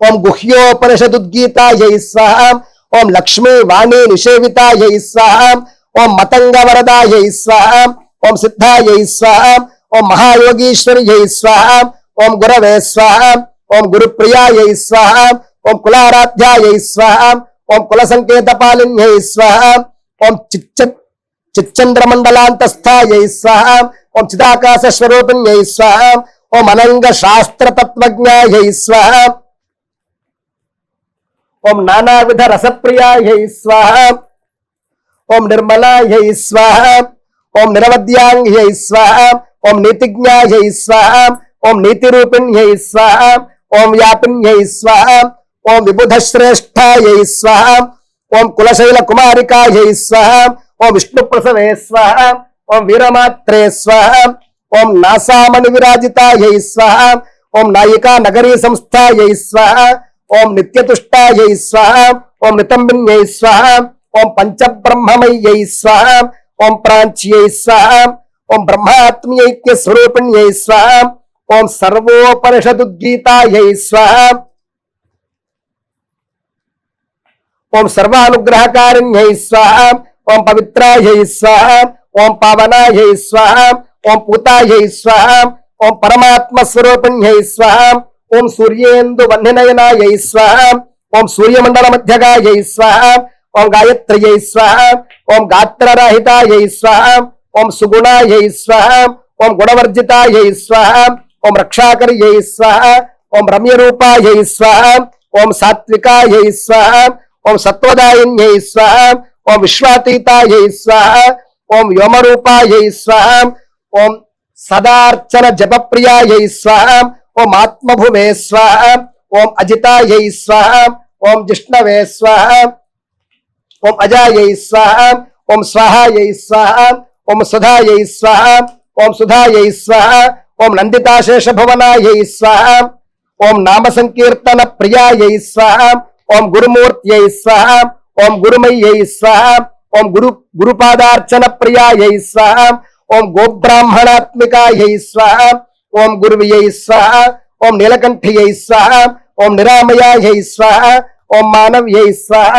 ఓం గుహ్యోపనిషదుద్గీతాయై స్వాహ, ఓం లక్ష్మీ వాణీ నిషేవితాయై స్వాహ, ఓం మతంగవరదాయై స్వాహ, ఓం సిద్ధాయై స్వాహ, ఓం మహాయోగీశ్వర్యై స్వాహ, ఓం గురవే స్వాహ, ఓం గురుప్రియాయై స్వాహ, ఓం కులారాధ్యాయై స్వాహ, ఓం కుల సంకేతపాలిన్యై స్వాహ, ఓం చిచ్చంద్రమండలాంతస్థాయై స్వాహ, ఓం చిదాకాశ స్వరూపిణ్యై స్వాహ, ఓం అనంగ శాస్త్ర తత్వజ్ఞాయై స్వాహ, ఓం నానావిధ రసప్రియాయై స్వాహ, ఓం నిర్మలాయై స్వాహ, ఓం నిరవద్యాంగ్యై స్వాహ, ఓం నీతిజ్ఞాయై స్వాహ, ఓం నీతిరూపిణ్యై స్వాహ, ఓం వ్యాపిన్యై స్వాహ, ఓం విబుధశ్రేష్ఠాయై స్వాహ, ఓం కులశైల కుమారికాయై స్వాహ, ఓం విష్ణుప్రసవే స్వాహ, ఓం వీరమాత్రే స్వాహ, ఓం నాసామణి విరాజితాయై స్వాహ, ఓం నాయికా నగరీ సంస్థాయై స్వాహ, ఓం నిత్యతుష్టాయై స్వాహ, ఓం నితంబిన్యై స్వాహ, ఓం పంచబ్రహ్మమయ్యై స్వాహ, ఓం ప్రాంచ్యై స్వాహ, ఓం బ్రహ్మాత్మీయైక్య స్వరూపిణ్యై స్వాహ, ఓం సర్వోపనిషదుద్గీతాయై స్వాహ, ఓం సర్వానుగ్రహకారిణ్యై స్వాహ, ఓం పవిత్రాయై స్వాహ, ఓం పావనాయై స్వాహ, ఓం పూతాయై స్వాహ, ఓం పరమాత్మస్వరూపిణ్యై స్వాహ, ఓం సూర్యేందు వన్నినయనాయై స్వాహ, ఓం సూర్యమండల మధ్యగాయై స్వాహ, ఓం గాయత్ర్యై స్వాహ, ఓం గాత్రరహితాయై స్వాహ, ఓం సుగుణాయై స్వాహ, ఓం గుణవర్జితాయై స్వాహ, ఓం రక్షాకర్యై స్వాహ, ఓం రమ్యరూపాయై స్వాహ, ఓం సాత్వికాయై స్వాహ, ఓం సత్వదాయిన్యై స్వాహ, ఓం విశ్వాతీతాయై స్వాహ, ఓం వ్యోమరూపాయై స్వాహ, ఓం సదార్చన జపప్రియాయై స్వాహ, ఓం ఆత్మభువే స్వాహ, ఓం అజితాయై స్వాహ, ఓం జిష్ణవే స్వాహ, ఓం అజాయై స్వాహ, ఓం స్వాహాయై స్వాహ, ఓం సుధాయై స్వాహ, ఓం సుధాయై స్వాహ, ఓం నందితాశేషభవనాయై స్వాహ, ఓం నామ సంకీర్తన ప్రియాయై స్వాహ, ఓం గురుమూర్త్యై స్వాహ, ఓం గురుమయ్యై స్వాహ, ఓం గురుపాదార్చన ప్రియాయై స్వాహ, ఓం గోబ్రాహ్మణాత్మికాయై స్వాహ, ఓం గురువ్యై స్వాహ, ఓం నీలకంఠ్యై స్వాహ, ఓం నిరామయాయై స్వాహ, ఓం మానవ్యై స్వాహ,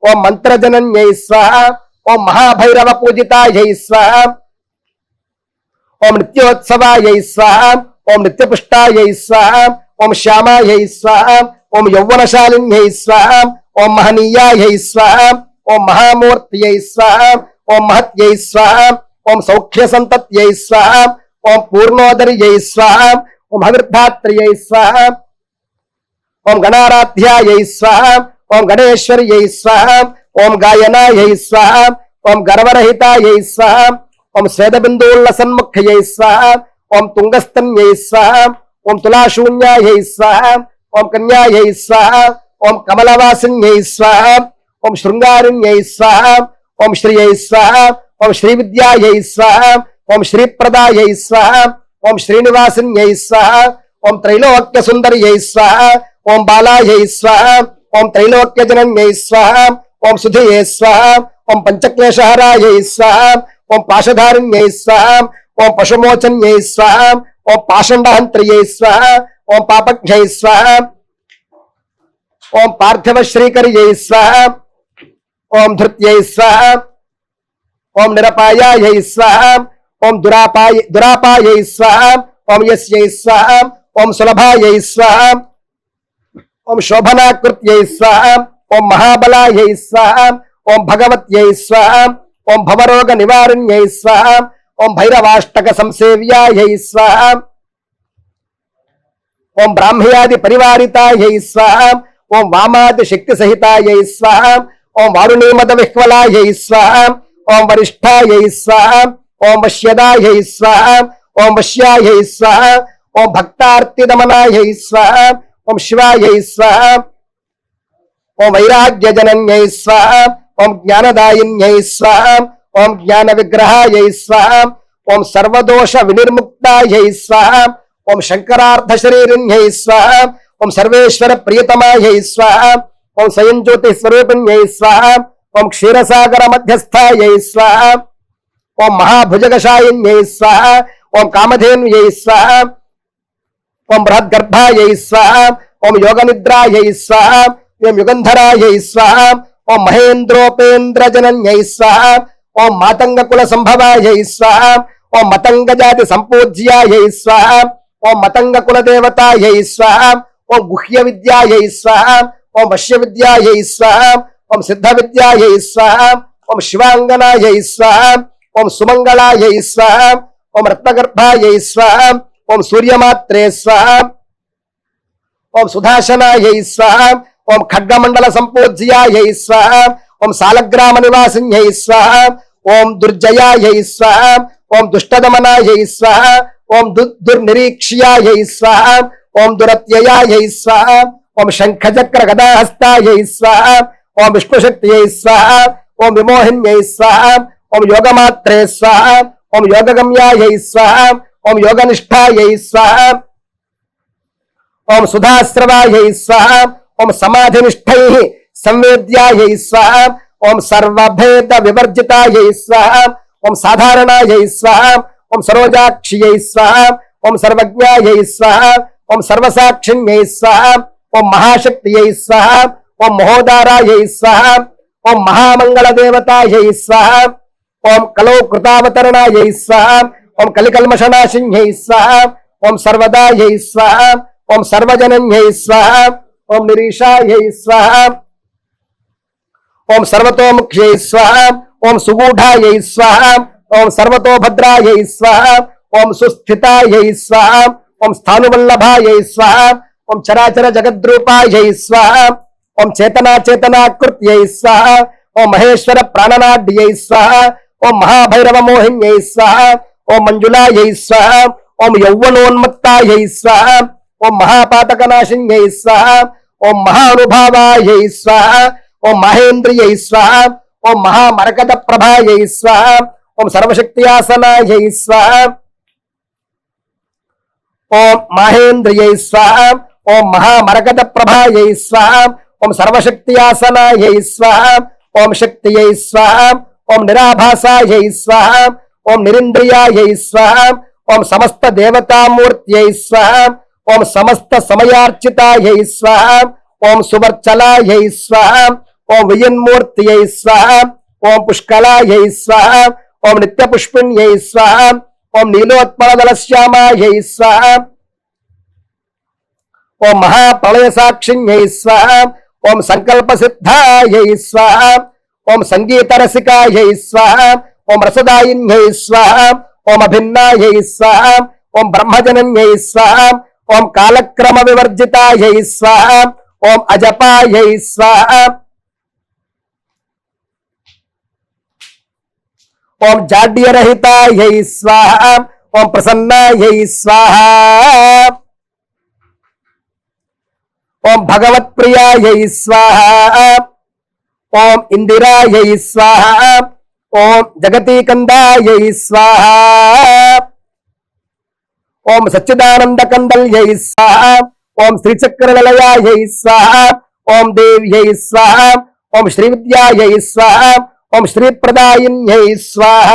ఓం మంత్రజనన్యై స్వాహ, ఓం మహాభైరవ పూజితాయై స్వాహ, ఓం నిత్యోత్సవాయై స్వాహ, ఓం నిత్యపుష్టాయై స్వాహ, ఓం శ్యామాయై స్వాహ, ఓం యౌవనశాలిన్యై స్వాహ, ఓం మహనీయాయై స్వాహ, ఓం మహామూర్త్యై స్వాహ, ఓం మహత్యై స్వాహ, ఓం సౌఖ్య సంతత్యై స్వాహ, ఓం పూర్ణోదర్యై స్వాహ, ఓం అవిర్ధాత్ర్యై స్వాహ, ఓం గణారాధ్యాయై స్వాహ, ఓం గణేశ్వర్యై స్వాహ, ఓం గాయనాయై స్వాహ, ఓం గర్వరహితాయై స్వాహ, ఓం స్వేదబిందూల్ల సన్ముఖ్యై స్వాహ, ఓం తుంగస్తన్యై స్వాహ, ఓం తులాశూన్యాయై స్వాహ, ఓం కన్యాయై స్వాహ, ఓం కమలవాసిన్యై స్వాహ, ఓం శృంగారిణ్యై స్వాహ, ఓం శ్రియై స్వాహ, ఓం శ్రీవిద్యాయై స్వాహ, ఓం శ్రీప్రదాయై స్వాహ, ఓం శ్రీనివాసిన్యై స్వాహ, ఓం త్రైలోక్య సుందర్యై స్వాహ, ఓం బాలాయై స్వాహ, ఓం త్రైలోక్య జనన్యై స్వాహ, ఓం సుధయే స్వాహ, ఓం పంచక్లేశహరాయై స్వాహ, ఓం పాశధారిణ్యై స్వాహ, ఓం పశుమోచన్యై స్వాహ, ఓం పాషండహంత్రియై స్వాహ, ఓం పాపజ్ఞై స్వాహ, ఓం పార్థివ శ్రీకర్యై స్వాహ, ఓం ధృత్యై స్వాహ, ఓం నిరపాయాయై స్వాహ, ఓం దురాపాయై స్వాహ, ఓం యస్యై స్వాహ, ఓం సులభాయై స్వాహ, ఓం శోభనాకృత్యై స్వాహ, ఓం మహాబలాయై స్వాహ, ఓం భగవత్యై స్వాహ, ఓం భవరోగ నివారిణ్యై స్వాహ, ఓం భైరవాష్టక సంసేవ్యాయై స్వాహ, ఓం బ్రాహ్మ్యాది పరివారితాయై స్వాహ, ఓం వామాది శక్తి సహితాయై స్వాహ, ఓం వారుణీమద విహ్వలాయై స్వాహ, ఓం వరిష్ఠాయై స్వాహ, ఓం వశ్యదాయై స్వాహ, ఓం వశ్యాయై స్వాహ, ఓం భక్తార్తిదమనాయై స్వాహ, ఓం శివాయై స్వాహ, ఓం వైరాగ్యజనన్యై స్వాహ, ఓం జ్ఞానదాయిన్యై స్వాహ, ఓం జ్ఞాన విగ్రహాయై స్వాహ, ఓం సర్వదోష వినిర్ముక్తాయై స్వాహ, ఓం శంకరార్ధ శరీరిణ్యై స్వాహ, ఓం సర్వేశ్వర ప్రియతమాయై స్వాహ, ఓం స్వయం జ్యోతి స్వరూపిణ్యై స్వాహ, ఓం క్షీరసాగర మధ్యస్థాయై స్వాహ, ఓం మహాభుజగశాయిన్యై స్వాహ, ఓం కామధేన్యై స్వాహ, ఓం బృహద్గర్భాయై స్వాహ, ఓం యోగనిద్రాయై స్వాహ, ఓం యుగంధరాయై స్వాహ, ఓం మహేంద్రోపేంద్రజనన్యై స్వాహ, ఓం మాతంగకుల సంభవాయై స్వాహ, ఓం మతంగజాతి సంపూజ్యాయై స్వాహ, ఓం మతంగ కులదేవతాయై స్వాహ, ఓం గుహ్య విద్యాయై స్వాహ, ఓం వశ్య విద్యాయై స్వాహ, ఓం సిద్ధ విద్యాయై స్వాహ, ఓం శివాంగనాయై స్వాహ, ఓం సుమంగళాయై స్వాహ, ఓం రత్నగర్భాయై స్వాహ, ఓం సూర్యమాత్రే స్వాహ, ఓం సుధాశనాయై స్వాహ, ఓం ఖడ్గమండల సంపూజ్యాయై స్వాహ, ఓం సాలగ్రామ నివాసిన్యై స్వాహ, ఓం దుర్జయాయై స్వాహ, ఓం దుష్టదమనాయై స్వాహ, ఓం దుర్నిరీక్ష్యాయై స్వాహ, ఓం దురత్యయాయై స్వాహ, ఓం శంఖచక్ర గదాహస్తాయై స్వాహ, ఓం విష్ణుశక్తియై స్వాహ, ఓం విమోహిన్యై స్వాహ, ఓం యోగమాత్రే స్వాహ, ఓం యోగగమ్యాయై స్వాహ, ఓం యోగనిష్ఠాయై స్వాహ, ఓం సుధాశ్రవాయై స్వాహ, ఓం సమాధినిష్టై సంవేద్యాయై స్వాహ, ఓం సర్వభేద వివర్జితాయై స్వాహ, ఓం సాధారణాయై స్వాహ, ఓం సరోజాక్షియై స్వాహ, ఓం సర్వజ్ఞాయై స్వాహ, ఓం సర్వసాక్షిణ్యై స్వాహ, ఓం మహాశక్తియై స్వాహ, ఓం మహోదారాయై స్వాహ, ఓం మహామంగళదేవతాయై స్వాహ, ఓం కలౌ కృతావతరణాయై స్వాహ, ఓం కలికల్మషనాశిన్యై స్వాహ, ఓం సర్వదాయై స్వాహ, ఓం సర్వజనన్యై స్వాహ, ఓం నిరీషాయై స్వాహ, ఓం సర్వతోముఖ్యై స్వాహ, ఓం సుగూఢాయై స్వాహ, ఓం సర్వతోభద్రాయై స్వాహ, ఓం సుస్థితాయై స్వాహ, ఓం స్థానువల్లభాయై స్వాహ, ఓం చరాచర జగద్రూపాయై స్వాహ, ఓం చేతనాకృత్యై స్వాహ, ఓం మహేశ్వర ప్రాణనాడ్యై స్వాహ, ఓం మహాభైరవ మోహిన్యై స్వాహ, ఓం మంజులాయై స్వాహ, ఓం యౌవనోన్మత్తాయై స్వాహ, ఓం మహాపాతకనాశిన్యై స్వాహ, ఓం మహానుభావాయై స్వాహ, ఓం మహేంద్రియై స్వాహ, ఓం మహామరకత ప్రభాయై స్వాహ, ఓం సర్వశక్త్యాసనాయై స్వాహ, ఓం మహేంద్రియై స్వాహ, ఓం మహామరకత ప్రభాయై స్వాహ, ఓం సర్వశక్త్యాసనాయై స్వాహ, ఓం శక్తియై స్వాహ, ఓం నిరాభాసాయై స్వాహ, ఓం నిరింద్రియాయై స్వాహ, ఓం సమస్త దేవతామూర్త్యై స్వాహ, ఓం సమస్త సమయార్చితాయై స్వాహ, ఓం సువర్చలాయై స్వాహ, ఓం వియన్మూర్త్యై స్వాహ, ఓం పుష్కలాయై స్వాహ, ఓం నిత్యపుష్పిణ్యై స్వాహ, ఓం నీలోత్పలదలశ్యామాయై స్వాహ, ఓం మహాప్రళయ సాక్షిణ్యై స్వాహ, ఓం సంకల్ప సిద్ధాయై స్వాహ, ఓం సంగీత రసికాయై స్వాహ, ఓం రసదాయిన్యై స్వాహ, ఓం అభిన్నాయై స్వాహ, ఓం బ్రహ్మజనన్యై స్వాహ, ఓం కాలక్రమ వివర్జితాయై స్వాహ, ఓం అజపాయై స్వాహ, ఓం జాడ్యరహితాయై స్వాహ, ఓం ప్రసన్నాయై స్వాహ, ఓం భగవత్ప్రియాయై స్వాహ, ఓం ఇందిరాయై స్వాహ, ఓం జగతీకందాయై స్వాహ, ఓం సచ్చిదానందకందల్యై స్వాహ, ఓం శ్రీచక్రనిలయాయై స్వాహ, ఓం దేవ్యై స్వాహ, ఓం శ్రీవిద్యాయై స్వాహ, ఓం శ్రీప్రదాయిన్యై స్వాహ.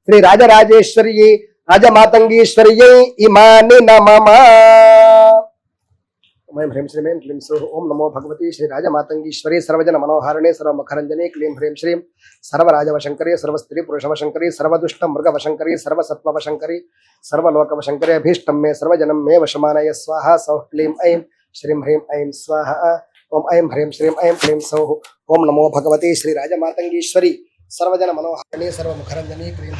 శ్రీ రాజరాజేశ్వర్యై రాజమాతంగీశ్వర్యై ఇమాని నమః. ఓం హ్రీం శ్రీం ఐం క్లీం సౌః. ఓం నమో భగవతి శ్రీ రాజమాతంగీశ్వరి సర్వజన మనోహారిణే సర్వముఖరంజనే క్లీం హ్రీం శ్రీం సర్వరాజవశంకరి సర్వస్త్రీ పురుషవశంకరి సర్వదుష్ట మృగవశంకరి సర్వసత్వవశంకరి సర్వలోకవశంకరి అభీష్టం మే సర్వజనం మే వశమానయ స్వాహ. సౌః క్లీం ఐం శ్రీం హ్రీం ఐం స్వాహ. ఓం ఐం హ్రీం శ్రీం ఐం క్లీం సౌః. ఓం నమో భగవతి శ్రీ రాజమాతంగీశ్వరి సర్వజన మనోహారిణే సర్వముఖరంజనే క్లీం.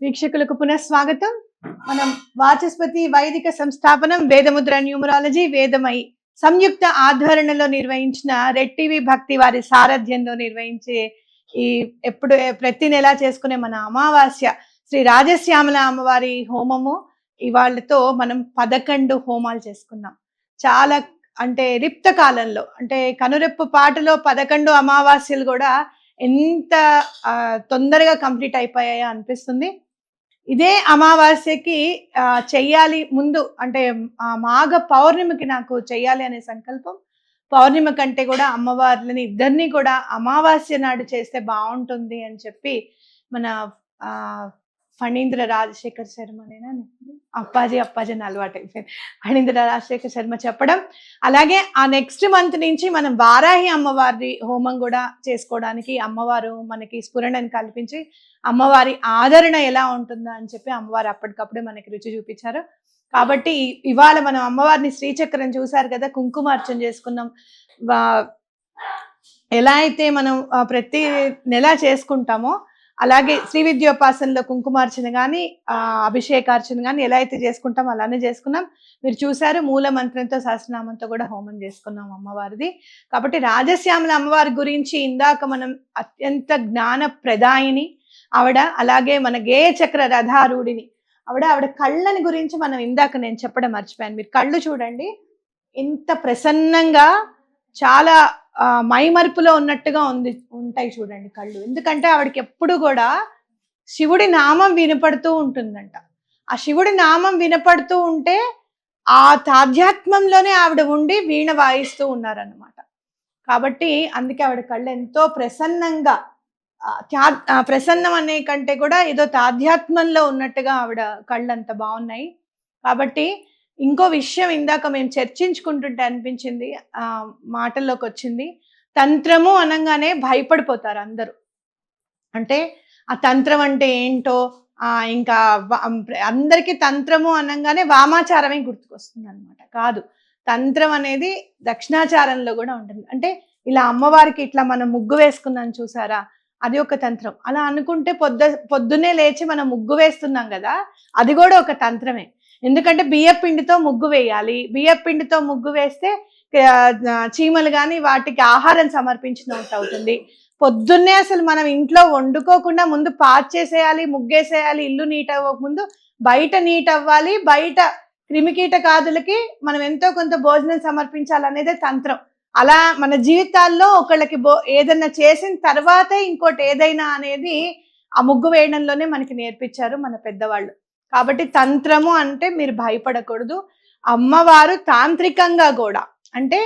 వీక్షకులకు పునఃస్వాగతం. మనం వాచస్పతి వైదిక సంస్థాపనం వేదముద్ర న్యూమరాలజీ వేదమై సంయుక్త ఆధ్వర్యంలో నిర్వహించిన రెడ్ టీవీ భక్తి వారి సారథ్యంలో నిర్వహించే ఈ ఎప్పుడు ప్రతి నెల చేసుకునే మన అమావాస్య శ్రీ రాజశ్యామల అమ్మవారి హోమము ఇవాళ్ళతో మనం 11 హోమాలు చేసుకున్నాం. చాలా అంటే రిక్త కాలంలో అంటే కనురెప్పు పాటలో 11 అమావాస్యలు కూడా ఎంత తొందరగా కంప్లీట్ అయిపోయాయో అనిపిస్తుంది. ఇదే అమావాస్యకి చెయ్యాలి ముందు అంటే మాఘ పౌర్ణమికి నాకు చెయ్యాలి అనే సంకల్పం. పౌర్ణిమ కంటే కూడా అమ్మవార్లని ఇద్దరిని కూడా అమావాస్య నాడు చేస్తే బాగుంటుంది అని చెప్పి మన ఫణీంద్ర రాజశేఖర్ శర్మనేనా అప్పాజీ అని అలవాటు అయిపోయింది. ఫణీంద్ర రాజశేఖర్ శర్మ చెప్పడం, అలాగే ఆ నెక్స్ట్ మంత్ నుంచి మనం వారాహి అమ్మవారి హోమం కూడా చేసుకోవడానికి అమ్మవారు మనకి స్ఫురణను కల్పించి అమ్మవారి ఆదరణ ఎలా ఉంటుందో అని చెప్పి అమ్మవారు అప్పటికప్పుడే మనకి రుచి చూపించారు. కాబట్టి ఇవాళ మనం అమ్మవారిని శ్రీచక్రం చూసారు కదా, కుంకుమార్చన చేసుకున్నాం. ఎలా అయితే మనం ప్రతి నెల చేసుకుంటామో అలాగే శ్రీ విద్యోపాసనలో కుంకుమార్చన కానీ అభిషేకార్చన కానీ ఎలా అయితే చేసుకుంటామో అలానే చేసుకున్నాం. మీరు చూసారు మూల మంత్రంతో సహస్రనామంతో కూడా హోమం చేసుకున్నాం అమ్మవారిది. కాబట్టి రాజశ్యామల అమ్మవారి గురించి ఇందాక మనం అత్యంత జ్ఞాన ప్రదాయిని ఆవిడ, అలాగే మన గేయ చక్ర రథారూఢిని ఆవిడ కళ్ళని గురించి మనం ఇందాక నేను చెప్పడం మర్చిపోయాను. మీరు కళ్ళు చూడండి, ఇంత ప్రసన్నంగా చాలా మైమరుపులో ఉన్నట్టుగా ఉంటాయి చూడండి కళ్ళు. ఎందుకంటే ఆవిడకి ఎప్పుడు కూడా శివుడి నామం వినపడుతూ ఉంటుందంట. ఆ శివుడి నామం వినపడుతూ ఉంటే ఆ తాధ్యాత్మంలోనే ఆవిడ ఉండి వీణ వాయిస్తూ ఉన్నారన్నమాట. కాబట్టి అందుకే ఆవిడ కళ్ళు ఎంతో ప్రసన్నంగా, ప్రసన్నం అనే కంటే కూడా ఏదో తాధ్యాత్మంలో ఉన్నట్టుగా ఆవిడ కళ్ళు అంత బాగున్నాయి. కాబట్టి ఇంకో విషయం ఇందాక మేము చర్చించుకుంటుంటే అనిపించింది, మాటల్లోకి వచ్చింది. తంత్రము అనగానే భయపడిపోతారు అందరూ. అంటే ఆ తంత్రం అంటే ఏంటో, ఇంకా అందరికీ తంత్రము అనగానే వామాచారమే గుర్తుకొస్తుంది అనమాట. కాదు, తంత్రం అనేది దక్షిణాచారంలో కూడా ఉంటుంది. అంటే ఇలా అమ్మవారికి ఇట్లా మనం ముగ్గు వేసుకున్నాం చూసారా, అది ఒక తంత్రం. అలా అనుకుంటే పొద్దున్నే లేచి మనం ముగ్గు వేస్తున్నాం కదా, అది కూడా ఒక తంత్రమే. ఎందుకంటే బియ్యపిండితో ముగ్గు వేయాలి. బియ్యపిండితో ముగ్గు వేస్తే చీమలు కానీ వాటికి ఆహారం సమర్పించినట్టు అవుతుంది. పొద్దున్నే అసలు మనం ఇంట్లో వండుకోకుండా ముందు పాచ్ చేసేయాలి, ముగ్గేసేయాలి. ఇల్లు నీట్ అవ్వకముందు బయట నీట్ అవ్వాలి. బయట క్రిమికీటకాదులకి మనం ఎంతో కొంత భోజనం సమర్పించాలనేదే తంత్రం. అలా మన జీవితాల్లో ఒకళ్ళకి ఏదైనా చేసిన తర్వాతే ఇంకోటి ఏదైనా అనేది ఆ ముగ్గు వేయడంలోనే మనకి నేర్పించారు మన పెద్దవాళ్ళు. కాబట్టి తంత్రము అంటే మీరు భయపడకూడదు. అమ్మవారు తాంత్రికంగా కూడా, అంటే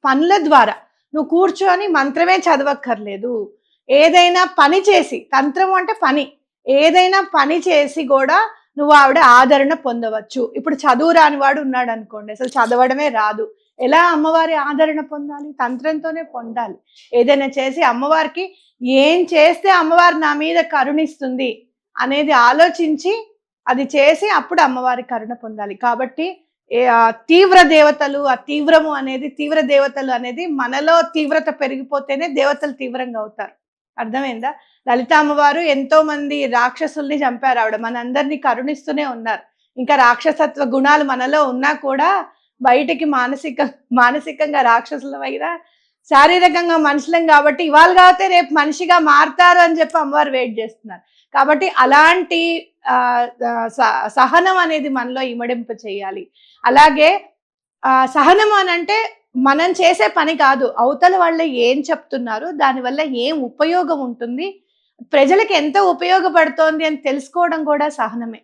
పనుల ద్వారా, నువ్వు కూర్చొని మంత్రమే చదవక్కర్లేదు. ఏదైనా పని చేసి, తంత్రము అంటే పని, ఏదైనా పని చేసి కూడా నువ్వు ఆవిడ ఆదరణ పొందవచ్చు. ఇప్పుడు చదువు రాని వాడు ఉన్నాడు అనుకోండి, అసలు చదవడమే రాదు, ఎలా అమ్మవారి ఆదరణ పొందాలి? తంత్రంతోనే పొందాలి. ఏదైనా చేసి అమ్మవారికి ఏం చేస్తే అమ్మవారు నా మీద కరుణిస్తుంది అనేది ఆలోచించి అది చేసి అప్పుడు అమ్మవారి కరుణ పొందాలి. కాబట్టి తీవ్ర దేవతలు, ఆ తీవ్రము అనేది, తీవ్ర దేవతలు అనేది మనలో తీవ్రత పెరిగిపోతేనే దేవతలు తీవ్రంగా అవుతారు. అర్థమైందా? లలిత అమ్మవారు ఎంతో మంది రాక్షసుల్ని చంపారు. ఆవిడ మనందరినీ కరుణిస్తూనే ఉన్నారు. ఇంకా రాక్షసత్వ గుణాలు మనలో ఉన్నా కూడా బయటికి మానసికంగా రాక్షసుల వైరా, శారీరకంగా మనుషులం కాబట్టి ఇవాళ కాకపోతే రేపు మనిషిగా మారుతారు అని చెప్పి అమ్మవారు వెయిట్ చేస్తున్నారు. కాబట్టి అలాంటి సహనం అనేది మనలో ఇమడింప చేయాలి. అలాగే సహనం అని అంటే మనం చేసే పని కాదు, అవతల వాళ్ళు ఏం చెప్తున్నారు, దానివల్ల ఏం ఉపయోగం ఉంటుంది, ప్రజలకు ఎంత ఉపయోగపడుతోంది అని తెలుసుకోవడం కూడా సహనమే.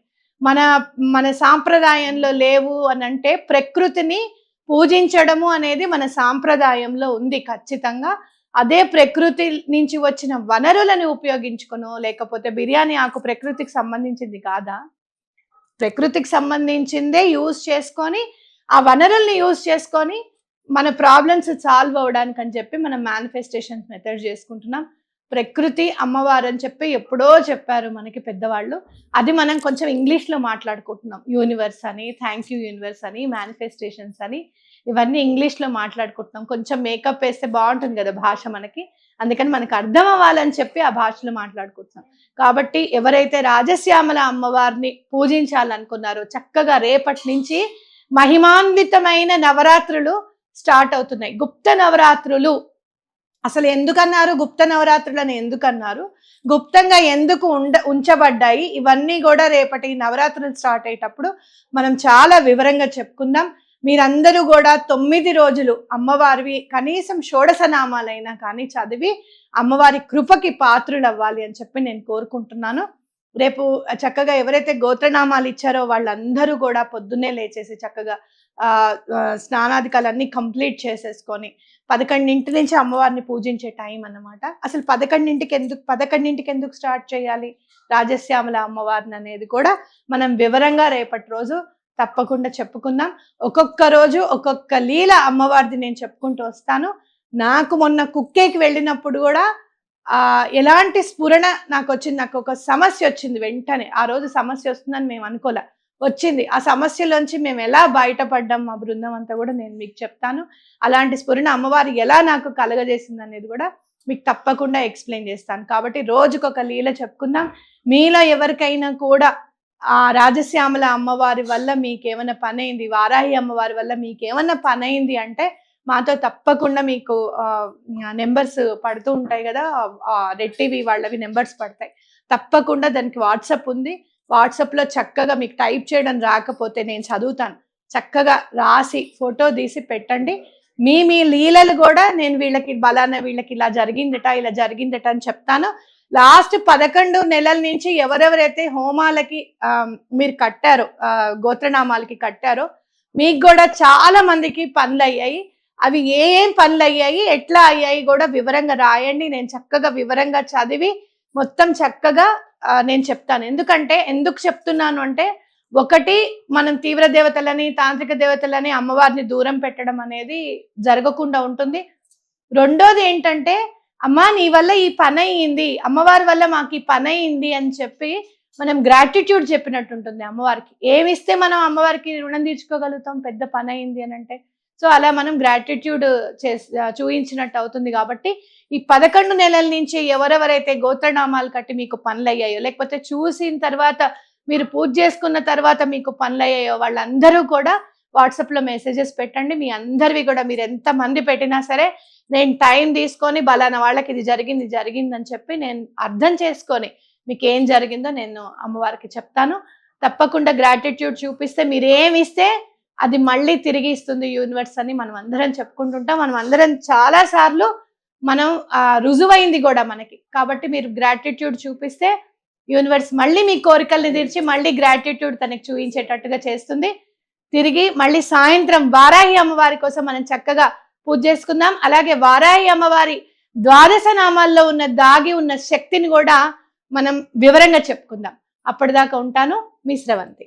మన సాంప్రదాయంలో లేవు అని అంటే ప్రకృతిని పూజించడము అనేది మన సాంప్రదాయంలో ఉంది ఖచ్చితంగా. అదే ప్రకృతి నుంచి వచ్చిన వనరులను ఉపయోగించుకునో, లేకపోతే బిర్యానీ ఆకు ప్రకృతికి సంబంధించింది కాదా, ప్రకృతికి సంబంధించిందే యూజ్ చేసుకొని, ఆ వనరుల్ని యూజ్ చేసుకొని మన ప్రాబ్లమ్స్ సాల్వ్ అవ్వడానికి అని చెప్పి మనం మేనిఫెస్టేషన్ మెథడ్ చేసుకుంటున్నాం. ప్రకృతి అమ్మవారు అని చెప్పి ఎప్పుడో చెప్పారు మనకి పెద్దవాళ్ళు. అది మనం కొంచెం ఇంగ్లీష్లో మాట్లాడుకుంటున్నాం. యూనివర్స్ అని, థ్యాంక్ యూ యూనివర్స్ అని, మేనిఫెస్టేషన్స్ అని, ఇవన్నీ ఇంగ్లీష్లో మాట్లాడుకుంటున్నాం. కొంచెం మేకప్ వేస్తే బాగుంటుంది కదా భాష మనకి, అందుకని మనకు అర్థం అవ్వాలని చెప్పి ఆ భాషలో మాట్లాడుకుంటున్నాం. కాబట్టి ఎవరైతే రాజశ్యామల అమ్మవారిని పూజించాలనుకున్నారో చక్కగా రేపటి నుంచి మహిమాన్వితమైన నవరాత్రులు స్టార్ట్ అవుతున్నాయి. గుప్త నవరాత్రులు అసలు ఎందుకన్నారు, గుప్త నవరాత్రులు అని ఎందుకన్నారు, గుప్తంగా ఎందుకు ఉంచబడ్డాయి, ఇవన్నీ కూడా రేపటి నవరాత్రులు స్టార్ట్ అయ్యేటప్పుడు మనం చాలా వివరంగా చెప్పుకుందాం. మీరందరూ కూడా 9 రోజులు అమ్మవారివి కనీసం షోడశ నామాలైనా కానీ చదివి అమ్మవారి కృపకి పాత్రులు అవ్వాలి అని చెప్పి నేను కోరుకుంటున్నాను. రేపు చక్కగా ఎవరైతే గోత్రనామాలు ఇచ్చారో వాళ్ళందరూ కూడా పొద్దున్నే లేచేసి చక్కగా స్నానాధికాలన్నీ కంప్లీట్ చేసేసుకొని 11 నుంచి అమ్మవారిని పూజించే టైం అన్నమాట. అసలు 11 ఎందుకు స్టార్ట్ చేయాలి రాజశ్యామల అమ్మవారిని అనేది కూడా మనం వివరంగా రేపటి రోజు తప్పకుండా చెప్పుకుందాం. ఒక్కొక్క రోజు ఒక్కొక్క లీల అమ్మవారిది నేను చెప్పుకుంటూ వస్తాను. నాకు మొన్న కుక్కేకి వెళ్ళినప్పుడు కూడా ఎలాంటి స్ఫురణ నాకు వచ్చింది, నాకు ఒక సమస్య వచ్చింది వెంటనే. ఆ రోజు సమస్య వస్తుందని మేము అనుకోలే, వచ్చింది. ఆ సమస్యలోంచి మేము ఎలా బయటపడ్డాం మా బృందం అంతా కూడా నేను మీకు చెప్తాను. అలాంటి స్ఫురణ అమ్మవారు ఎలా నాకు కలగజేసింది అనేది కూడా మీకు తప్పకుండా ఎక్స్ప్లెయిన్ చేస్తాను. కాబట్టి రోజుకొక లీల చెప్పుకుందాం. మీలో ఎవరికైనా కూడా ఆ రాజశ్యామల అమ్మవారి వల్ల మీకేమైనా పని అయింది, వారాహి అమ్మవారి వల్ల మీకేమైనా పని అయింది అంటే మాతో తప్పకుండా మీకు నెంబర్స్ పడుతూ ఉంటాయి కదా, రెడ్ టీవీ వాళ్ళవి నెంబర్స్ పడతాయి. తప్పకుండా దానికి వాట్సాప్ ఉంది. వాట్సాప్లో చక్కగా మీకు టైప్ చేయడం రాకపోతే నేను చదువుతాను, చక్కగా రాసి ఫోటో తీసి పెట్టండి. మీ లీలలు కూడా నేను వీళ్ళకి బలానా వీళ్ళకి ఇలా జరిగిందట అని చెప్తాను. లాస్ట్ 11 నెలల నుంచి ఎవరెవరైతే హోమాలకి మీరు కట్టారో, గోత్రనామాలకి కట్టారో, మీకు కూడా చాలా మందికి పనులు అయ్యాయి. అవి ఏం పనులు అయ్యాయి, ఎట్లా అయ్యాయి కూడా వివరంగా రాయండి. నేను చక్కగా వివరంగా చదివి మొత్తం చక్కగా నేను చెప్తాను. ఎందుకు చెప్తున్నాను అంటే, ఒకటి, మనం తీవ్ర దేవతలని, తాంత్రిక దేవతలని, అమ్మవారిని దూరం పెట్టడం అనేది జరగకుండా ఉంటుంది. రెండోది ఏంటంటే, అమ్మా నీ వల్ల ఈ పని అయ్యింది, అమ్మవారి వల్ల మాకు ఈ పని అయ్యింది అని చెప్పి మనం గ్రాటిట్యూడ్ చెప్పినట్టు ఉంటుంది అమ్మవారికి. ఏమిస్తే మనం అమ్మవారికి రుణం తీర్చుకోగలుగుతాం పెద్ద పని అయింది అని అంటే? సో అలా మనం గ్రాటిట్యూడ్ చూపించినట్టు అవుతుంది. కాబట్టి ఈ 11 నెలల నుంచి ఎవరెవరైతే గోత్రనామాలు కట్టి మీకు పనులు అయ్యాయో, లేకపోతే చూసిన తర్వాత మీరు పూజ చేసుకున్న తర్వాత మీకు పనులు అయ్యాయో, వాళ్ళందరూ కూడా వాట్సాప్లో మెసేజెస్ పెట్టండి. మీ అందరివి కూడా మీరు ఎంత మంది పెట్టినా సరే నేను టైం తీసుకొని బలానా వాళ్ళకి ఇది జరిగింది అని చెప్పి నేను అర్థం చేసుకొని మీకు ఏం జరిగిందో నేను అమ్మవారికి చెప్తాను. తప్పకుండా గ్రాటిట్యూడ్ చూపిస్తే, మీరు ఏమి ఇస్తే అది మళ్ళీ తిరిగి ఇస్తుంది యూనివర్స్ అని మనం అందరం చెప్పుకుంటుంటాం. మనం అందరం చాలా సార్లు రుజువైంది కూడా మనకి. కాబట్టి మీరు గ్రాటిట్యూడ్ చూపిస్తే యూనివర్స్ మళ్ళీ మీ కోరికల్ని తీర్చి మళ్ళీ గ్రాటిట్యూడ్ తనకి చూపించేటట్టుగా చేస్తుంది. తిరిగి మళ్ళీ సాయంత్రం వారాహి అమ్మవారి కోసం మనం చక్కగా పూజ చేసుకుందాం. అలాగే వారాహి అమ్మవారి 12 నామాల్లో దాగి ఉన్న శక్తిని కూడా మనం వివరంగా చెప్పుకుందాం. అప్పటిదాకా ఉంటాను. మీ శ్రవంతి.